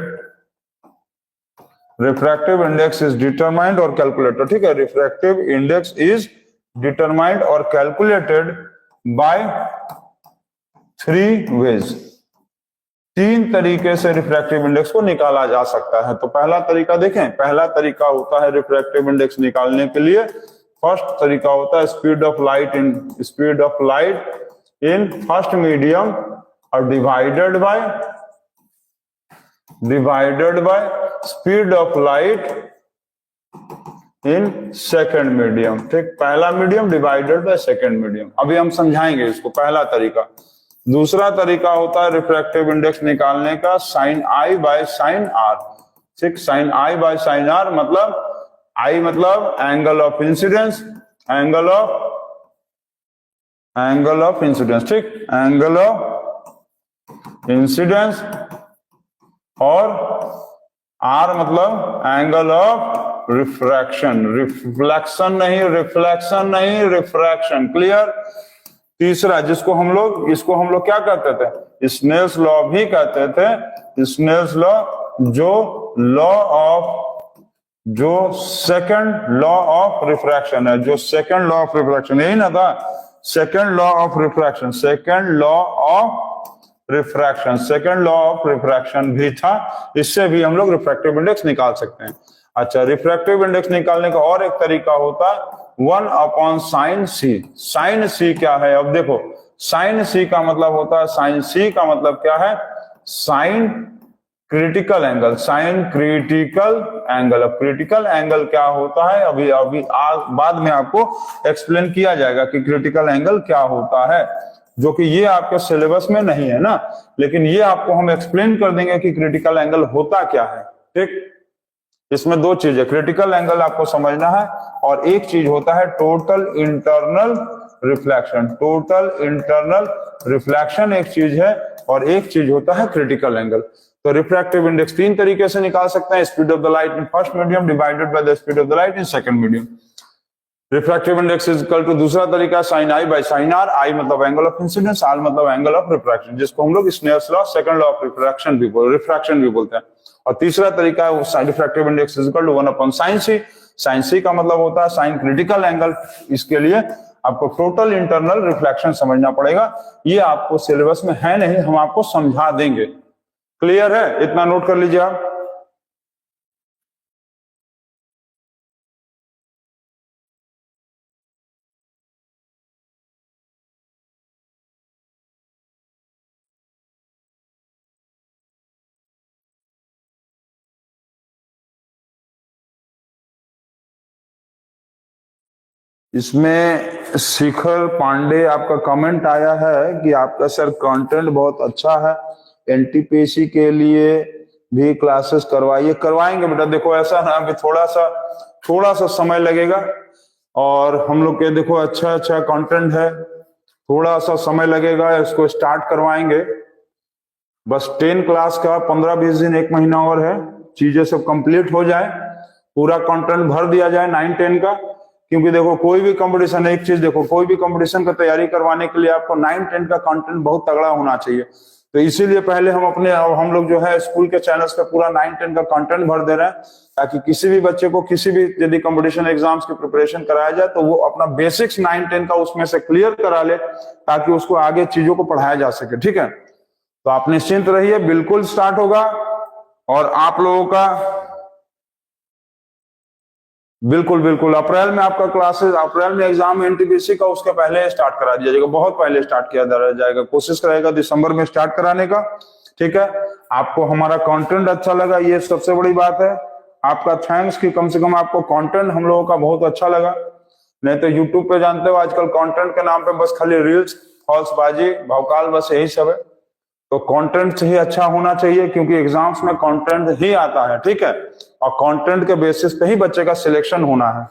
refractive index is determined और कैलकुलेटेड, ठीक है। रिफ्रैक्टिव इंडेक्स इज डिटरमाइंड और कैलकुलेटेड बाय थ्री वेज, तीन तरीके से रिफ्रैक्टिव इंडेक्स को निकाला जा सकता है। तो पहला तरीका देखें, पहला तरीका होता है रिफ्रैक्टिव इंडेक्स निकालने के लिए, फर्स्ट तरीका होता है speed of light in first medium और divided by speed of light in second medium, ठीक। पहला medium divided by second medium. अभी हम समझाएंगे इसको, पहला तरीका। दूसरा तरीका होता है रिफ्रैक्टिव इंडेक्स निकालने का sine i by sine r, ठीक। Sine i by sine r मतलब आई मतलब angle of incidence, angle of incidence, ठीक। एंगल ऑफ इंसिडेंस और आर मतलब एंगल ऑफ रिफ्रैक्शन, रिफ्लेक्शन नहीं, रिफ्रैक्शन। क्लियर? तीसरा इसको हम लोग क्या कहते थे? स्नेल्स लॉ भी कहते थे। स्नेल्स लॉ जो सेकंड लॉ ऑफ रिफ्रैक्शन है, जो सेकंड लॉ ऑफ रिफ्रैक्शन, यही ना था? Second law of refraction, second law of refraction भी था। इससे भी हम लोग रिफ्रैक्टिव इंडेक्स निकाल सकते हैं। अच्छा, रिफ्रैक्टिव इंडेक्स निकालने का और एक तरीका होता है 1/sin c। साइन सी क्या है? अब देखो, साइन सी का मतलब होता है, साइन सी का मतलब क्या है? Sine critical angle, sine critical angle. अब क्रिटिकल एंगल क्या होता है अभी बाद में आपको एक्सप्लेन किया जाएगा कि क्रिटिकल एंगल क्या होता है, जो कि ये आपके सिलेबस में नहीं है ना, लेकिन ये आपको हम एक्सप्लेन कर देंगे कि क्रिटिकल एंगल होता क्या है, ठीक। इसमें दो चीज है, क्रिटिकल एंगल आपको समझना है और एक चीज होता है total internal reflection. Total internal reflection एक चीज है और एक चीज होता है क्रिटिकल एंगल। तो रिफ्रैक्टिव इंडेक्स तीन तरीके से निकाल सकते हैं, speed of the light in first medium divided by the speed of the light in second medium. Refractive index is equal to दूसरा तरीका sine i by sine r, i मतलब एंगल ऑफ इंसिडेंस, आर मतलब एंगल ऑफ रिफ्रैक्शन, जिसको हम लोग Snell's law second law of refraction भी बोलते हैं। और तीसरा तरीका है वो refractive index is equal to 1/sin c। sin c का मतलब होता है साइन क्रिटिकल एंगल। इसके लिए आपको टोटल इंटरनल रिफ्लेक्शन समझना पड़ेगा, ये आपको सिलेबस में है नहीं, हम आपको समझा देंगे। क्लियर है? इतना नोट कर लीजिए आप। इसमें शिखर पांडे आपका कमेंट आया है कि आपका सर कंटेंट बहुत अच्छा है, एनटीपीसी के लिए भी क्लासेस करवाइए। करवाएंगे बेटा, देखो ऐसा ना अभी थोड़ा सा समय लगेगा, और हम लोग के देखो अच्छा कंटेंट है, थोड़ा सा समय लगेगा, इसको स्टार्ट करवाएंगे। बस 10 क्लास का 15-20 दिन, 1 महीना और है, चीजें सब कंप्लीट हो जाए, पूरा कंटेंट भर दिया जाए 9-10 का। क्योंकि देखो कोई भी कंपटीशन, एक चीज देखो, कोई भी कंपटीशन का तैयारी करवाने के लिए आपको 9-10 का कंटेंट बहुत तगड़ा होना चाहिए। तो इसीलिए पहले हम लोग जो है स्कूल के चैनल्स पे पूरा 9-10 का कंटेंट भर दे रहे हैं, ताकि किसी भी बच्चे को किसी भी यदि कंपटीशन एग्जाम्स की प्रिपरेशन कराया जाए तो वो अपना बेसिक्स 9-10 का उसमें से क्लियर करा ले, ताकि उसको आगे चीजों को पढ़ाया जा सके। ठीक है, तो आप निश्चिंत रहिए, बिल्कुल स्टार्ट होगा। और आप लोगों का बिल्कुल अप्रैल में आपका क्लासेस, अप्रैल में एग्जाम एनटीपीसी का, उसके पहले स्टार्ट करा दिया जाएगा, बहुत पहले स्टार्ट किया जाएगा, कोशिश करेगा दिसंबर में स्टार्ट कराने का। ठीक है, आपको हमारा कंटेंट अच्छा लगा, ये सबसे बड़ी बात है। आपका थैंक्स कि कम से कम आपको कंटेंट हम लोगों का बहुत अच्छा लगा। नहीं तो यूट्यूब पे जानते हो आजकल कंटेंट के नाम पे बस खाली रील्स, फॉल्सबाजी, भौकाल, बस यही सब है। तो कंटेंट ही अच्छा होना चाहिए, क्योंकि एग्जाम्स में कंटेंट ही आता है। ठीक है, और कंटेंट के बेसिस पे ही बच्चे का सिलेक्शन होना है।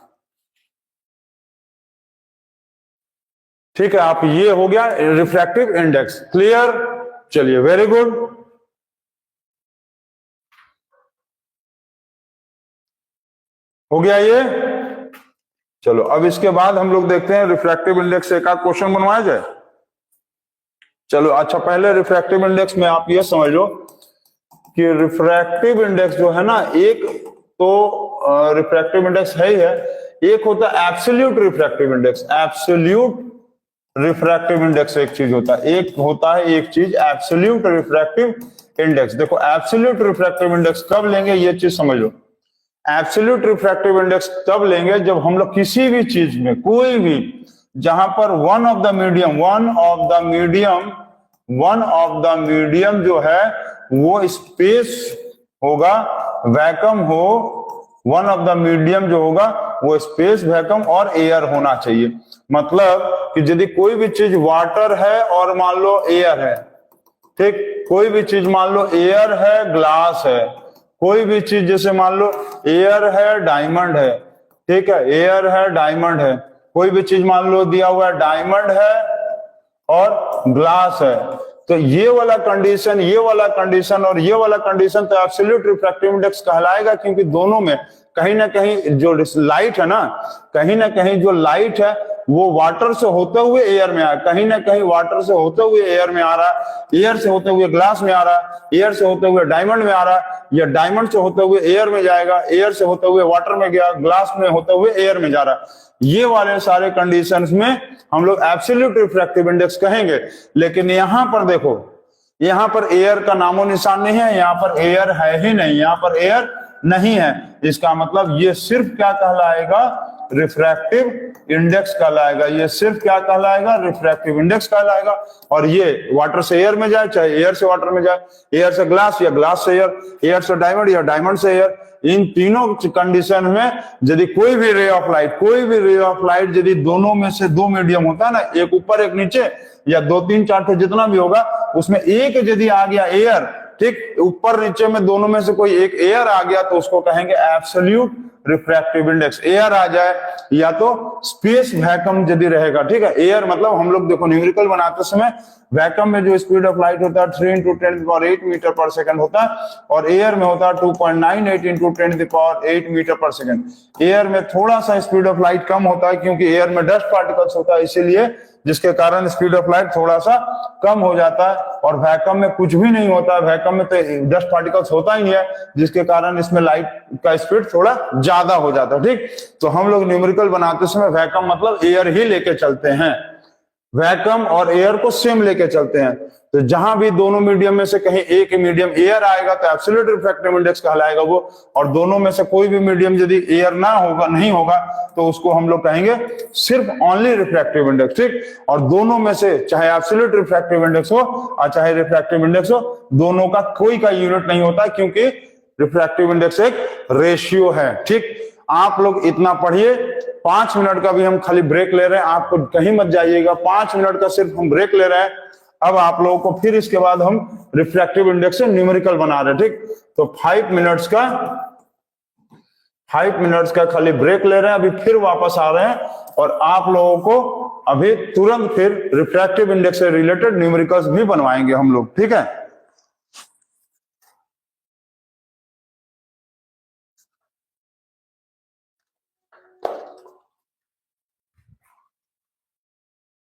ठीक है, आप ये हो गया रिफ्रैक्टिव इंडेक्स, क्लियर? चलिए, वेरी गुड। हो गया ये। चलो अब इसके बाद हम लोग देखते हैं रिफ्रैक्टिव इंडेक्स से एक आध क्वेश्चन बनवाया जाए। चलो अच्छा, पहले रिफ्रैक्टिव इंडेक्स में आप ये समझ लो कि रिफ्रैक्टिव इंडेक्स जो है ना, एक तो रिफ्रैक्टिव इंडेक्स है ही है, एक होता है absolute refractive index. Absolute refractive index एक चीज होता है, एक होता है एक चीज एब्सोल्यूट रिफ्रैक्टिव इंडेक्स। देखो एब्सोल्यूट रिफ्रैक्टिव इंडेक्स कब लेंगे, ये चीज समझ लो। एब्सोल्यूट रिफ्रैक्टिव इंडेक्स तब लेंगे जब हम लोग किसी भी चीज में, कोई भी, जहां पर वन ऑफ द मीडियम जो है वो स्पेस होगा, वैक्यूम हो, वन ऑफ द मीडियम जो होगा वो स्पेस, वैक्यूम और एयर होना चाहिए। मतलब कि यदि कोई भी चीज वाटर है और मान लो एयर है, ठीक, कोई भी चीज मान लो एयर है, ग्लास है, कोई भी चीज जैसे मान लो एयर है, डायमंड है, ठीक है, एयर है, डायमंड है, कोई भी चीज मान लो दिया हुआ है डायमंड है और ग्लास है, तो ये वाला कंडीशन, ये वाला कंडीशन और ये वाला कंडीशन तो एब्सोल्यूट रिफ्रैक्टिव इंडेक्स कहलाएगा, क्योंकि दोनों में कहीं ना कहीं जो लाइट है ना, कहीं ना कहीं जो लाइट है वो वाटर से होते हुए एयर में आ रहा है, कहीं ना कहीं वाटर से होते हुए एयर में आ रहा है, एयर से होते हुए ग्लास में आ रहा है, एयर से होते हुए डायमंड में आ रहा है, या डायमंड से होते हुए एयर में जाएगा, एयर से होते हुए वाटर में गया, ग्लास में होते हुए एयर में जा रहा है। ये वाले सारे कंडीशंस में हम लोग एब्सोल्यूट रिफ्रैक्टिव इंडेक्स कहेंगे। लेकिन यहां पर देखो, यहां पर एयर का नामो निशान नहीं है, यहां पर एयर है ही नहीं, यहां पर एयर नहीं है। इसका मतलब ये सिर्फ क्या कहलाएगा, रिफ्रैक्टिव इंडेक्स कहलाएगा। ये सिर्फ क्या कहलाएगा, रिफ्रैक्टिव इंडेक्स कहलाएगा। और ये वाटर से एयर में जाए, चाहे एयर से वाटर में जाए, एयर से ग्लास या ग्लास से एयर, एयर से डायमंड या डायमंड से एयर, इन तीनों कंडीशन में यदि कोई भी रे ऑफ लाइट यदि दोनों में से दो मीडियम होता है ना, एक ऊपर एक नीचे या 2, 3, 4 जितना भी होगा, उसमें एक यदि आ गया एयर, ठीक, ऊपर नीचे में दोनों में से कोई एक एयर आ गया, तो उसको कहेंगे एब्सोल्यूट रिफ्रैक्टिव इंडेक्स। एयर आ जाए या तो स्पेस वैक्यूम यदि रहेगा, ठीक है। एयर मतलब हम लोग देखो न्यूमेरिकल बनाते समय वैक्यूम में जो स्पीड ऑफ लाइट होता है 3 × 10⁸ मीटर पर सेकंड होता है, और एयर में होता है 2.98 × 10⁸ मीटर पर सेकंड। एयर में थोड़ा सा स्पीड ऑफ लाइट कम होता है क्योंकि एयर में डस्ट पार्टिकल्स होता है, इसीलिए जिसके कारण स्पीड ऑफ लाइट थोड़ा सा कम हो जाता है। और वैक्यूम में कुछ भी नहीं होता है, वैक्यूम में तो डस्ट पार्टिकल्स होता ही है, जिसके कारण इसमें लाइट का स्पीड थोड़ा ज्यादा हो जाता है, ठीक। तो हम लोग न्यूमेरिकल बनाते समय वैक्यूम मतलब एयर ही लेके चलते हैं, वैक्यूम और एयर को सेम लेके चलते हैं। तो जहां भी दोनों मीडियम में से कहीं एक मीडियम एयर आएगा तो एब्सोल्यूट रिफ्रैक्टिव इंडेक्स कहलाएगा वो, और दोनों में से कोई भी मीडियम यदि एयर ना होगा, नहीं होगा, तो उसको हम लोग कहेंगे सिर्फ ओनली रिफ्रैक्टिव इंडेक्स, ठीक। और दोनों में से चाहे एब्सोल्यूट रिफ्रैक्टिव इंडेक्स हो और चाहे रिफ्रैक्टिव इंडेक्स हो, दोनों का कोई का यूनिट नहीं होता, क्योंकि रिफ्रैक्टिव इंडेक्स एक रेशियो है, ठीक। आप लोग इतना पढ़िए। 5 मिनट का भी हम खाली ब्रेक ले रहे हैं, आपको कहीं मत जाइएगा, 5 मिनट का सिर्फ हम ब्रेक ले रहे हैं। अब आप लोगों को फिर इसके बाद हम रिफ्रैक्टिव इंडेक्स से न्यूमेरिकल बना रहे हैं, ठीक। तो 5 मिनट्स का खाली ब्रेक ले रहे हैं, अभी फिर वापस आ रहे हैं और आप लोगों को अभी तुरंत फिर रिफ्रैक्टिव इंडेक्स से रिलेटेड न्यूमेरिकल्स भी बनवाएंगे हम लोग, ठीक है।